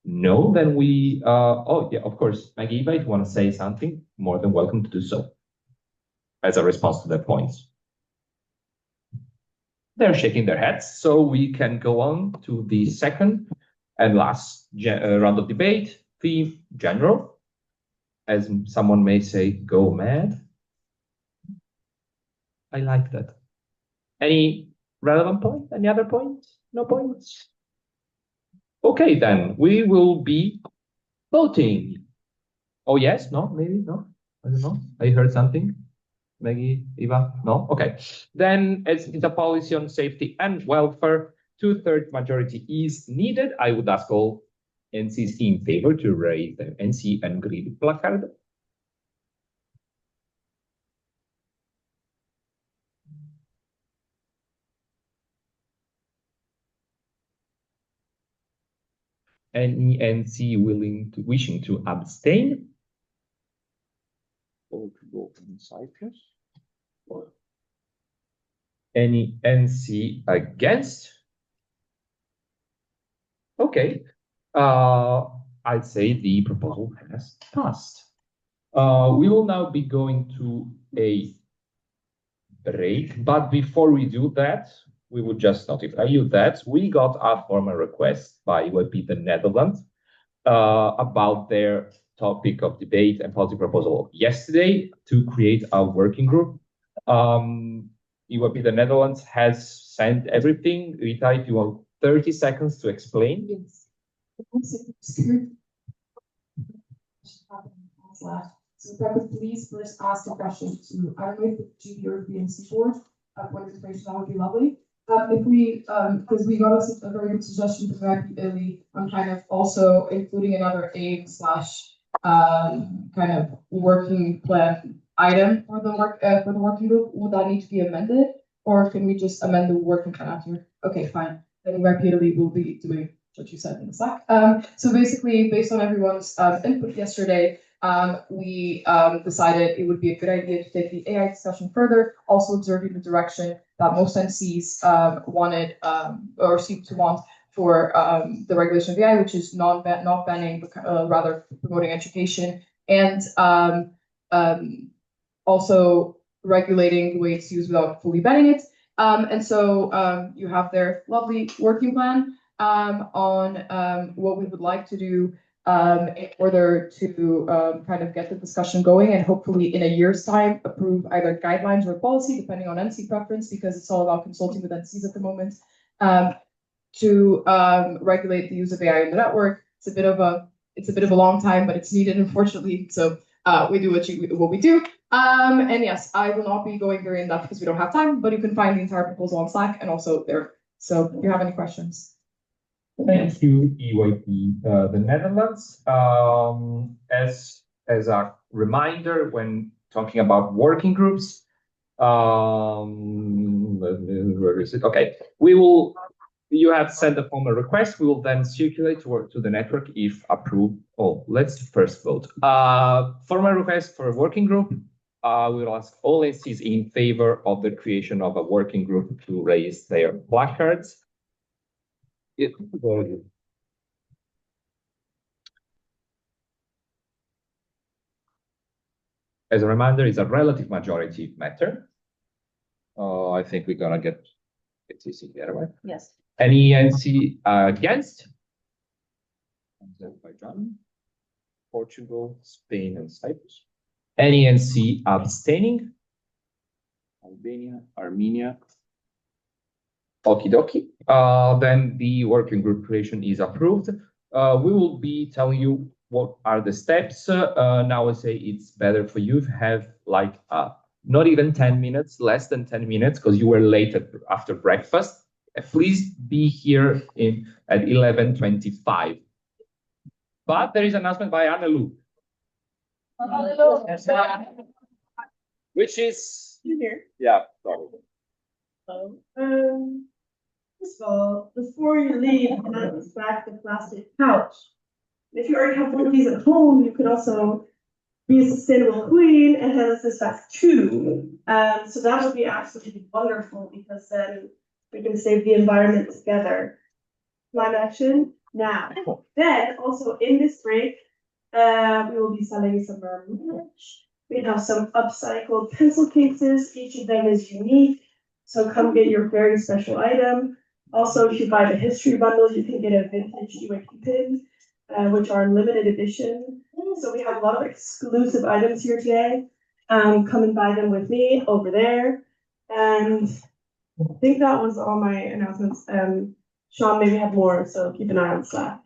No, then we, oh yeah, of course, Maggie, if you want to say something, more than welcome to do so as a response to their points. They're shaking their heads, so we can go on to the second and last round of debate, theme general. As someone may say, go mad. I like that. Any relevant point? Any other points? No points? Okay, then we will be voting. Oh, yes? No? Maybe? No? I don't know. I heard something. Maggie, Eva? No? Okay. Then it's a policy on safety and welfare. 2/3 majority is needed. I would ask all NCs in favor to raise the NC and green placard. Any NC wishing to abstain? Or to go in Cyprus? Any NC against? Okay. I'd say the proposal has passed. We will now be going to a break, but before we do that, we would just notify you that we got a formal request by UAP the Netherlands about their topic of debate and policy proposal yesterday to create a working group. UAP the Netherlands has sent everything. Rita, if you want 30 seconds to explain. Yes. So if I could please first ask the question to, I don't know if the GB or BNC board, what information, that would be lovely. If we, because we got a very good suggestion from Maggie Billy on kind of also including another aim / kind of working plan item for the working group. Would that need to be amended, or can we just amend the working plan after? Okay, fine. Then Maggie Billy will be doing what you said in the Slack. So basically, based on everyone's input yesterday, we decided it would be a good idea to take the AI discussion further, also observing the direction that most NCs wanted or seem to want for the regulation of AI, which is not banning, but rather promoting education and also regulating the way it's used without fully banning it. And so you have their lovely working plan on what we would like to do in order to kind of get the discussion going and hopefully in a year's time approve either guidelines or policy, depending on NC preference, because it's all about consulting with NCs at the moment, to regulate the use of AI in the network. It's a bit of a long time, but it's needed, unfortunately. So we do what we do. And yes, I will not be going very in depth because we don't have time, but you can find the entire proposal on Slack and also there. So if you have any questions. Thank you, EYP, the Netherlands. As a reminder, when talking about working groups, where is it? Okay, you have sent a formal request. We will then circulate to the network if approved. Oh, let's first vote. Formal request for a working group. We will ask all NCs in favor of the creation of a working group to raise their placards. As a reminder, it's a relative majority matter. I think we're gonna get this in there, right? Yes. Any NC against? Azerbaijan, Portugal, Spain, and Cyprus. Any NC abstaining? Albania, Armenia. Okie dokie. Then the working group creation is approved. We will be telling you what are the steps. Now I say it's better for you to have like not even 10 minutes, less than 10 minutes, because you were late after breakfast. Please be here at 11:25. But there is an announcement by Annalou. Which is here. Yeah, sorry. First of all, before you leave, hand back the plastic pouch. If you already have one of these at home, you could also be a sustainable queen and hand us this back too. So that would be absolutely wonderful because then we can save the environment together. Climate action. Now, then also in this break, we will be selling some of our merch. We have some upcycled pencil cases. Each of them is unique. So come get your very special item. Also, if you buy the history bundles, you can get a vintage UAP pin, which are limited edition. So we have a lot of exclusive items here today. Come and buy them with me over there. And I think that was all my announcements. Sean maybe have more, so keep an eye on Slack.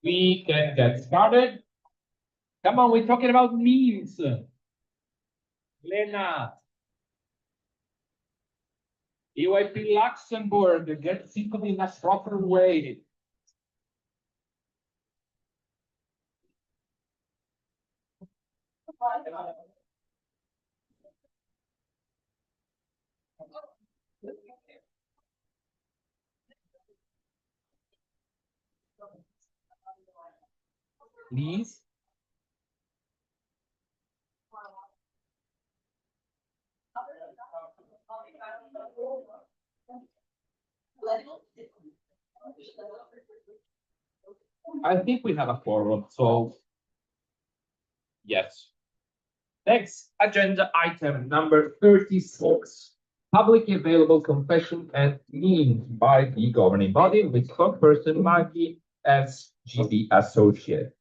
We can get started. Come on, we're talking about memes. Lena. EYP Luxembourg, get simple in a proper way. Please. I think we have a quorum, so yes. Next agenda item number 36. Publicly available confession and means by the governing body with spokesperson Maggie as GB associate.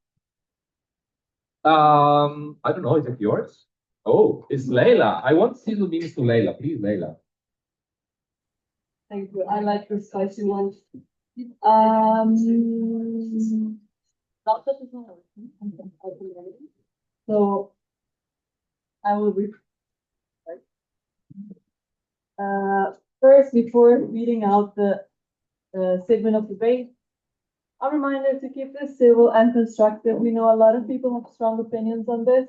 I don't know, is it yours? Oh, it's Leila. I want to see the memes to Leila. Please, Leila. Thank you. I like the spicy one. So I will read. First, before reading out the statement of debate, a reminder to keep this civil and constructive. We know a lot of people have strong opinions on this.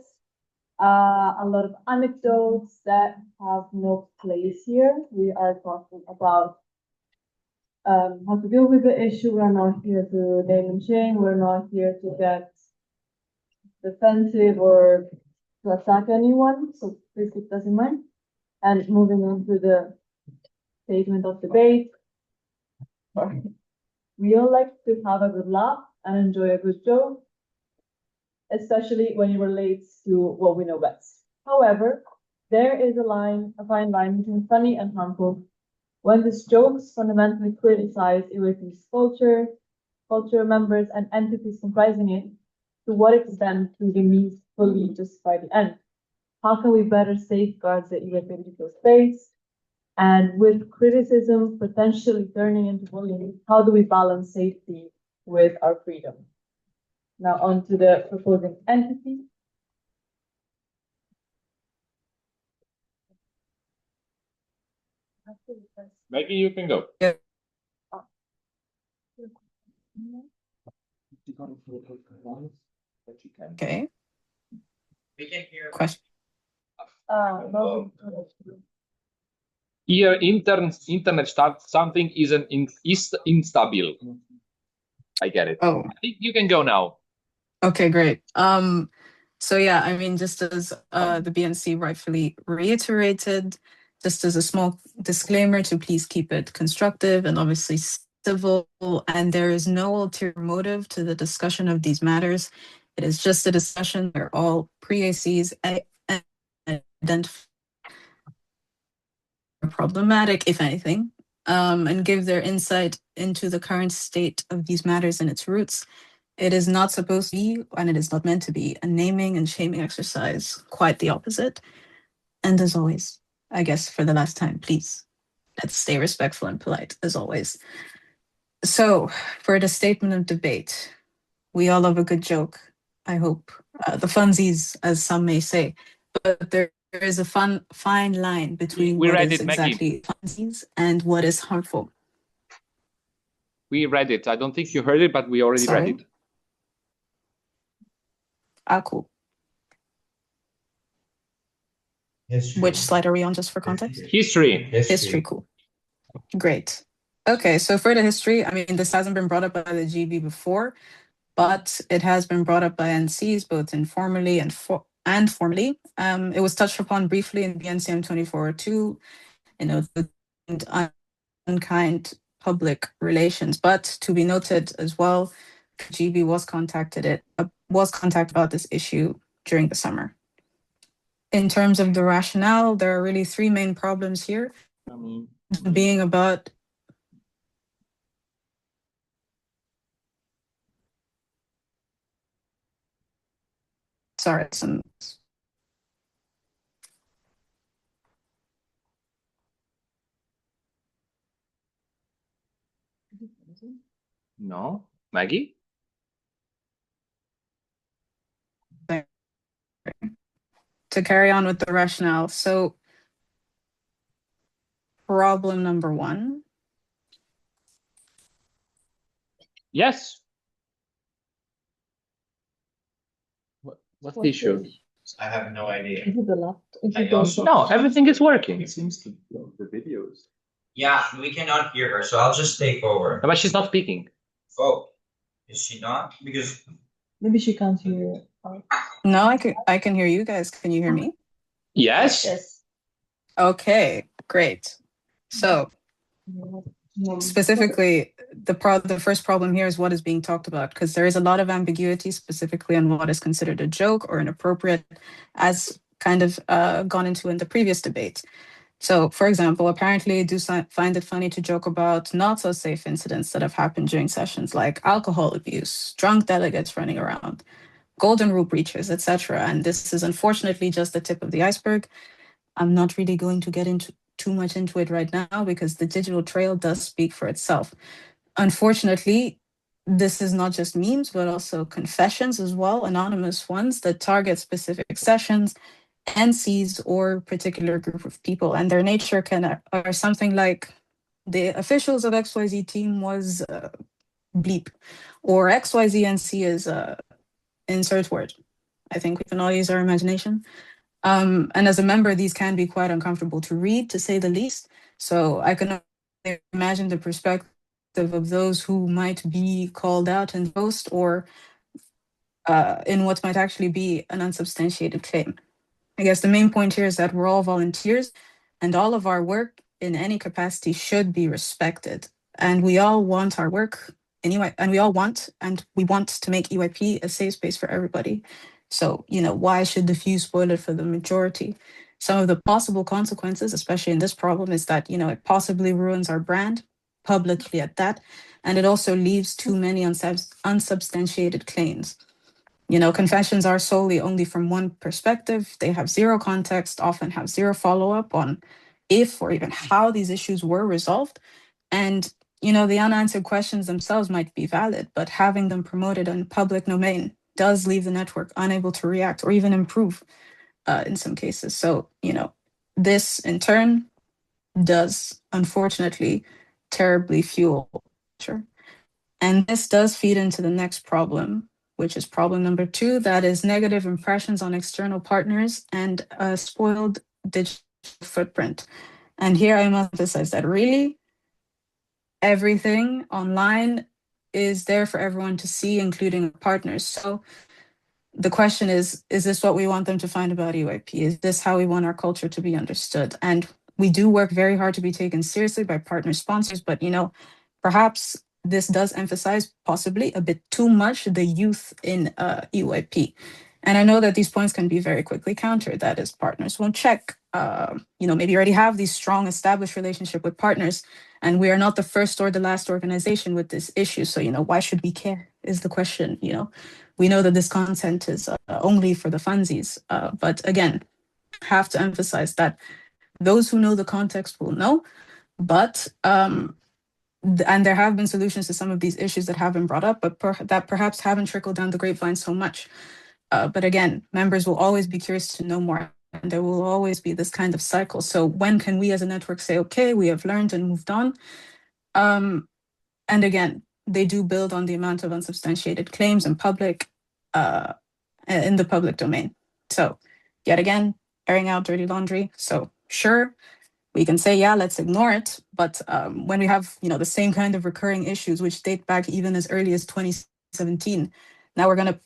A lot of anecdotes that have no place here. We are talking about how to deal with the issue. We're not here to name and shame. We're not here to get defensive or to attack anyone. So please keep that in mind. And moving on to the statement of debate. We all like to have a good laugh and enjoy a good joke, especially when it relates to what we know best. However, there is a fine line between funny and harmful. When these jokes fundamentally criticize UAP's culture members, and entities comprising it, to what extent do the means fully justify the end? How can we better safeguard the UAP digital space? And with criticism potentially turning into bullying, how do we balance safety with our freedom? Now on to the proposing entity. Maybe you can go. Yeah. Okay. We can hear. Question. Here, internet start something is instable. I get it. Oh. I think you can go now. Okay, great. So yeah, I mean, just as the BNC rightfully reiterated, just as a small disclaimer to please keep it constructive and obviously civil, and there is no ulterior motive to the discussion of these matters. It is just a discussion. They're all pre-ACs and problematic, if anything, and give their insight into the current state of these matters and its roots. It is not supposed to be, and it is not meant to be, a naming and shaming exercise. Quite the opposite. And as always, I guess for the last time, please, let's stay respectful and polite, as always. So, for the statement of debate, we all love a good joke, I hope. The funsies, as some may say. But there is a fine line between We what read is it, Maggie. exactly funsies and what is harmful. We read it. I don't think you heard it, but we already read it. Ah, cool. History. Which slide are we on, just for context? History. History, cool. Great. Okay, so for the history, I mean, this hasn't been brought up by the GB before, but it has been brought up by NCs, both informally and formally. It was touched upon briefly in BNCM 2402, the unkind public relations. But to be noted as well, GB was contacted about this issue during the summer. In terms of the rationale, there are really three main problems here. Being about No, Maggie? To carry on with the rationale, so problem number 1. Yes. What's the issue? I have no idea. Is it the left? Is I it the also- No, everything is working. It seems to the videos. Yeah, we cannot hear her, so I'll just take over. But she's not speaking. Oh, is she not? Because Maybe she can't hear. No, I can hear you guys. Can you hear me? Yes. Yes. Okay, great. So specifically, the first problem here is what is being talked about, because there is a lot of ambiguity specifically on what is considered a joke or inappropriate, as kind of gone into in the previous debate. So, for example, apparently I do find it funny to joke about not so safe incidents that have happened during sessions, like alcohol abuse, drunk delegates running around, golden rule breaches, etc. And this is unfortunately just the tip of the iceberg. I'm not really going to get into too much into it right now because the digital trail does speak for itself. Unfortunately, this is not just memes, but also confessions as well, anonymous ones that target specific sessions, NCs, or particular group of people. And their nature are something like the officials of XYZ team was bleep, or XYZ NC is insert word. I think we can all use our imagination. And as a member, these can be quite uncomfortable to read, to say the least. So I can imagine the perspective of those who might be called out in post or in what might actually be an unsubstantiated claim. I guess the main point here is that we're all volunteers and all of our work in any capacity should be respected. And we all want our work anyway, and we want to make EYP a safe space for everybody. So, why should the few spoil it for the majority? Some of the possible consequences, especially in this problem, is that, it possibly ruins our brand publicly at that. And it also leaves too many unsubstantiated claims. Confessions are solely only from one perspective. They have zero context, often have zero follow-up on if or even how these issues were resolved. And, the unanswered questions themselves might be valid, but having them promoted in public domain does leave the network unable to react or even improve in some cases. So, this in turn does unfortunately terribly fuel culture. And this does feed into the next problem, which is problem number 2, that is negative impressions on external partners and a spoiled digital footprint. And here I must emphasize that really everything online is there for everyone to see, including partners. So the question is this what we want them to find about EYP? Is this how we want our culture to be understood? And we do work very hard to be taken seriously by partner sponsors, but perhaps this does emphasize possibly a bit too much the youth in EYP. And I know that these points can be very quickly countered. That is, partners won't check. Maybe you already have these strong established relationship with partners, and we are not the first or the last organization with this issue. So, why should we care is the question. We know that this content is only for the funsies. But again, have to emphasize that those who know the context will know, but and there have been solutions to some of these issues that have been brought up, but that perhaps haven't trickled down the grapevine so much. But again, members will always be curious to know more, and there will always be this kind of cycle. So when can we as a network say, okay, we have learned and moved on? And again, they do build on the amount of unsubstantiated claims in the public domain. So yet again, airing out dirty laundry. So sure, we can say, yeah, let's ignore it. But when we have, the same kind of recurring issues, which date back even as early as 2017, now we're going to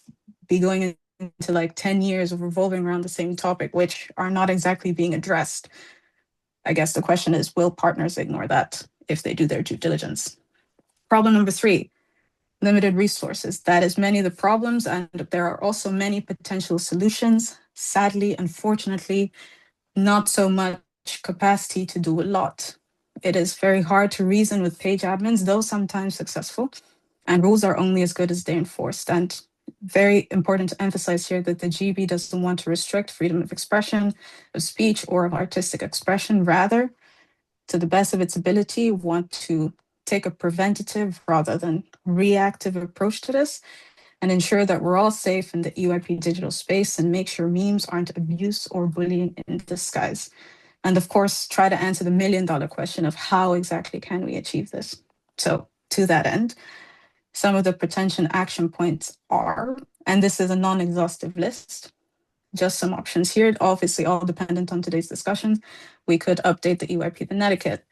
be going into like 10 years of revolving around the same topic, which are not exactly being addressed. I guess the question is, will partners ignore that if they do their due diligence? Problem number 3, limited resources. That is many of the problems, and there are also many potential solutions. Sadly, unfortunately, not so much capacity to do a lot. It is very hard to reason with page admins, though sometimes successful, and rules are only as good as they're enforced. And very important to emphasize here that the GB doesn't want to restrict freedom of expression, of speech, or of artistic expression. Rather, to the best of its ability, want to take a preventative rather than reactive approach to this. and ensure that we're all safe in the EYP digital space and make sure memes aren't abuse or bullying in disguise. And of course, try to answer the million-dollar question of how exactly can we achieve this? So to that end, some of the potential action points are, and this is a non-exhaustive list, just some options here, obviously all dependent on today's discussion. We could update the EYP Connecticut.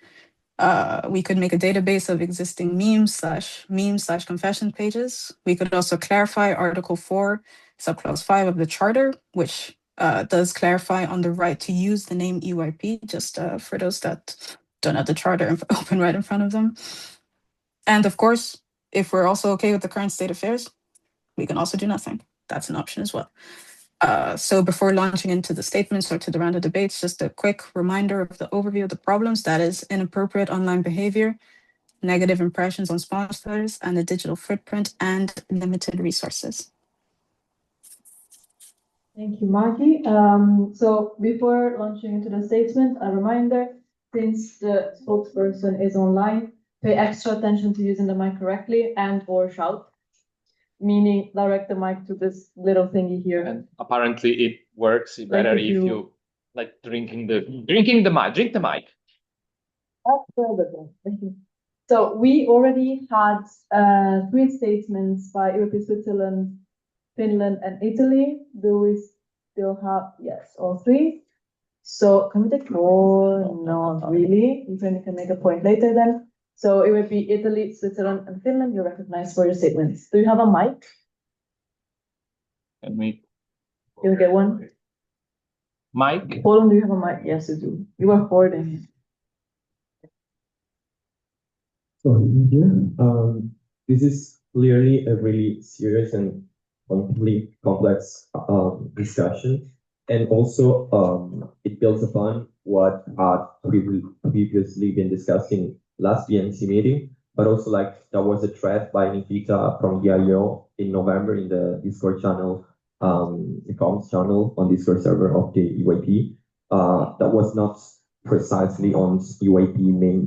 We could make a database of existing memes/confession pages. We could also clarify Article 4, Subclause 5 of the Charter, which does clarify on the right to use the name EYP, just for those that don't have the Charter open right in front of them. And of course, if we're also okay with the current state of affairs, we can also do nothing. That's an option as well. So before launching into the statements or to the round of debates, just a quick reminder of the overview of the problems, that is inappropriate online behavior, negative impressions on sponsors, and the digital footprint, and limited resources. Thank you, Margie. So before launching into the statement, a reminder, since the spokesperson is online, pay extra attention to using the mic correctly and or shout, meaning direct the mic to this little thingy here. And apparently it works better if you like drinking the mic. Drink the mic. Thank you. So we already had 3 statements by EYP Switzerland, Finland, and Italy. Do we still have, yes, all 3? So can we take more? No, not really. You can make a point later then. So it would be Italy, Switzerland, and Finland. You're recognized for your statements. Do you have a mic? And we Can we get one? Mike? Poland, do you have a mic? Yes, you do. You are hoarding. So here, this is clearly a really serious and completely complex discussion. And also, it builds upon what had previously been discussed in last BNC meeting, but also like there was a thread by Nikita from the IO in November in the Discord channel, the comms channel on Discord server of the EYP. That was not precisely on EYP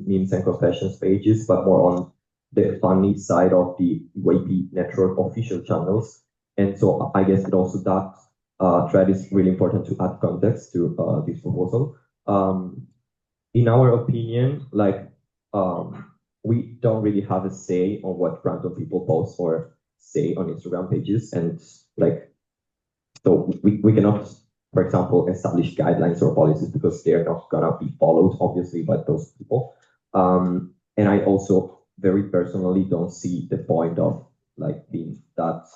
memes and confessions pages, but more on the funny side of the EYP network official channels. And so I guess it also that thread is really important to add context to this proposal. In our opinion, like we don't really have a say on what random people post or say on Instagram pages, and like so we cannot, for example, establish guidelines or policies because they're not gonna be followed, obviously, by those people. And I also very personally don't see the point of like being that,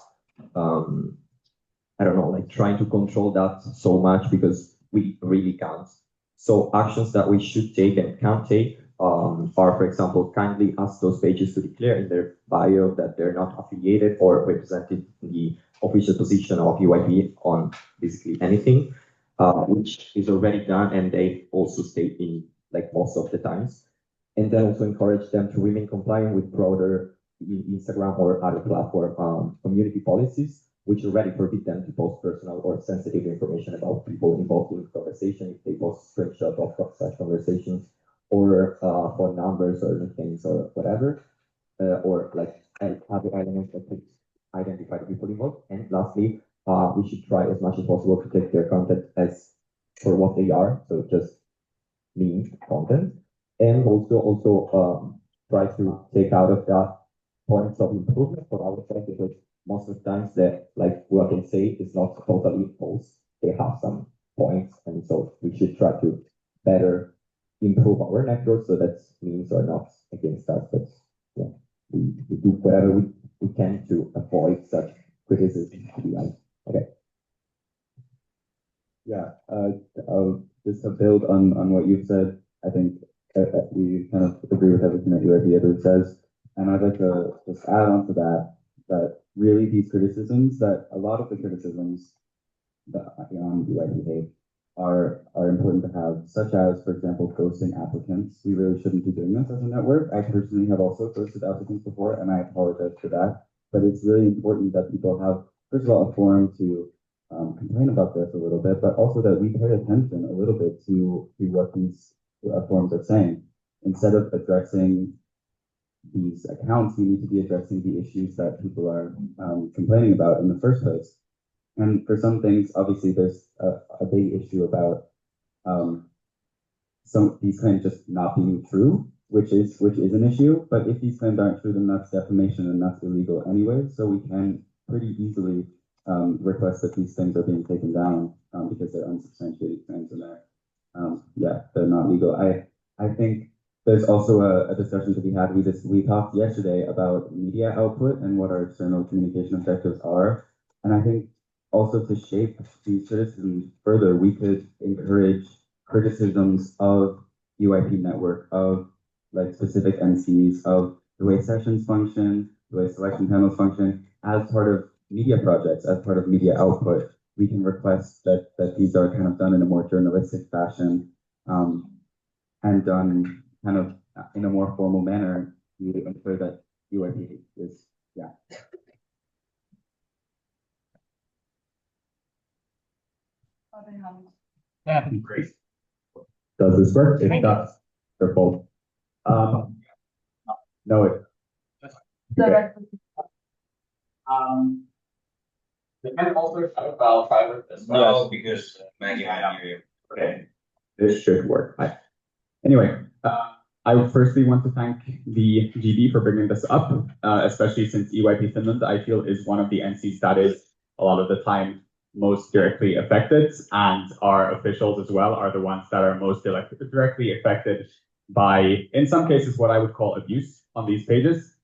I don't know, like trying to control that so much because we really can't. So actions that we should take and can take are, for example, kindly ask those pages to declare in their bio that they're not affiliated or represented in the official position of EYP on basically anything, which is already done, and they also state in like most of the times. And then also encourage them to remain compliant with broader Instagram or other platform community policies, which already forbid them to post personal or sensitive information about people involved in conversation if they post screenshots of such conversations, or phone numbers or things or whatever, or like other elements that could identify the people involved. And lastly, we should try as much as possible to take their content as for what they are, so just meme content, and also try to take out of that points of improvement for our side, because most of the times that like what they say is not totally false. They have some points, and so we should try to better improve our network so that memes are not against us, but yeah, we do whatever we can to avoid such criticism. Okay. Yeah, just to build on what you've said, I think we kind of agree with everything that UIP says, and I'd like to just add on to that really these criticisms, that a lot of the criticisms that on UIP are important to have, such as, for example, ghosting applicants. We really shouldn't be doing this as a network. I personally have also ghosted applicants before, and I apologize for that. But it's really important that people have, first of all, a forum to complain about this a little bit, but also that we pay attention a little bit to what these forums are saying, instead of addressing these accounts, we need to be addressing the issues that people are complaining about in the first place. And for some things, obviously, there's a big issue about some of these claims just not being true, which is an issue. But if these claims aren't true, then that's defamation and that's illegal anyway. So we can pretty easily request that these things are being taken down because they're unsubstantiated claims and they're not legal. I think there's also a discussion to be had. We talked yesterday about media output and what our external communication objectives are. And I think also to shape these criticisms further, we could encourage criticisms of UIP network, of like specific NCs, of the way sessions function, the way selection panels function, as part of media projects, as part of media output. We can request that these are kind of done in a more journalistic fashion and done kind of in a more formal manner to ensure that UIP is, yeah. Yeah, great. Does this work? It does. They're both. No, it. Okay. They can also talk about private as well. No, because Maggie, I hear you. Okay. This should work. Anyway, I firstly want to thank the GB for bringing this up, especially since EYP Finland, I feel, is one of the NCs that is a lot of the time most directly affected, and our officials as well are the ones that are most directly affected by, in some cases, what I would call abuse on these pages.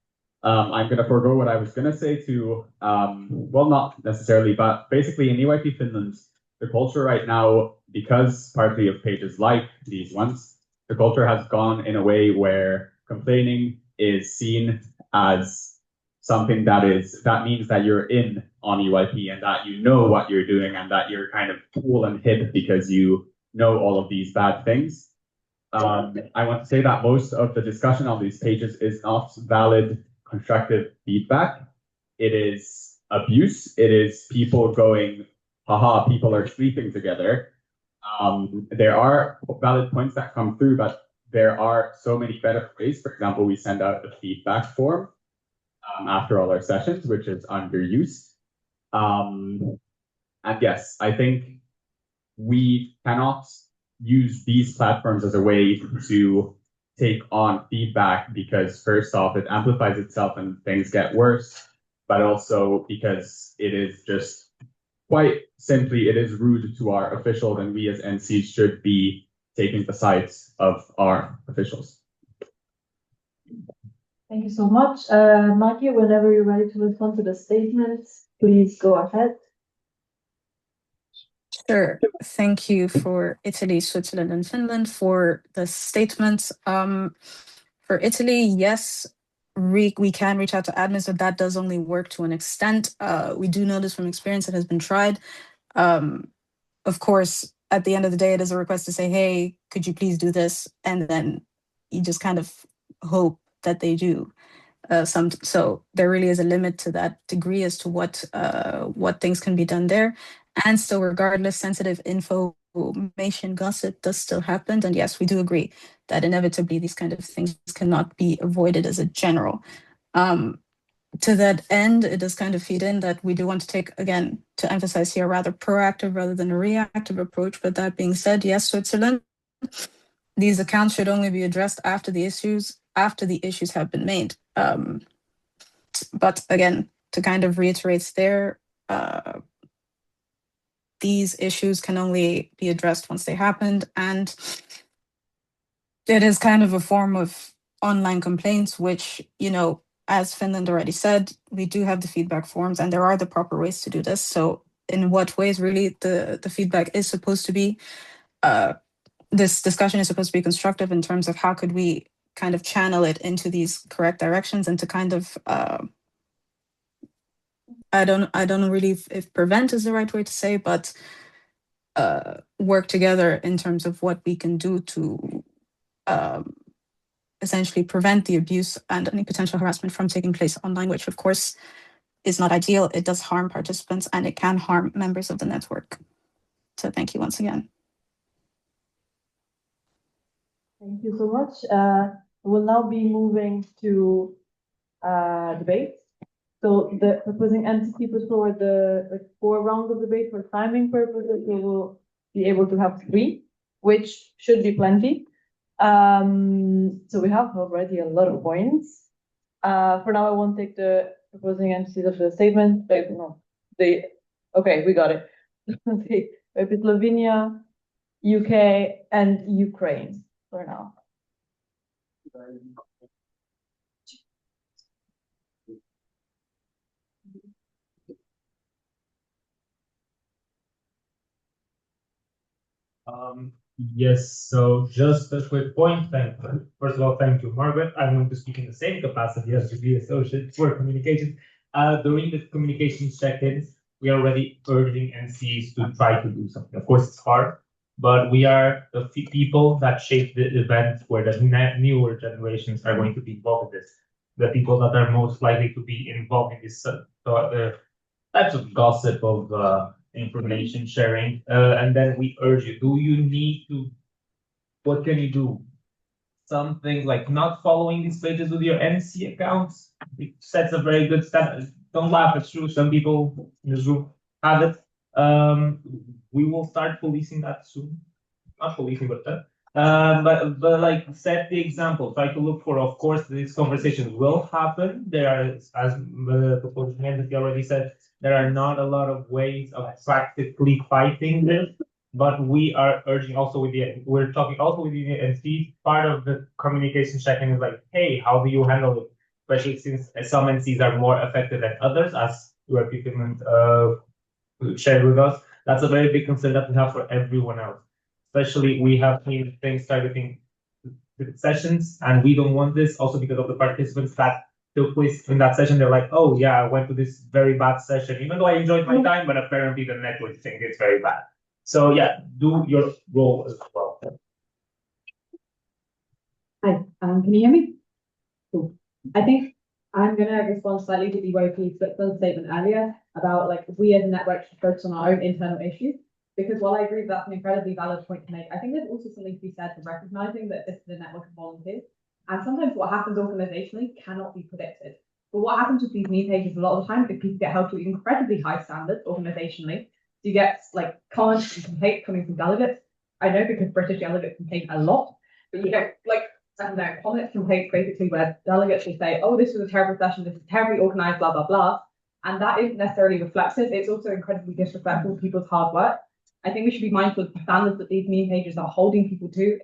I'm going to forego what I was going to say to, well, not necessarily, but basically in EYP Finland, the culture right now, because partly of pages like these ones, the culture has gone in a way where complaining is seen as something that means that you're in on EYP and that you know what you're doing and that you're kind of cool and hip because you know all of these bad things. I want to say that most of the discussion on these pages is not valid constructive feedback. It is abuse. It is people going, haha, people are sleeping together. There are valid points that come through, but there are so many better ways. For example, we send out a feedback form after all our sessions, which is underused. And yes, I think we cannot use these platforms as a way to take on feedback because first off, it amplifies itself and things get worse, but also because it is just quite simply, it is rude to our officials and we as NCs should be taking the sides of our officials. Thank you so much. Maggie, whenever you're ready to respond to the statements, please go ahead. Sure. Thank you for Italy, Switzerland, and Finland for the statements. For Italy, yes, we can reach out to admins, but that does only work to an extent. We do know this from experience. It has been tried. Of course, at the end of the day, it is a request to say, hey, could you please do this? And then you just kind of hope that they do. So there really is a limit to that degree as to what things can be done there. And so regardless, sensitive information gossip does still happen. And yes, we do agree that inevitably these kind of things cannot be avoided as a general. To that end, it does kind of feed in that we do want to take, again, to emphasize here, a rather proactive rather than a reactive approach. But that being said, yes, Switzerland, these accounts should only be addressed after the issues have been made. But again, to kind of reiterate there, these issues can only be addressed once they happened. And it is kind of a form of online complaints, which, as Finland already said, we do have the feedback forms and there are the proper ways to do this. So in what ways really the feedback is supposed to be, this discussion is supposed to be constructive in terms of how could we kind of channel it into these correct directions and to kind of, I don't know really if prevent is the right way to say, but work together in terms of what we can do to essentially prevent the abuse and any potential harassment from taking place online, which of course is not ideal. It does harm participants and it can harm members of the network. So thank you once again. Thank you so much. We'll now be moving to debate. So the proposing entity puts forward the like 4 rounds of debate for timing purposes. We will be able to have 3, which should be plenty. So we have already a lot of points. For now, I won't take the proposing entities of the statement. Okay, we got it. Slovenia, UK, and Ukraine for now. Yes, so just a quick point. First of all, thank you, Margaret. I'm going to speak in the same capacity as the associate for communication. During the communication check-ins, we are already urging NCs to try to do something. Of course, it's hard, but we are the people that shape the event where the newer generations are going to be involved in this. The people that are most likely to be involved in this types of gossip of information sharing, and then we urge you, do you need to, what can you do? Some things like not following these pages with your NC accounts, it sets a very good standard. Don't laugh, it's true, some people in this room have it. We will start policing that soon. Not policing, but like set the example, try to look for, of course, these conversations will happen. There are, as the proposing entity already said, there are not a lot of ways of practically fighting this, but we are urging also we're talking also with the NCs. Part of the communication check-in is like, hey, how do you handle it? Especially since some NCs are more affected than others, as European shared with us. That's a very big concern that we have for everyone else. Especially we have seen things targeting sessions, and we don't want this also because of the participants that took place in that session. They're like, oh yeah, I went to this very bad session, even though I enjoyed my time, but apparently the network think it's very bad. So yeah, do your role as well. Hi, can you hear me? Cool. I think I'm gonna respond slightly to BYP's statement earlier about like we as a network should focus on our own internal issues. Because while I agree that's an incredibly valid point to make, I think there's also something to be said for recognizing that this is a network of volunteers. And sometimes what happens organizationally cannot be predicted. But what happens with these meme pages a lot of the time is people get held to incredibly high standards organizationally. So you get like comments and complaints coming from delegates. I know because British delegates complain a lot, but you get like comments, complaints basically where delegates will say, oh, this was a terrible session, this is terribly organized, blah, blah, blah. And that isn't necessarily reflective. It's also incredibly disrespectful to people's hard work. I think we should be mindful of the standards that these meme pages are holding people to,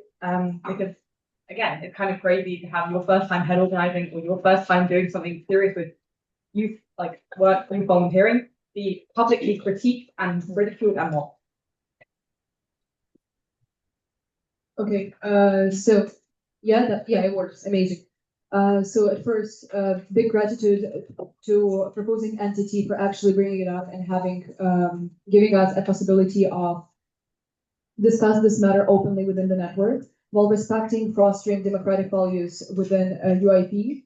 because again, it's kind of crazy to have your first time head organizing or your first time doing something serious with youth, like work and volunteering, be publicly critiqued and ridiculed and more. Okay, so yeah, it works, amazing. So at first, big gratitude to proposing entity for actually bringing it up and having giving us a possibility of discuss this matter openly within the network while respecting fostering democratic values within UIP.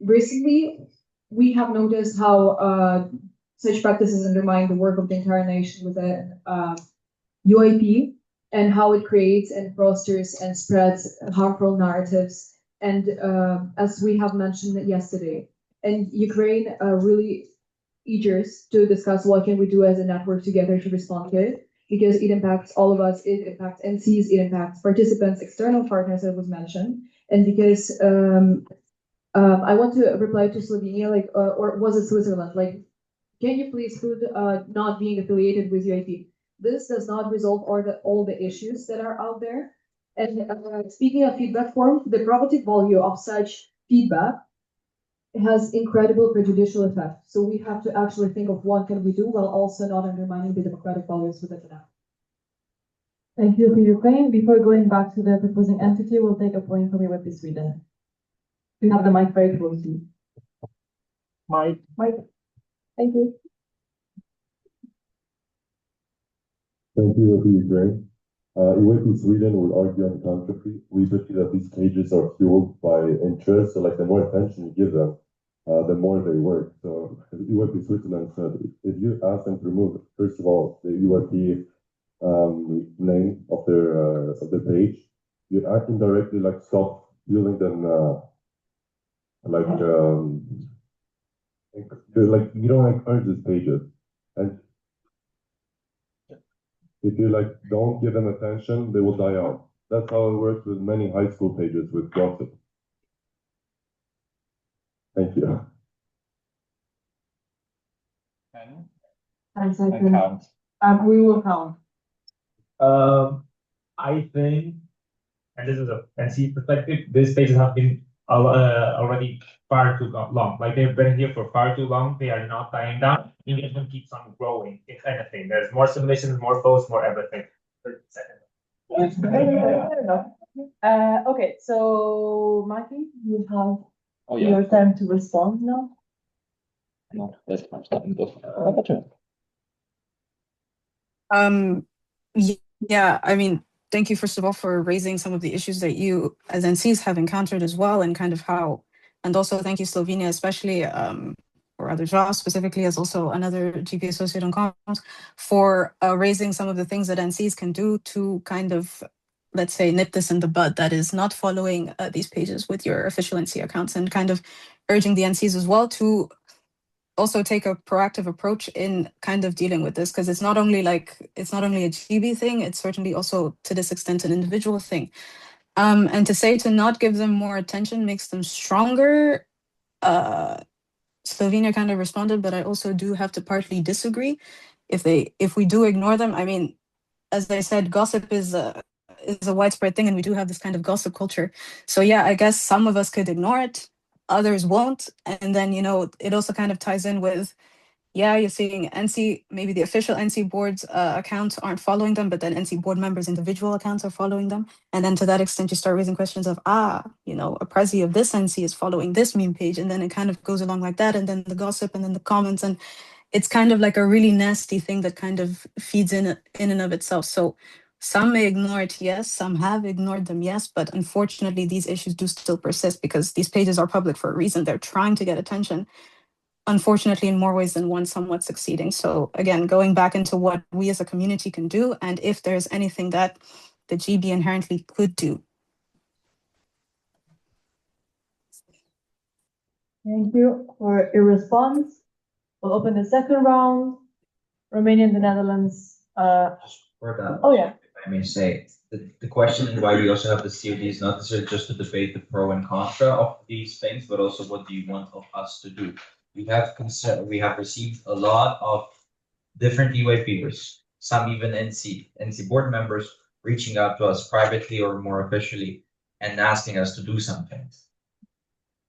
Recently, we have noticed how such practices undermine the work of the entire nation within UIP and how it creates and fosters and spreads harmful narratives. And as we have mentioned yesterday, and Ukraine really eager to discuss what can we do as a network together to respond to it, because it impacts all of us, it impacts NCs, it impacts participants, external partners that was mentioned, and because I want to reply to Slovenia, like, or was it Switzerland? Like, can you please put not being affiliated with UIP? This does not resolve all the issues that are out there. And speaking of feedback form, the probative value of such feedback has incredible prejudicial effect. So we have to actually think of what can we do while also not undermining the democratic values within the network. Thank you for Ukraine. Before going back to the proposing entity, we'll take a point from UWP Sweden. We have the mic very closely. Mike. Thank you. Thank you, Ukraine. UWP Sweden will argue on the contrary. We believe that these pages are fueled by interest. So, like, the more attention you give them, the more they work. So, UWP Switzerland said, if you ask them to remove, first of all, the UWP name of their page, you indirectly like stop you link them like like you don't encourage these pages, and if you like don't give them attention, they will die out. That's how it works with many high school pages with gossip. Thank you. And second, count. we will count. I think, and this is a NC perspective, these pages have been already far too long. Like they've been here for far too long. They are not dying down. Engagement keeps on growing. If anything, there's more submissions, more posts, more everything. 30 seconds. Fair enough. Okay, so Mikey, you have yeah. your time to respond now. No, that's I'm starting to. Yeah, I mean, thank you first of all for raising some of the issues that you as NCs have encountered as well, and kind of how, and also thank you Slovenia, especially, or rather Joao specifically as also another GP associate on comms, for raising some of the things that NCs can do to kind of, let's say, nip this in the bud, that is not following these pages with your official NC accounts, and kind of urging the NCs as well to also take a proactive approach in kind of dealing with this, because it's not only a GB thing, it's certainly also to this extent an individual thing. And to say to not give them more attention makes them stronger. Slovenia kind of responded, but I also do have to partly disagree. If we do ignore them, I mean, as I said, gossip is a widespread thing, and we do have this kind of gossip culture. So yeah, I guess some of us could ignore it, others won't. And then, it also kind of ties in with, yeah, you're seeing NC, maybe the official NC board's accounts aren't following them, but then NC board members' individual accounts are following them. And then to that extent, you start raising questions of, a prezi of this NC is following this meme page. And then it kind of goes along like that. And then the gossip and then the comments. And it's kind of like a really nasty thing that kind of feeds in and of itself. So some may ignore it, yes. Some have ignored them, yes. But unfortunately, these issues do still persist because these pages are public for a reason. They're trying to get attention. Unfortunately, in more ways than one, somewhat succeeding. So again, going back into what we as a community can do, and if there's anything that the GB inherently could do. Thank you for your response. We'll open the second round. Romania and the Netherlands. For that, Oh yeah. if I may say, the question why we also have the COD is not necessarily just to debate the pro and contra of these things, but also what do you want of us to do. We have received a lot of different UAPers, some even NC board members reaching out to us privately or more officially and asking us to do something.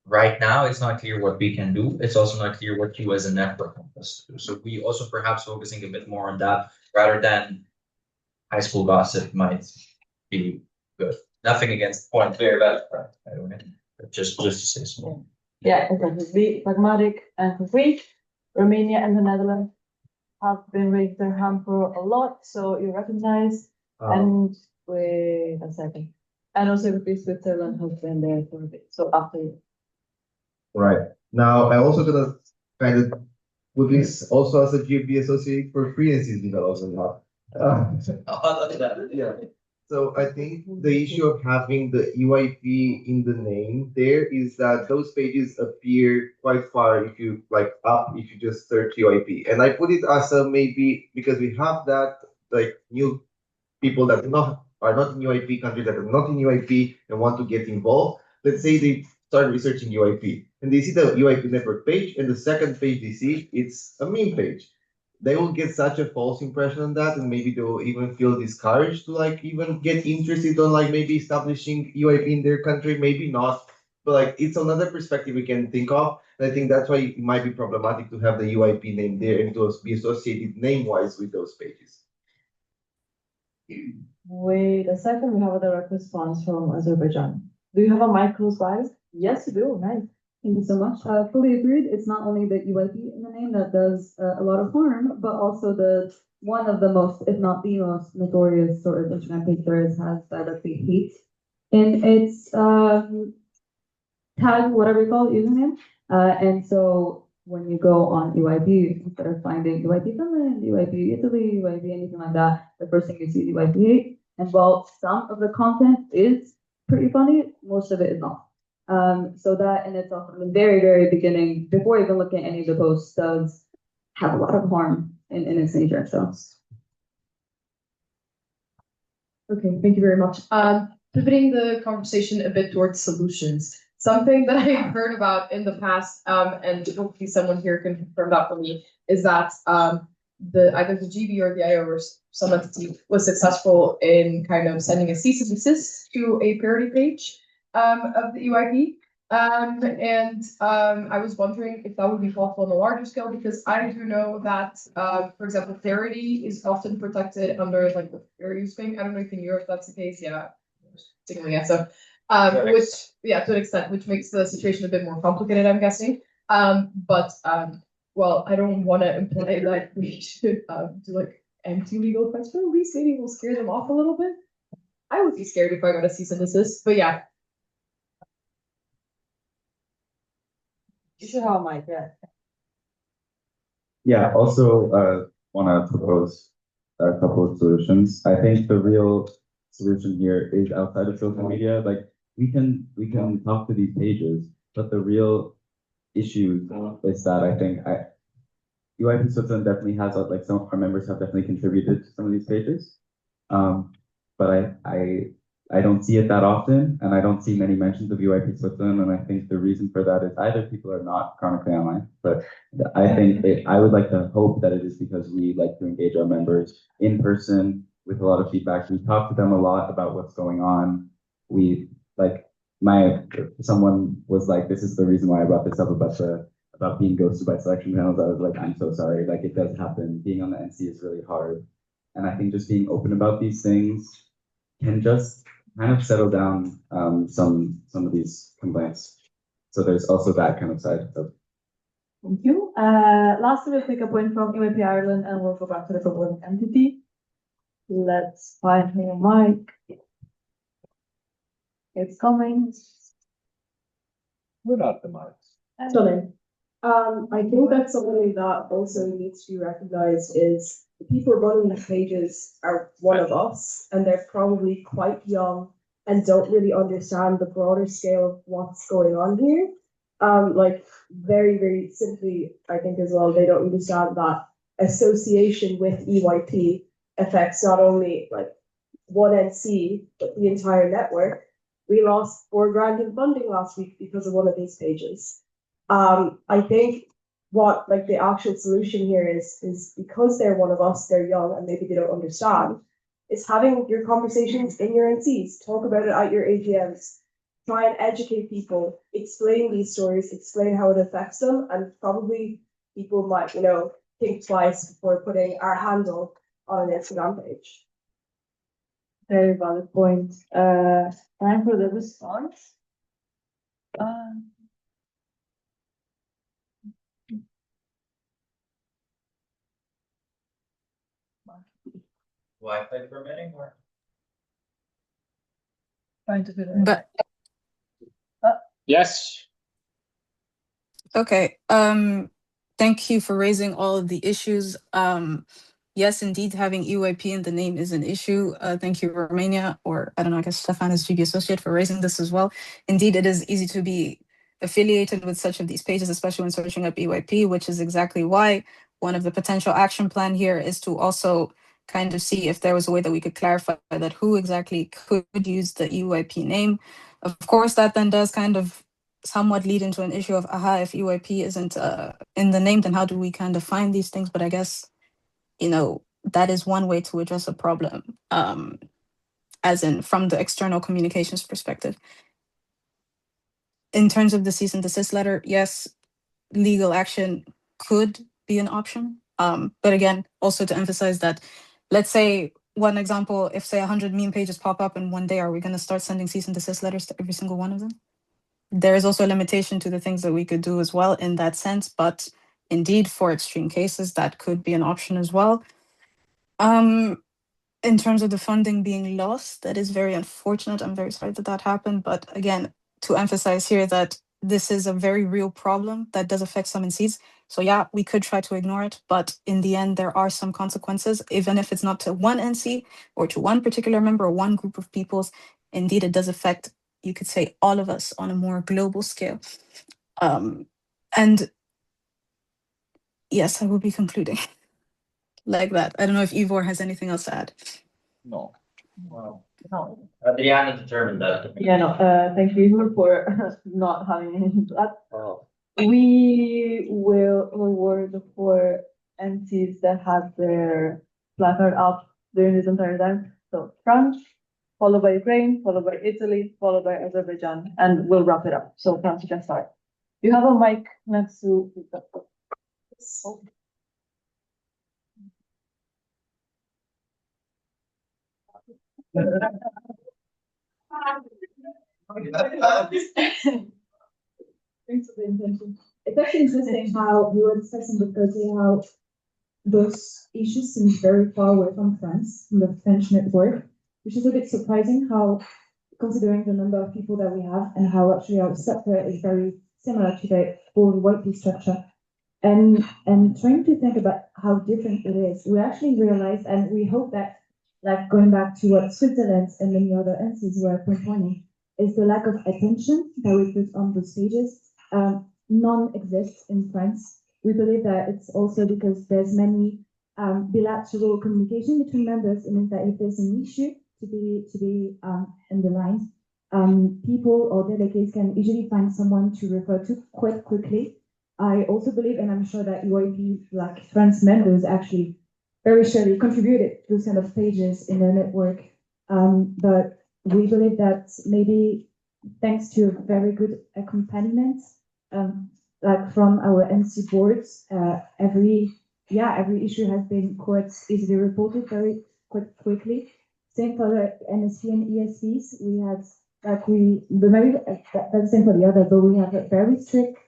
Right now, it's not clear what we can do. It's also not clear what you as a network want us to do. So we also perhaps focusing a bit more on that rather than high school gossip might be good. Nothing against point, very bad, by the way, but just to say so. Yeah, exactly. Be pragmatic and concrete. Romania and the Netherlands have been raised their hand for a lot, so you recognize. And wait a second. And also Switzerland has been there for a bit. So after you. Right. Now, I also gonna kind of put this also as a GB associate for free NCs development hub. Yeah. So I think the issue of having the UIP in the name there is that those pages appear quite far if you if you just search UIP. And I put it as a maybe because we have that new people that are not in UIP, countries that are not in UIP and want to get involved. Let's say they start researching UIP and they see the UIP network page, and the second page they see it's a meme page. They will get such a false impression on that, and maybe they will even feel discouraged to even get interested on maybe establishing UIP in their country. Maybe not, but it's another perspective we can think of. And I think that's why it might be problematic to have the UIP name there and to be associated name-wise with those pages. Wait a second, we have a direct response from Azerbaijan. Do you have a mic close by? Yes, you do. Nice. Thank you so much. Fully agreed. It's not only the UIP in the name that does a lot of harm, but also one of the most, if not the most notorious sort of internet page there is has directly hate in its tag, whatever you call it, username. And so when you go on UIP, instead of finding UIP Finland, UIP Italy, UIP anything like that, the first thing you see is UIP hate. And while some of the content is pretty funny, most of it is not. So that in itself, from the very, very beginning, before even looking at any of the posts, does have a lot of harm in its nature. So Okay, thank you very much. Pivoting the conversation a bit towards solutions. Something that I've heard about in the past, and hopefully someone here can confirm that for me, is that either the GB or the IO or some entity was successful in kind of sending a cease and desist to a parody page of the EYP. I was wondering if that would be possible on a larger scale, because I do know that, for example, parody is often protected under like the fair use thing. I don't know if in Europe that's the case. Yeah, particularly yeah. So, which yeah, to an extent, which makes the situation a bit more complicated, I'm guessing. Well, I don't want to imply that we should do like anti-legal threats, but at least maybe we'll scare them off a little bit. I would be scared if I got a cease and desist, but yeah. You should have a mic, yeah. Yeah, also want to propose a couple of solutions. I think the real solution here is outside of social media. Like we can talk to these pages, but the real issue is that I think UIP Switzerland definitely has like some of our members have definitely contributed to some of these pages. But I don't see it that often, and I don't see many mentions of UIP Switzerland, and I think the reason for that is either people are not chronically online, but I think I would like to hope that it is because we like to engage our members in person with a lot of feedback. We talk to them a lot about what's going on. We like someone was like, this is the reason why I brought this up about being ghosted by selection panels. I was like, I'm so sorry, like it does happen. Being on the NC is really hard. And I think just being open about these things can just kind of settle down some of these complaints. So there's also that kind of side of. Thank you. Lastly, we'll take a point from EYP Ireland and we'll go back to the proposing entity. Let's find her mic. It's coming. Without the mic. Stunning. I think that's something that also needs to be recognized is the people running the pages are one of us, and they're probably quite young and don't really understand the broader scale of what's going on here. Like very, very simply, I think as well, they don't understand that association with EYP affects not only like one NC, but the entire network. We lost $4,000 in funding last week because of one of these pages. I think what like the actual solution here is because they're one of us, they're young and maybe they don't understand, is having your conversations in your NCs, talk about it at your AGMs, try and educate people, explain these stories, explain how it affects them, and probably people might, think twice before putting our handle on an Instagram page. Very valid point. Time for the response. Wi-Fi permitting or? Trying to figure it But Yes. okay. Thank you for raising all of the issues. Yes, indeed, having EYP in the name is an issue. Thank you, Romania, or I don't know, I guess Stefan is GB Associate for raising this as well. Indeed, it is easy to be affiliated with such of these pages, especially when searching up EYP, which is exactly why one of the potential action plan here is to also kind of see if there was a way that we could clarify that who exactly could use the EYP name. Of course, that then does kind of somewhat lead into an issue of, if EYP isn't in the name, then how do we kind of find these things? But I guess, that is one way to address a problem, as in from the external communications perspective. In terms of the cease and desist letter, yes, legal action could be an option. But again, also to emphasize that, let's say, one example, if say 100 meme pages pop up in one day, are we going to start sending cease and desist letters to every single one of them? There is also a limitation to the things that we could do as well in that sense, but indeed, for extreme cases, that could be an option as well. In terms of the funding being lost, that is very unfortunate. I'm very sorry that that happened. But again, to emphasize here that this is a very real problem that does affect some NCs. So yeah, we could try to ignore it, but in the end, there are some consequences, even if it's not to one NC or to one particular member or one group of peoples. Indeed, it does affect you could say all of us on a more global scale. And yes, I will be concluding like that. I don't know if Ivor has anything else to add. No. No. Adriana determined that. Yeah, no, thank you Ivor, for not having anything to add. Oh. We will reward the 4 entities that had their placard up during this entire time. So France, followed by Ukraine, followed by Italy, followed by Azerbaijan, and we'll wrap it up. So France, you can start. You have a mic next to. Oh. Thanks for the intention. It's actually interesting how we were discussing with Gauthier how those issues seem very far away from France, from the French network, which is a bit surprising how, considering the number of people that we have and how actually our structure is very similar to the old YP structure. And trying to think about how different it is, we actually realized, and we hope that, like going back to what Switzerland and many other entities were pointing, is the lack of attention that we put on those pages. None exists in France. We believe that it's also because there's many bilateral communication between members. It means that if there's an issue to be underlined, people or delegates can easily find someone to refer to quite quickly. I also believe, and I'm sure that UIP, like France members, actually very surely contributed to those kind of pages in their network. But we believe that maybe thanks to a very good accompaniment, like from our NC boards, every issue has been quite easily reported quite quickly. Same for the NSP and ESPs. We had maybe that's the same for the other, but we have a very strict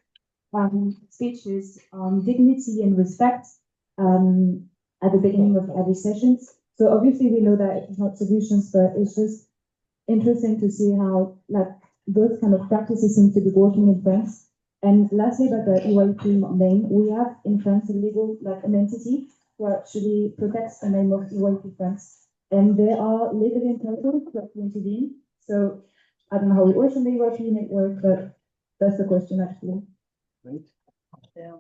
speeches on dignity and respect at the beginning of every sessions. So obviously we know that it's not solutions, but it's just interesting to see how those kind of practices seem to be working in France. And lastly, about the EYP name, we have in France a legal an entity who actually protects the name of EYP France, and they are legally entitled to intervene. So I don't know how it works in the EYP network, but that's the question actually. Right. Yeah.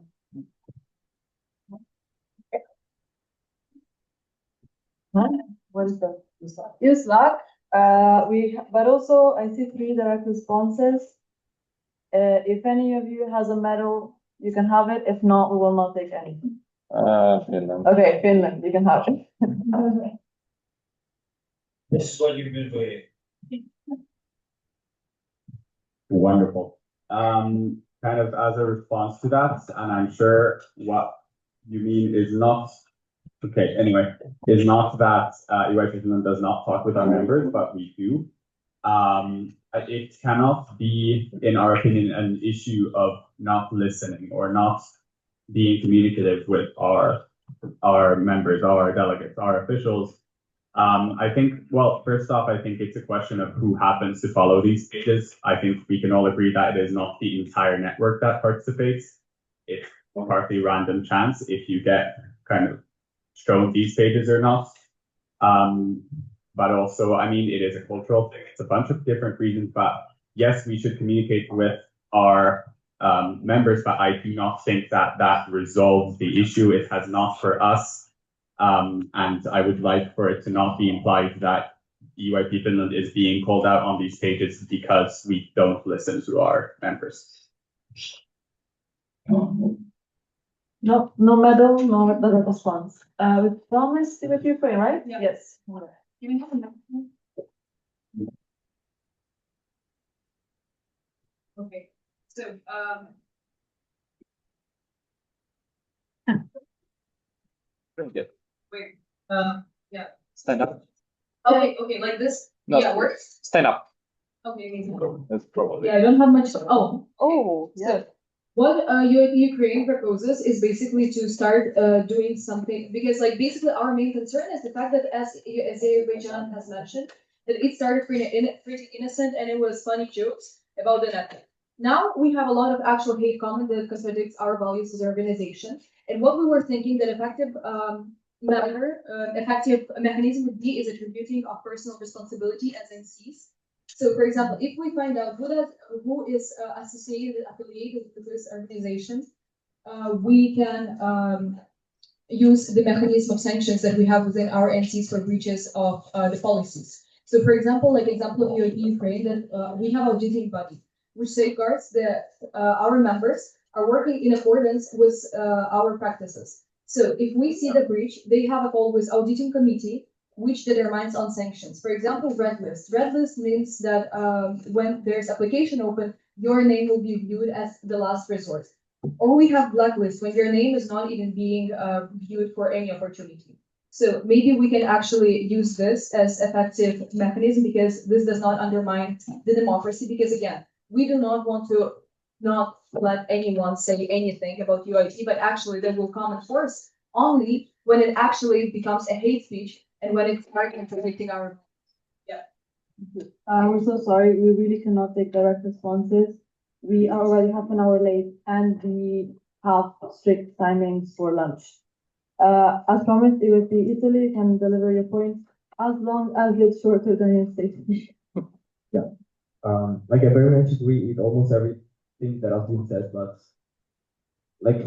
What is that? Use Slack. But also I see 3 direct responses. If any of you has a medal, you can have it. If not, we will not take any. Finland. Okay, Finland, you can have it. This is what you do with. Wonderful. Kind of as a response to that, and I'm sure what you mean is not, okay, anyway, is not that EYP Finland does not talk with our members, but we do. It cannot be, in our opinion, an issue of not listening or not being communicative with our members, our delegates, our officials. I think, well, first off, I think it's a question of who happens to follow these pages. I think we can all agree that it is not the entire network that participates. It's partly random chance if you get kind of shown these pages or not. But also, I mean, it is a cultural thing. It's a bunch of different reasons, but yes, we should communicate with our members, but I do not think that that resolves the issue. It has not for us. And I would like for it to not be implied that EYP Finland is being called out on these pages because we don't listen to our members. No medal, no direct response. We promised with Ukraine, right? Yeah. Yes. You may have a microphone. Okay, so Good. wait, yeah. Stand up. Okay, like this? No, Yeah, works? Stand up. Okay, amazing. That's probably. Yeah, I don't have much. Yeah. So what UIP Ukraine proposes is basically to start doing something, because like basically our main concern is the fact that as Azerbaijan has mentioned, that it started pretty innocent and it was funny jokes about the network. Now we have a lot of actual hate comment that contradicts our values as an organization. And what we were thinking that effective mechanism would be is attributing of personal responsibility as NCs. So, for example, if we find out who is affiliated with this organization, we can use the mechanism of sanctions that we have within our entities for breaches of the policies. So, for example, like example of UAE Ukraine, that we have auditing body, which safeguards that our members are working in accordance with our practices. So, if we see the breach, they have a call with auditing committee, which determines on sanctions. For example, red list. Red list means that when there's application open, your name will be viewed as the last resort. Or we have blacklist when your name is not even being viewed for any opportunity. So maybe we can actually use this as effective mechanism because this does not undermine the democracy. Because again, we do not want to not let anyone say anything about UIT, but actually they will come in force only when it actually becomes a hate speech and when it's contradicting our. Yeah. We're so sorry, we really cannot take direct responses. We are already half an hour late and we have strict timings for lunch. As promised, it would be Italy can deliver your points as long as it's shorter than your statement. Yeah. Like I very much agree with almost everything that has been said, but like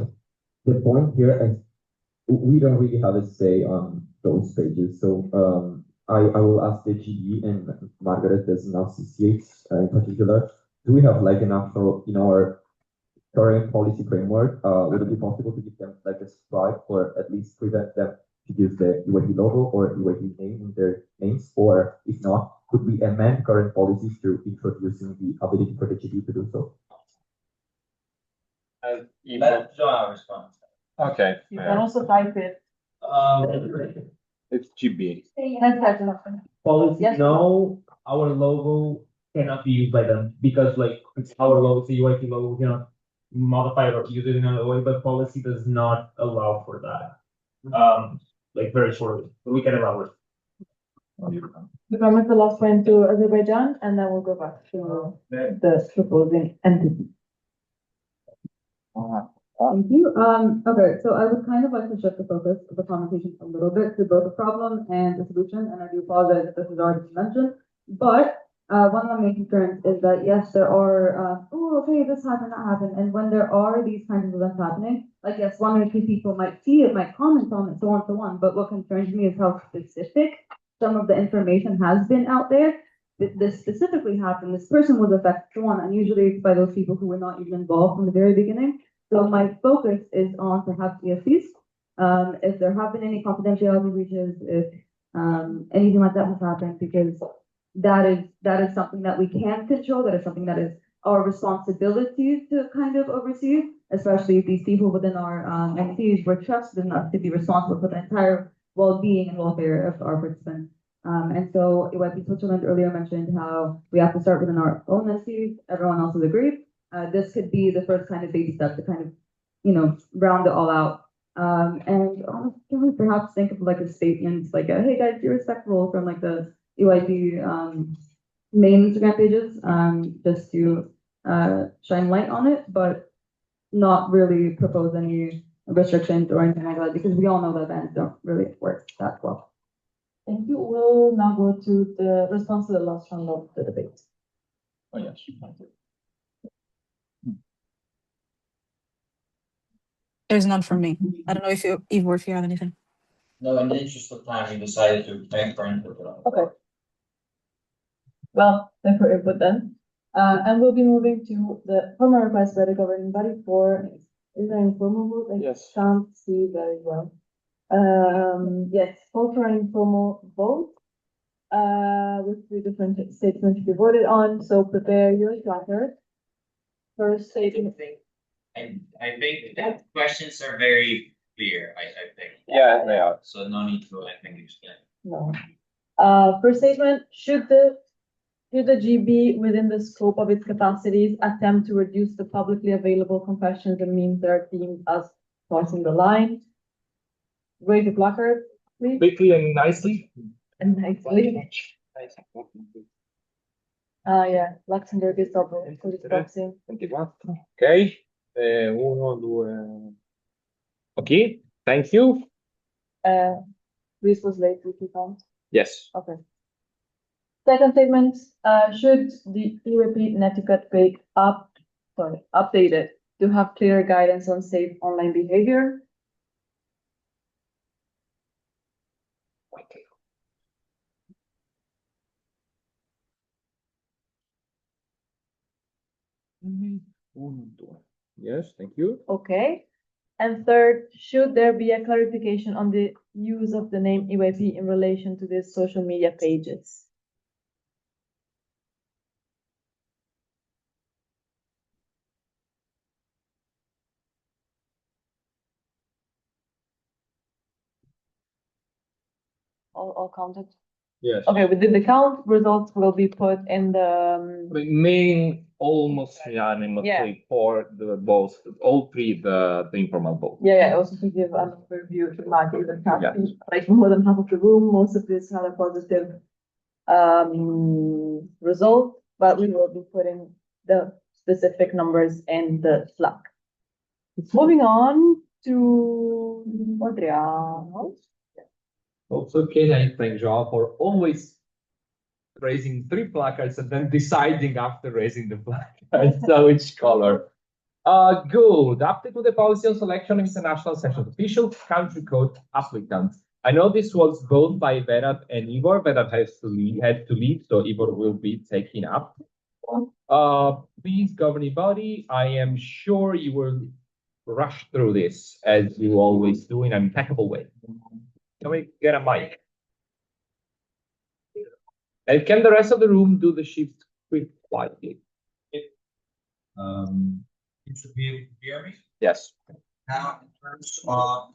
the point here is we don't really have a say on those pages. So I will ask the GE and Margaret as an associate in particular. Do we have like an actual in our current policy framework? Would it be possible to give them like a strike or at least prevent them to use the UAP logo or UAP name in their names? Or if not, could we amend current policies through introducing the ability for the GD to do so? Let Joao respond. Okay. You can also type it. It's GB. Policy, Yes. no, our logo cannot be used by them because like it's our logo, it's a UIT logo, we cannot modify it or use it in another way, but policy does not allow for that. Like very shortly, but we can allow it. We promise the last point to Azerbaijan and then we'll go back to the proposing entity. Thank you. Okay, so I would kind of like to shift the focus of the conversation a little bit to both the problem and the solution, and I do apologize if this has already been mentioned. But one of my main concerns is that yes, there are okay, this happened, that happened, and when there are these kinds of events happening, like yes, one or two people might see it, might comment on it, so on, so on. But what concerns me is how specific some of the information has been out there. This specifically happened. This person was affected, so on, and usually it's by those people who were not even involved from the very beginning. So my focus is on perhaps EFCs. If there have been any confidentiality breaches, if anything like that has happened, because that is something that we can control. That is something that is our responsibility to kind of oversee, especially if these people within our entities were trusted enough to be responsible for the entire well-being and welfare of our participants. And so, what Switzerland earlier mentioned how we have to start within our own entities. Everyone else has agreed. This could be the first kind of baby step to kind of, round it all out. And can we perhaps think of like a statement, like, hey guys, be respectful from like the UIP main Instagram pages, just to shine light on it, but not really propose any restrictions or anything like that, because we all know that bans don't really work that well. Thank you. We'll now go to the response to the last round of the debate. Oh, yes. There's none from me. I don't know if you have anything. No, in the interest of time, we decided to make for input. Okay. Well, then for input then. And we'll be moving to the formal request by the governing body for, is there an informal vote? I Yes. can't see very well. Yes, call for an informal vote, with 3 different statements to be voted on, so prepare your tracker. First statement. I think that questions are very clear, I think. Yeah, they are. So no need to, I think, explain. No. First statement, should the GB, within the scope of its capacities, attempt to reduce the publicly available confessions and memes that are deemed as crossing the line? Raise the placard, please. Quickly and nicely. And nicely. Yeah, Luxembourg is double. Okay. 1, 2. Okay, thank you. Luis was late, we can count. Yes. Okay. Second statement, should the EWP netiquette be updated to have clear guidance on safe online behavior? Yes, thank you. Okay. And third, should there be a clarification on the use of the name EYP in relation to these social media pages? All counted? Yes. Okay, within the count, results will be put in the, Main almost unanimously for the both, all three, the informal vote. yeah, also to give an overview to Mark, even Yeah. like more than half of the room, most of this had a positive result, but we will be putting the specific numbers in the Slack. Moving on to Adriano. Also, can I thank Joao for always raising 3 placards and then deciding after raising the placards which color. Good. Update to the policy on selection of international session official country code applicants. I know this was both by Vedat and Igor. Vedat had to leave, so Igor will be taking up. Please, governing body, I am sure you will rush through this as you always do in an impeccable way. Can we get a mic? And can the rest of the room do the shift quietly? You should be able to hear me. Yes. Now, in terms of,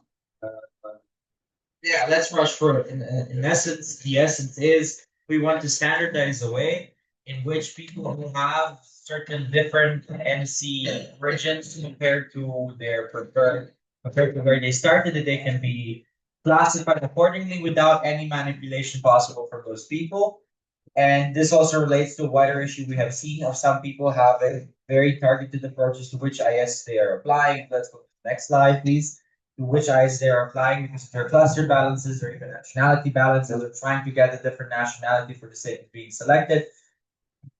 yeah, let's rush through it. In essence, the essence is we want to standardize a way in which people who have certain different MC origins compared to where they started, that they can be classified accordingly without any manipulation possible from those people. And this also relates to a wider issue we have seen of some people having very targeted approaches to which IS they are applying. Let's go to the next slide, please. To which IS they are applying because of their cluster balances or even nationality balance, or they're trying to get a different nationality for the sake of being selected.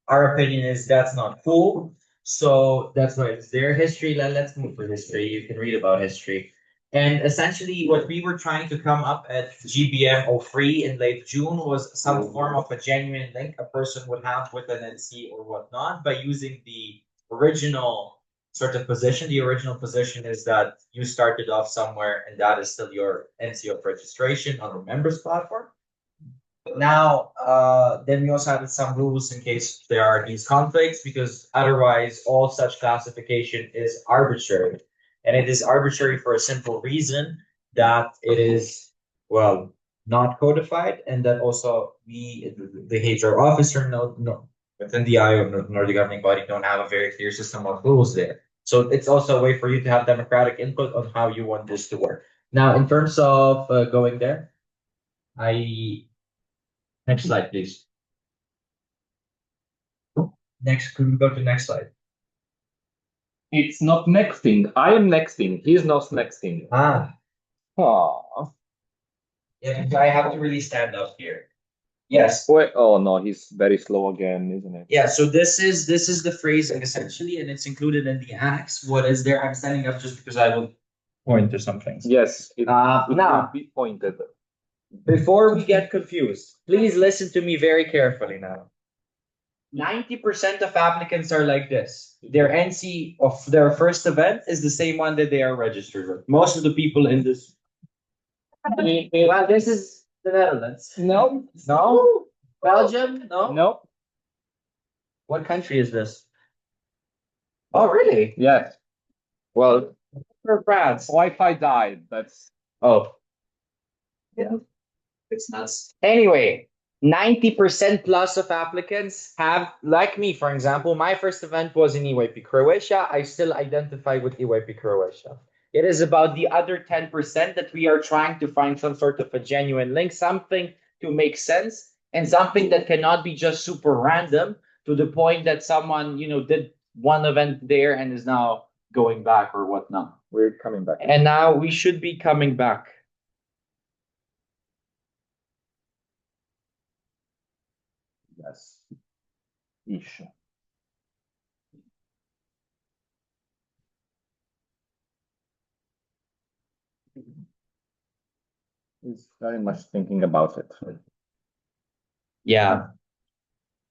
Our opinion is that's not cool. So that's why it's their history. Let's move for history. You can read about history. And essentially, what we were trying to come up at GBM 03 in late June was some form of a genuine link a person would have with an NC or whatnot by using the original sort of position. The original position is that you started off somewhere and that is still your NC of registration on the members platform. Now, then we also added some rules in case there are these conflicts, because otherwise all such classification is arbitrary. And it is arbitrary for a simple reason that it is, well, not codified, and that also we, the HR officer, within the IO nor the governing body don't have a very clear system of rules there. So it's also a way for you to have democratic input on how you want this to work. Now, in terms of going there, next slide, please. Next, could we go to next slide? It's not nexting. I am nexting. He's not nexting. Ah. Aww. Yeah, because I have to really stand up here. Yes. Wait, oh no, he's very slow again, isn't it? Yeah, so this is the phrasing essentially, and it's included in the annex. What is there? I'm standing up just because I will point to some things. Yes. It now, will be pointed. Before we get confused, please listen to me very carefully now. 90% of applicants are like this. Their NC of their first event is the same one that they are registered with. Most of the people in this. Well, this is the Netherlands. No. No? Belgium? No? No. What country is this? Oh, really? Yes. Well, for France. Wi-Fi died. That's. Oh. Yeah. It's nuts. Anyway, 90% plus of applicants have, like me, for example, my first event was in EYP Croatia. I still identify with EYP Croatia. It is about the other 10% that we are trying to find some sort of a genuine link, something to make sense, and something that cannot be just super random to the point that someone, did one event there and is now going back or whatnot. We're coming back. And now we should be coming back. as issue. He's very much thinking about it. Yeah.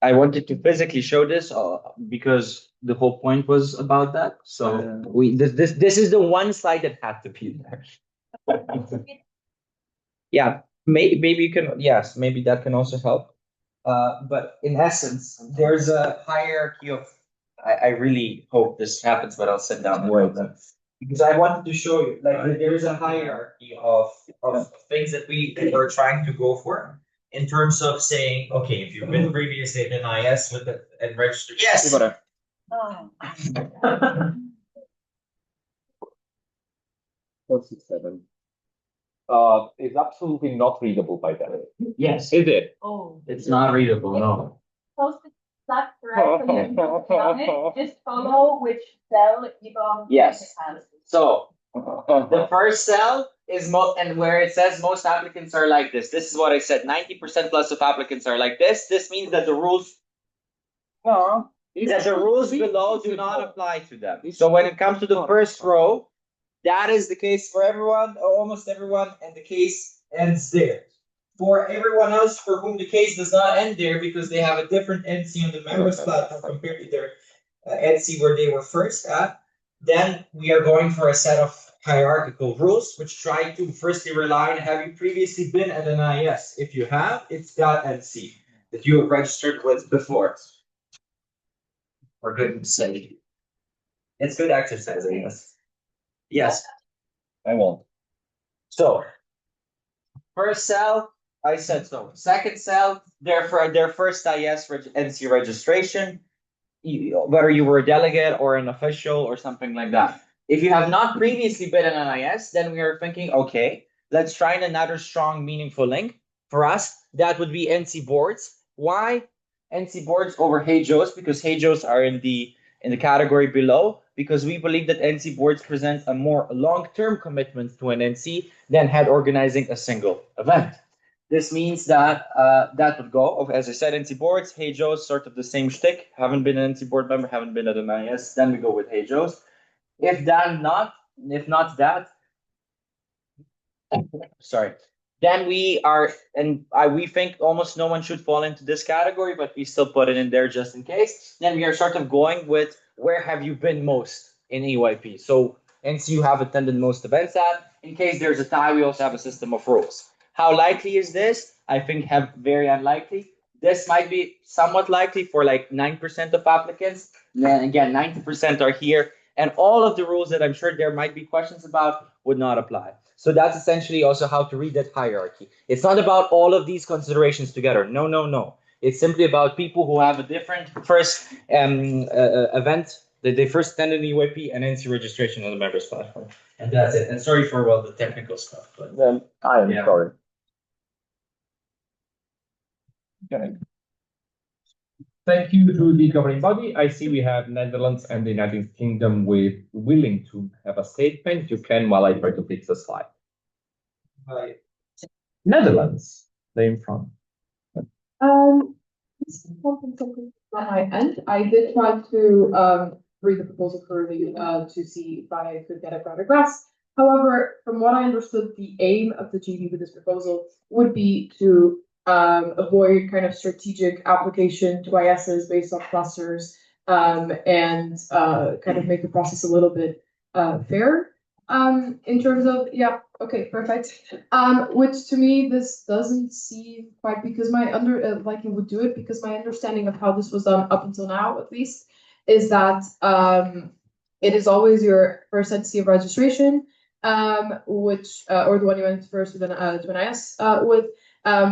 I wanted to physically show this because the whole point was about that. So this is the one slide that had to be there. Yeah, maybe you can, yes, maybe that can also help. But in essence, there's a hierarchy of. I really hope this happens, but I'll sit down and wait then. Because I wanted to show you, like, there is a hierarchy of things that we are trying to go for in terms of saying, okay, if you've been previously in NIS with it and registered, yes. Oh. 467. Is absolutely not readable by them. Yes. Is it? Oh. It's not readable, no. Post it flat correct, so you can click on it, just follow which cell you go. Yes. So the first cell is and where it says most applicants are like this. This is what I said. 90% plus of applicants are like this. This means that the rules below do not apply to them. So when it comes to the first row, that is the case for everyone, or almost everyone, and the case ends there. For everyone else for whom the case does not end there because they have a different NC on the members platform compared to their NC where they were first at, then we are going for a set of hierarchical rules which try to firstly rely on have you previously been at an NIS? If you have, it's that NC that you have registered with before. For goodness sake. It's good exercise, I guess. Yes. I won't. So, first cell, I said so. Second cell, their first IS NC registration, whether you were a delegate or an official or something like that. If you have not previously been an NIS, then we are thinking, okay, let's try another strong, meaningful link. For us, that would be NC boards. Why NC boards over HEJOs? Because HEJOs are in the category below, because we believe that NC boards present a more long-term commitment to an NC than head organizing a single event. This means that that would go, as I said, NC boards, HEJOs, sort of the same shtick. Haven't been an NC board member, haven't been at an IS, then we go with HEJOs. If not that, sorry, then we are, and we think almost no one should fall into this category, but we still put it in there just in case. Then we are sort of going with where have you been most in EYP. So NC you have attended most events at. In case there's a tie, we also have a system of rules. How likely is this? I think very unlikely. This might be somewhat likely for like 9% of applicants. Then again, 90% are here. And all of the rules that I'm sure there might be questions about would not apply. So that's essentially also how to read that hierarchy. It's not about all of these considerations together. No, no, no. It's simply about people who have a different first event, that they first attended the UAP and NC registration on the members platform. And that's it. And sorry for the technical stuff. But I am sorry. Okay. Thank you to the governing body. I see we have Netherlands and the United Kingdom willing to have a statement. You can while I try to fix the slide. Right. Netherlands, they're in front. Something on my end. I did try to read the proposal thoroughly to see if I could get a better grasp. However, from what I understood, the aim of the GB with this proposal would be to avoid kind of strategic application to ISs based on clusters and kind of make the process a little bit fairer. In terms of, yeah, okay, perfect. Which to me, this doesn't seem quite, because my like it would do it, because my understanding of how this was done up until now, at least, is that it is always your first entity of registration, which, or the one you went first with to an IS with,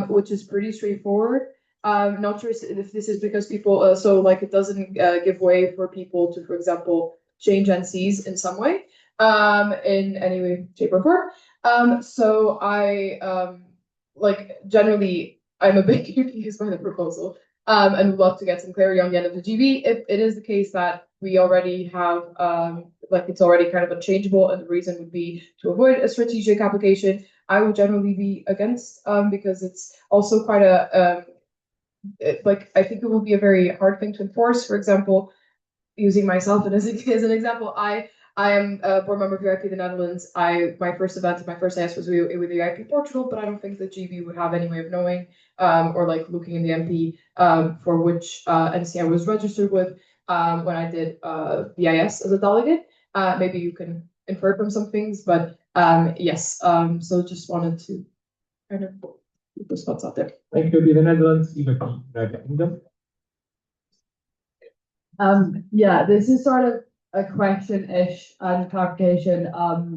which is pretty straightforward. Not sure if this is because people, so like it doesn't give way for people to, for example, change NCs in some way. In any way, shape, or form. So I like generally I'm a bit confused by the proposal. And would love to get some clarity on the end of the GB. If it is the case that we already have like it's already kind of unchangeable, and the reason would be to avoid a strategic application, I would generally be against, because it's also quite a, I would love to get some clarity on the end of the GB. If it is the case that we already have like it's already kind of unchangeable and the reason would be to avoid a strategic application, I would generally be against, because it's also quite a, like like I think it will be a very hard thing to enforce. For example, using myself as an example, I am a board member of UIP the Netherlands. My first event, my first IS was with UIP Portugal, but I don't think that GB would have any way of knowing or like looking in the MP for which NC I was registered with when I did BIS as a delegate. Maybe you can infer from some things, but yes. So just wanted to kind of put those thoughts out there. Thank you, the Netherlands, United Kingdom. Yeah, this is sort of a question-ish and clarification,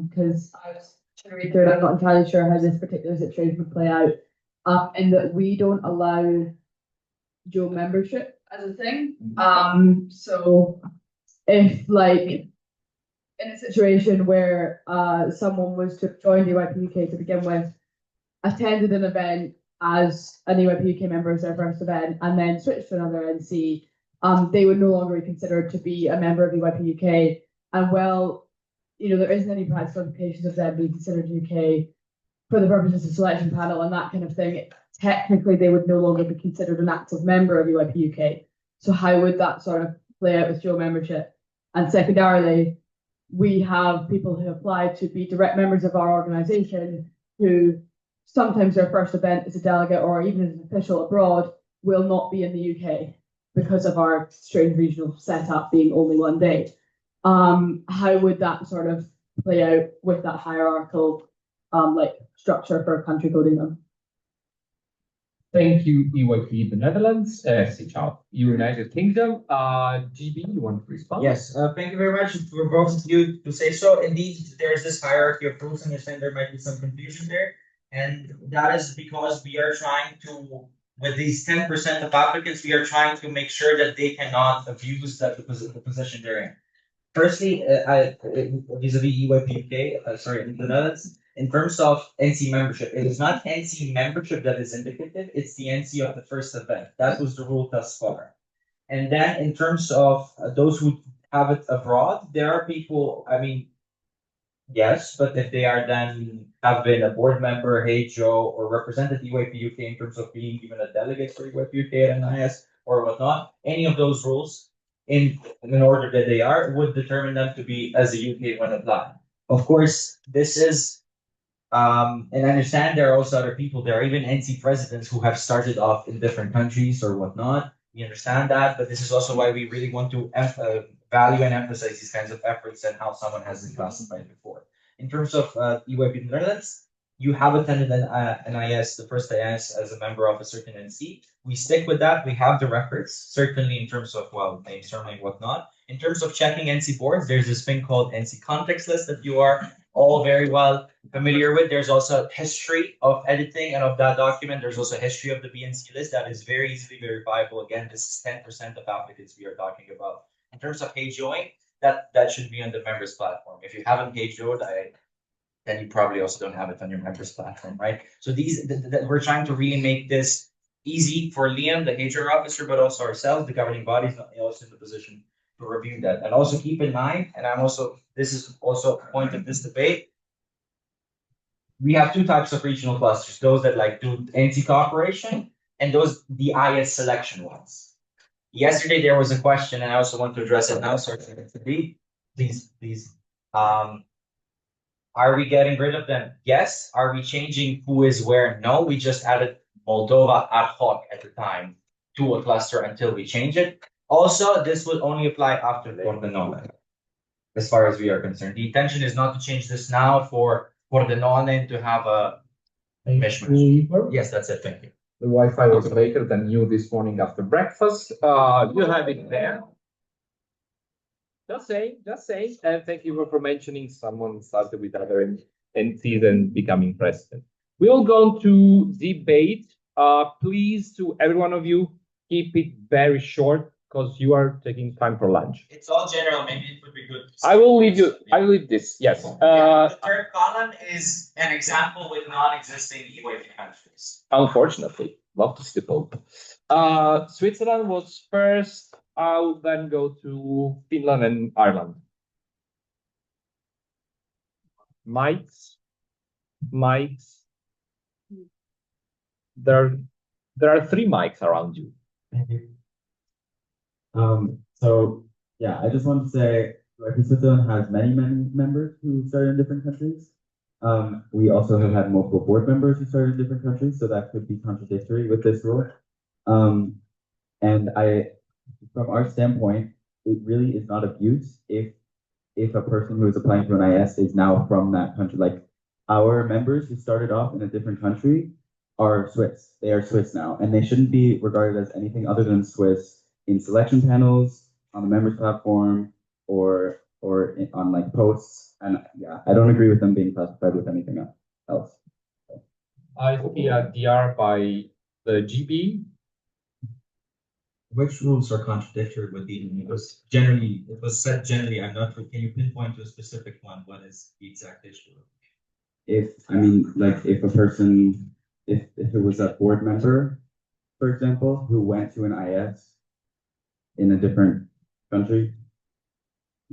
because I was trying to read through it, I'm not entirely sure how this particular situation would play out. In that we don't allow dual membership as a thing. So if like in a situation where someone was to join the UIP UK to begin with, attended an event as an UIP UK member as their first event, and then switched to another NC, they would no longer be considered to be a member of UIP UK. And well, there isn't any practical implications of them being considered UK for the purposes of selection panel and that kind of thing. Technically, they would no longer be considered an active member of UIP UK. So how would that sort of play out with dual membership? And secondarily, we have people who apply to be direct members of our organisation who sometimes their first event as a delegate or even as an official abroad will not be in the UK because of our strange regional setup being only one day. How would that sort of play out with that hierarchical like structure for country coding them? Thank you, EYP the Netherlands, United Kingdom. GB, you want to respond? Yes, thank you very much for both of you to say so. Indeed, there's this hierarchy of rules, and you're saying there might be some confusion there. And that is because we are trying to, with these 10% of applicants, we are trying to make sure that they cannot abuse the position they're in. Firstly, vis-a-vis EYP UK, sorry, in the Netherlands, in terms of NC membership, it is not NC membership that is indicative, it's the NC of the first event. That was the rule thus far. And then in terms of those who have it abroad, there are people, I mean, yes, but if they are then have been a board member, Hey Joe, or represented EYP UK in terms of being even a delegate for EYP UK at NIS or whatnot, any of those rules in order that they are would determine them to be as a UK when applied. Of course, this is and I understand there are also other people, there are even NC presidents who have started off in different countries or whatnot. We understand that, but this is also why we really want to value and emphasize these kinds of efforts and how someone has been classified before. In terms of EYP Netherlands, you have attended an IS, the first IS, as a member of a certain NC. We stick with that. We have the records, certainly in terms of, well, name, surname, whatnot. In terms of checking NC boards, there's this thing called NC context list that you are all very well familiar with. There's also history of editing and of that document. There's also history of the BNC list that is very easily verifiable. Again, this is 10% of applicants we are talking about. In terms of page join, that should be on the members platform. If you haven't page joined, then you probably also don't have it on your members platform, right? So we're trying to really make this easy for Liam, the HR officer, but also ourselves, the governing bodies, also in the position to review that. And also keep in mind, and this is also a point of this debate, we have two types of regional clusters, those that like do NC cooperation and those the IS selection ones. Yesterday there was a question, and I also want to address it now. Sorry, please. Are we getting rid of them? Yes. Are we changing who is where? No. We just added Moldova ad hoc at the time to a cluster until we change it. Also, this will only apply after Pordenone, as far as we are concerned. The intention is not to change this now for Pordenone to have a mishmash. Yes, that's it. Thank you. The Wi-Fi was later than you this morning after breakfast. You have it there. Just say, and thank you for mentioning someone started with other entities and becoming president. We will go to debate. Please, to every one of you, keep it very short because you are taking time for lunch. It's all general. Maybe it would be good. I will leave this. Yes. The third column is an example with non-existing EYP countries. Unfortunately, love to see the Pope. Switzerland was first. I'll then go to Finland and Ireland. Mics. There are 3 mics around you. Thank you. So yeah, I just want to say Switzerland has many members who started in different countries. We also have had multiple board members who started in different countries, so that could be contradictory with this rule. And from our standpoint, it really is not abuse if a person who is applying to an IS is now from that country. Like our members who started off in a different country are Swiss. They are Swiss now, and they shouldn't be regarded as anything other than Swiss in selection panels, on the members platform, or on like posts. And yeah, I don't agree with them being classified with anything else. I see a DR by the GB. Which rules are contradictory with the, it was said generally, I'm not sure, can you pinpoint to a specific one, what is the exact issue? If a person, if it was a board member, for example, who went to an IS in a different country,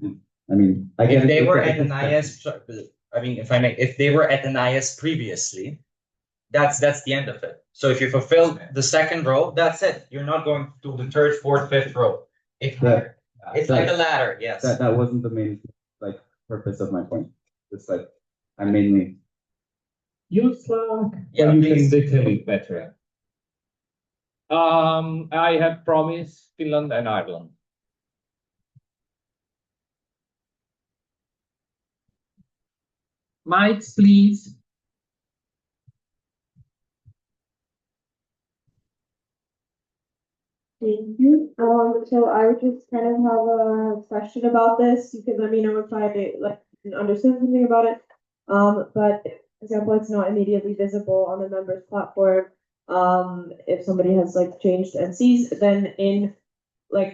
I mean, I guess if they were at an IS, I mean, if they were at an IS previously, that's the end of it. So if you fulfill the second row, that's it. You're not going to the third, fourth, fifth row. It's like a ladder, yes. That wasn't the main purpose of my point. It's like I mainly use Slack. Yeah, you please. can detail it better. I have promised Finland and Ireland. Mics, please. Thank you. So I just kind of have a question about this. You can let me know if I didn't understand something about it. But for example, it's not immediately visible on the members platform. If somebody has changed NCs, then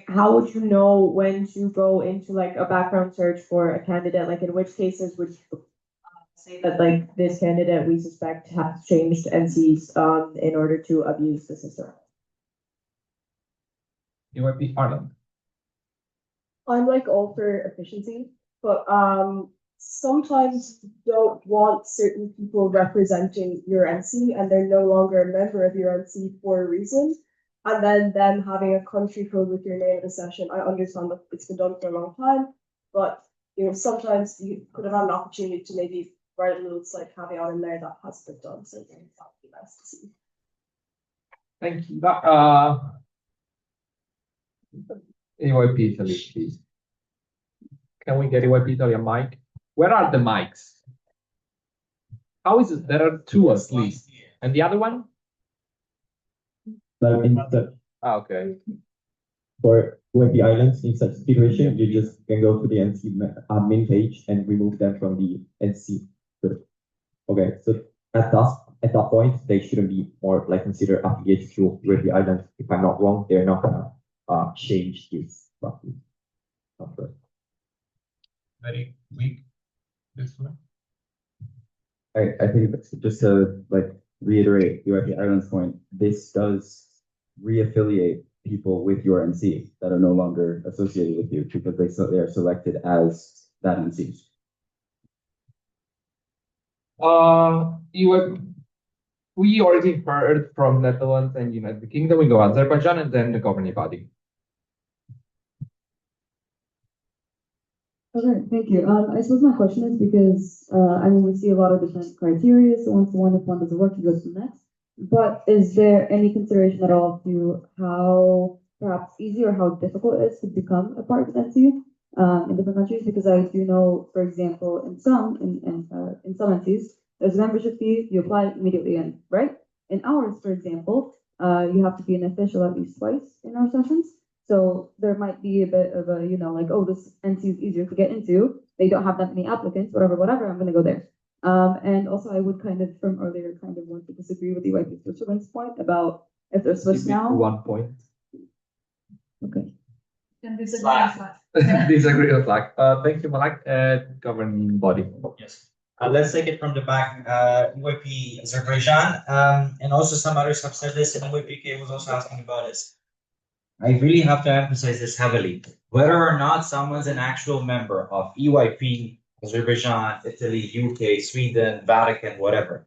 how would you know when to go into a background search for a candidate? In which cases would you say that this candidate we suspect has changed NCs in order to abuse the system? It would be Ireland. I'm all for efficiency, but sometimes you don't want certain people representing your NC and they're no longer a member of your NC for a reason. And then them having a country code with your name in a session. I understand that it's been done for a long time, but sometimes you could have had an opportunity to maybe write a little caveat in there that has been done. So that would be nice to see. Thank you. EYP Italy, please. Can we get EYP Italy a mic? Where are the mics? How is it? There are two at least. And the other one? Okay. For EYP Islands, in such situation, you just can go to the NC admin page and remove them from the NC. Okay, so at that point, they shouldn't be more considered affiliated to EYP Islands. If I'm not wrong, they're not gonna change this. Very weak. This one. I think just to reiterate EYP Ireland's point, this does reaffiliate people with your NC that are no longer associated with you because they are selected as that NC. We already heard from Netherlands and United Kingdom. We go Azerbaijan and then the governing body. Okay, thank you. I suppose my question is because we see a lot of different criteria. So once if one doesn't work, you go to the next. But is there any consideration at all to how perhaps easy or how difficult it is to become a part of NC in different countries? Because I do know, for example, in some NCs, there's a membership fee. You apply immediately in, right? In ours, for example, you have to be an official at least twice in our sessions. So there might be a bit of a, this NC is easier to get into. They don't have that many applicants, whatever, I'm going to go there. And also I would from earlier want to disagree with the EYP Switzerland's point about if they're Swiss now. 1 point. Okay. Can disagree on Slack. Disagree on Slack. Thank you, Malak. Governing body. Yes. Let's take it from the back. EYP Azerbaijan, and also some others have said this, and EYPK was also asking about this. I really have to emphasize this heavily. Whether or not someone's an actual member of EYP, Azerbaijan, Italy, UK, Sweden, Vatican, whatever,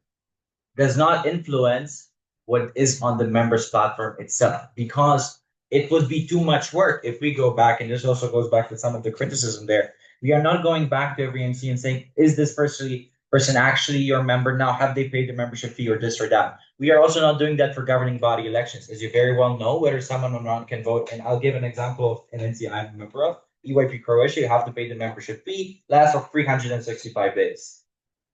does not influence what is on the members platform itself. Because it would be too much work if we go back, and this also goes back to some of the criticism there. We are not going back to every MC and saying, is this person actually your member now? Have they paid the membership fee or this or that? We are also not doing that for governing body elections. As you very well know, whether someone or not can vote. And I'll give an example of an NC I'm a member of, EYP Croatia, you have to pay the membership fee, lasts for 365 days.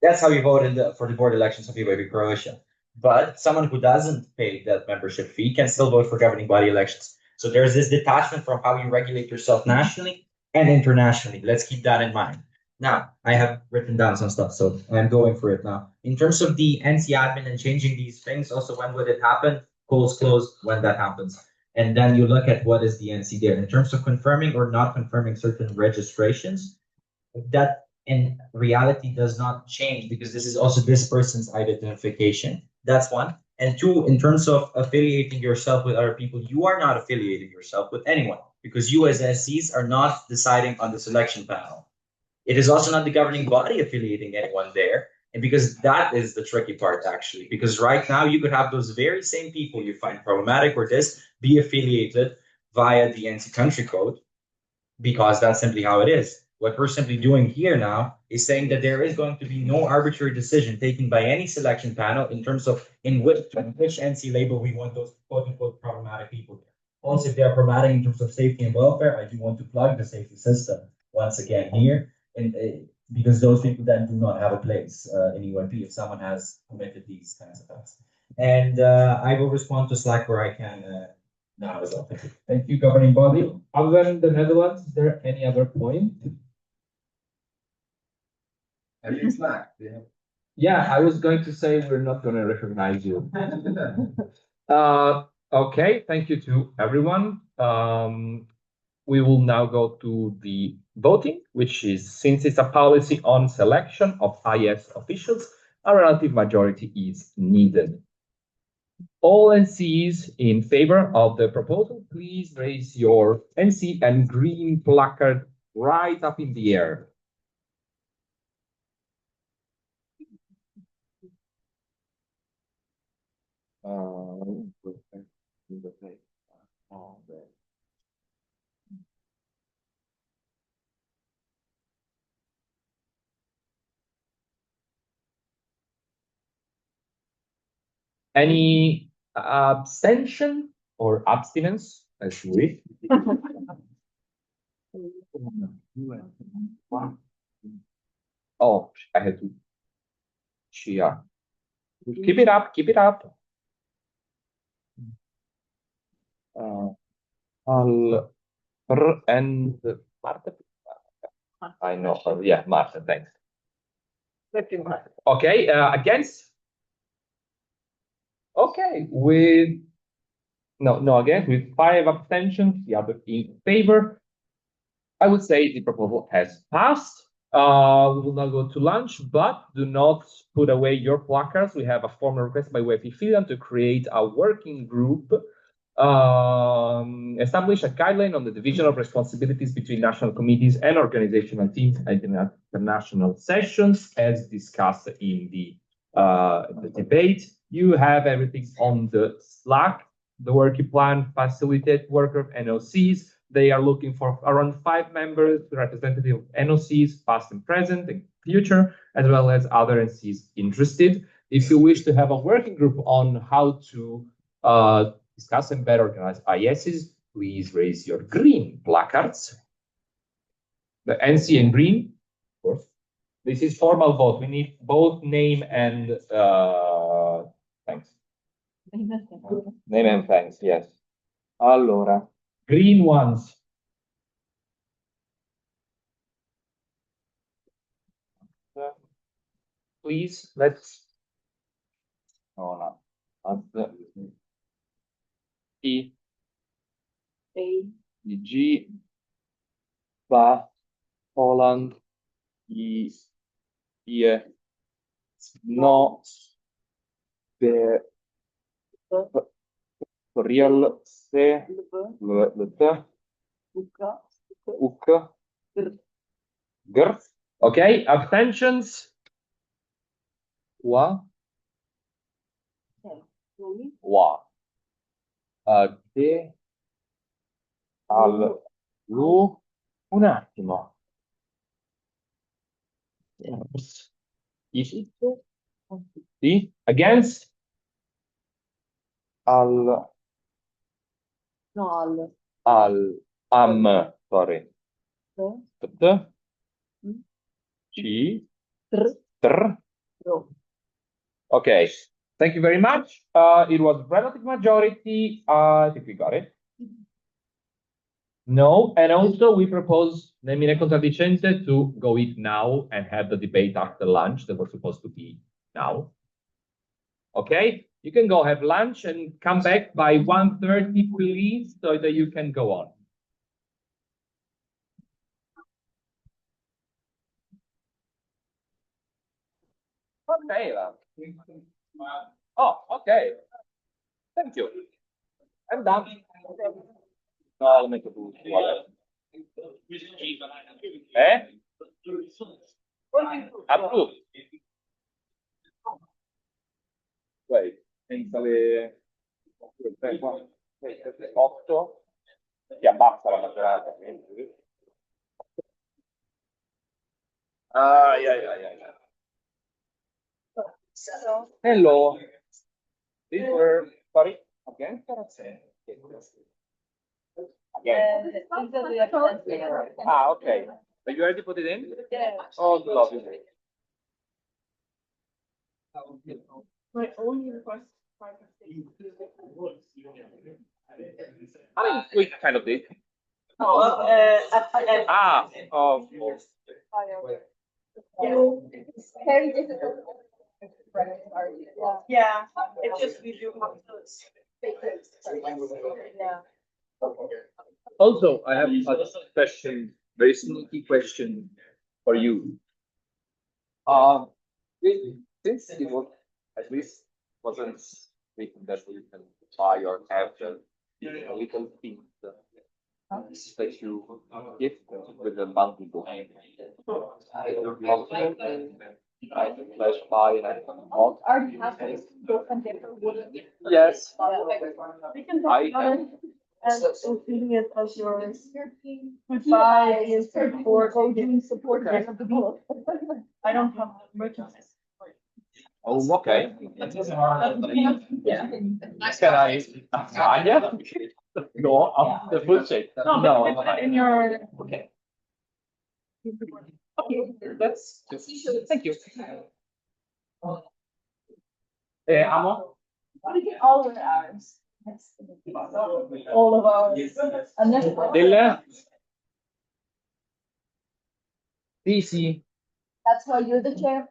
That's how you vote for the board elections of EYP Croatia. But someone who doesn't pay that membership fee can still vote for governing body elections. So there's this detachment from how you regulate yourself nationally and internationally. Let's keep that in mind. Now, I have written down some stuff, so I'm going for it now. In terms of the NC admin and changing these things, also when would it happen? Polls closed when that happens. And then you look at what is the NC there. In terms of confirming or not confirming certain registrations, that in reality does not change because this is also this person's identification. That's one. And two, in terms of affiliating yourself with other people, you are not affiliating yourself with anyone because you as SCs are not deciding on the selection panel. It is also not the governing body affiliating anyone there. And because that is the tricky part, actually, because right now you could have those very same people you find problematic or this be affiliated via the NC country code because that's simply how it is. What we're simply doing here now is saying that there is going to be no arbitrary decision taken by any selection panel in terms of in which NC label we want those quote unquote problematic people there. Also, if they are problematic in terms of safety and welfare, I do want to plug the safety system once again here, and because those people then do not have a place in EYP if someone has committed these kinds of acts. And I will respond to Slack where I can now as well. Thank you. Thank you, governing body. Other than the Netherlands, is there any other point? Yeah, I was going to say we're not going to recognize you. Okay, thank you to everyone. We will now go to the voting, which is, since it's a policy on selection of IS officials, a relative majority is needed. All NCs in favor of the proposal, please raise your NC and green placard right up in the air. Any abstention or abstinence, as you wish? Oh, I had to cheer. Keep it up, keep it up. And Marta. I know her. Yeah, Marta, thanks. Okay, against? Okay, with again, with 5 abstentions, the other in favor. I would say the proposal has passed. We will now go to lunch, but do not put away your placards. We have a formal request by WEFI Finland to create a working group, establish a guideline on the division of responsibilities between national committees and organizational teams at international sessions, as discussed in the debate. You have everything on the Slack, the working plan, facilitate work group, NOCs. They are looking for around 5 members, representative of NOCs, past and present and future, as well as other NCs interested. If you wish to have a working group on how to discuss and better organize ISs, please raise your green placards. The NC and green, of course. This is formal vote. We need both name and thanks. Name and thanks, yes. Allora, green ones. Please, let's. Oh, no. E. G. Va. Holland. I. No. The. Real. Se. Le. Uk. Gr. Okay, abstentions. Wa. Wa. De. Un attimo. Sì? Against? No, Sorry. T, C, tr. Okay. Thank you very much. It was relative majority. I think we got it. No, and also we propose Nemine Contradicente to go eat now and have the debate after lunch that was supposed to be now. Okay, you can go have lunch and come back by 1:30, please, so that you can go on. Okay. Oh, okay. Thank you. I'm done. No, I'll make a boost. Approved. Wait, senza le 8 si abbassa la maggioranza. Hello. These were, sorry, again? Again. Okay. But you already put it in? Yeah. Oh, lovely. My only request. I mean, we kind of did. Oh, Oh. It's very difficult. Yeah, it's just we do have to. Yeah. Also, I have a question, very sneaky question for you. Since it was at least wasn't written that you can buy or have the little things that you give with the monthly book. Flash buy and Already have this book and paper wooden. yes. We can talk about it as including it as your goodbye is support or doing support of the book. I don't have merchandise. Oh, okay. Yeah. Can I? Yeah. No, the full shape. No, but put it in your. Okay. Okay, that's thank you. Amo? All of ours. All of ours. Del? Sì. That's why you're the chair.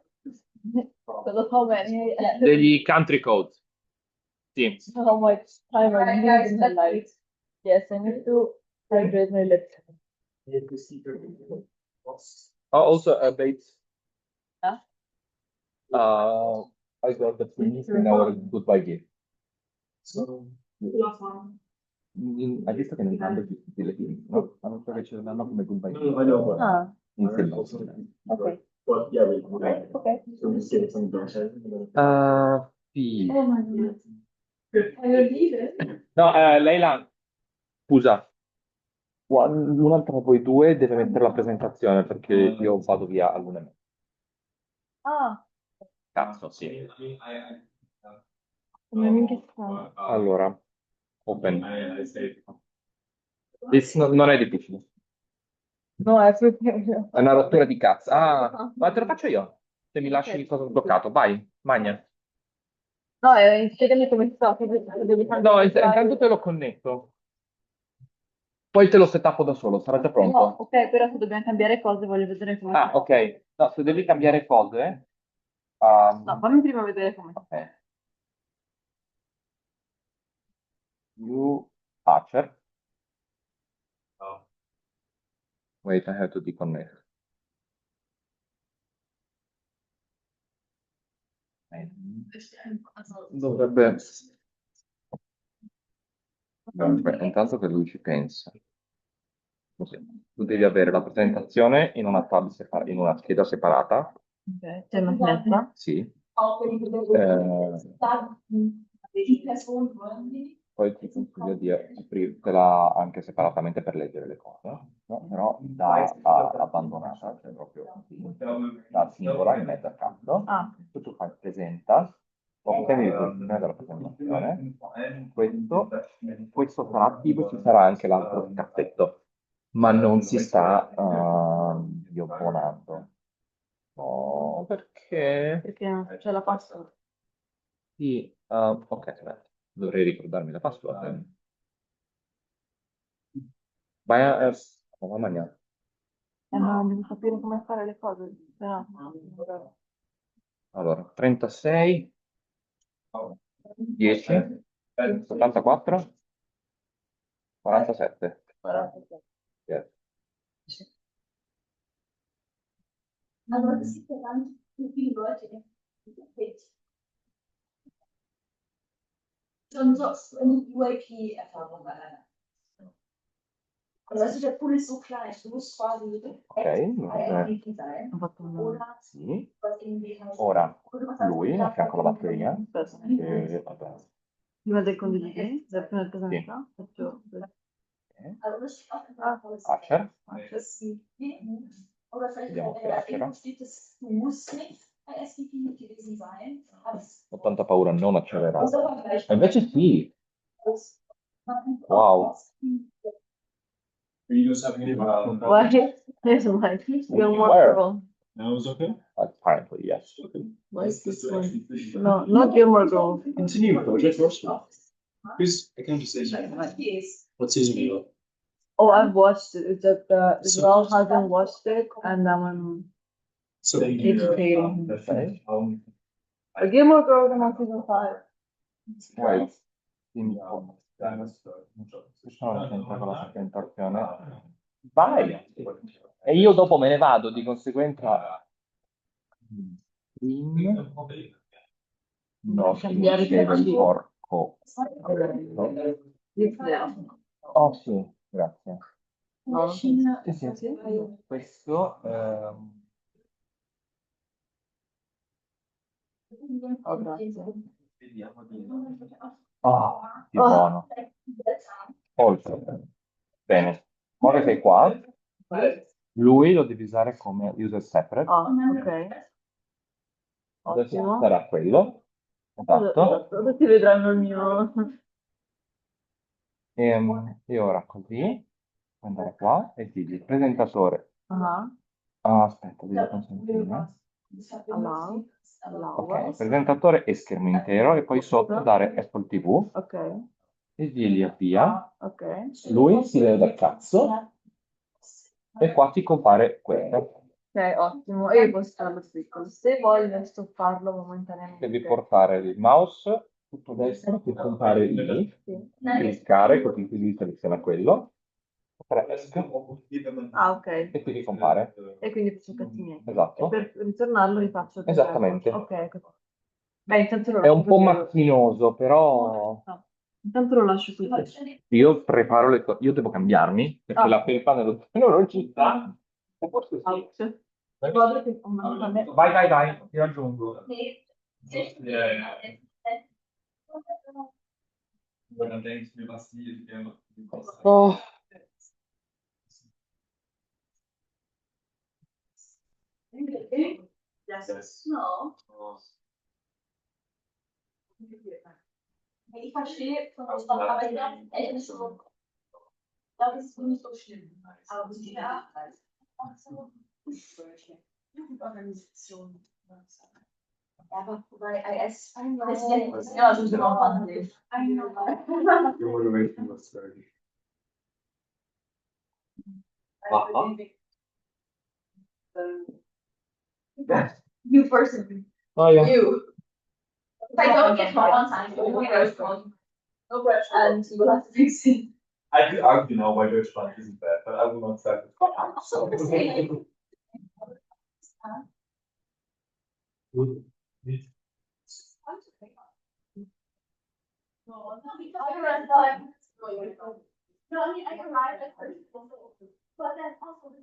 But look how many. Degli country codes. Sì. How much time I need in my life. Yes, I need to hydrate my lips. Also a bait. Huh? I got the finish in our goodbye gift. Hai visto che nel cambio di stile film, no? Ma non so che ce l'hanno come goodbye gift. Ah, Insieme. okay. Okay. Sì. Oh my God. Can you leave it? No, Leila, scusa. Uno tra voi due deve mettere la presentazione perché io vado via all'1:30. Ah, Cazzo, sì. come minchia si fa? Allora, open. Non è difficile. No, è proprio. È una rottura di cazzo. Ah, ma te lo faccio io. Se mi lasci il coso bloccato, vai, magna. No, spiegami come si fa. Devi fare. No, intanto te lo connetto. Poi te lo setappo da solo, sarà già pronto. No, ok, però se dobbiamo cambiare cose voglio vedere come si Ah, fa. ok. No, se devi cambiare cose. No, fammi prima vedere come si fa. Ok. New Patcher. Wait, I have to deconnect. Dovrebbe. Vabbè, intanto che lui ci pensa. Così. Tu devi avere la presentazione in una tab in una scheda separata. Ok, c'è una finestra? Sì. poi ti consiglio di aprirtela anche separatamente per leggere le cose, no? Però da abbandonata, cioè proprio da singola in mezzo a caso. Tu fai presenta, ottieni riproduzione della presentazione, questo sarà attivo, ci sarà anche l'altro cappetto, ma non si sta abbonando. No, perché? Perché non c'è la password. Sì, ok, aspetta, dovrei ricordarmi la password. Vai a... mamma mia. No, devo sapere come fare le cose. Se no. Allora, 36, 10, 74, 47. Yes. Allora sì, per tutti i Leute, schon so eine UAP-Erfahrung. Also das ist ja pure so klein, du musst quasi sein. Oder Sì. was irgendwie halt. Ora, lui a fianco alla batteria. Vabbè. Prima del condividere, se appena presenta, faccio... Also das steht auch in Archer. Oder vielleicht Vediamo che Archer. irgendwo steht es, du musst nicht bei SVP gewesen sein. Ho tanta paura, non accelerare. E invece sì. Wow. You just having any Why? There's like, Gilmore Where? Girls. Now it's okay? Apparently, yes. Why is this one? No, not Gilmore Girls. Continue, project first. Who's, I can just say, what season are you on? Oh, I've watched it. It's just Israel hasn't watched it, and I'm So, educating. Okay. Gilmore Girls, I'm on season 5. Wait. Sono sempre con la presentazione. Vai! E io dopo me ne vado, di conseguenza... No, Cambiare il porco. It's there. Oh sì, grazie. No, Sì, sì. Questo... Oh, grazie. Ah, che buono. Oltre. Bene. Ora sei qua. Lui lo devi usare come user separate. Ah, ok. Adesso Ottimo. sarà quello. Esatto. Adesso vedranno il mio... E ora così, puoi andare qua e digli presentatore. Ah, Ah, aspetta, devi consentire. allow. Ok, presentatore e schermo intero e poi sotto dare Apple TV Ok, e digli avvia. ok. Lui si leva dal cazzo e qua ti compare questo. Ok, ottimo. E io posso farlo piccolo. Se voglio stopparlo momentaneamente. Devi portare il mouse tutto destro, ti compare lì, cliccare così ti seleziona quello. Ah, ok. E qui ti compare. E quindi faccio cazzi miei. Esatto. E per ritornarlo rifaccio. Esattamente. Ok, così. Beh, intanto lo È lascio un po' così. macchinoso, però No, intanto lo lascio così. io preparo le cose. Io devo cambiarmi perché la felpa nello non ci sta. Forse sì. Ouch. Guarda che ho mandato a me. Vai, ti raggiungo. Oh. Yes. No. Ich verstehe von euch, aber ich glaube, echt so. Das ist nicht so schlimm. Aber ja, Jugendorganisation. Ja, aber bei IS ist ja so genau ordentlich. Your motivation was started. You person. Oh, yeah. You. If I don't get my one time, no pressure. And you will have to fix it. I could argue now why Deutschland isn't bad, but I will not say it. No, I mean, I can ride at first, but then also,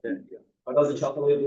Are those the chocolate?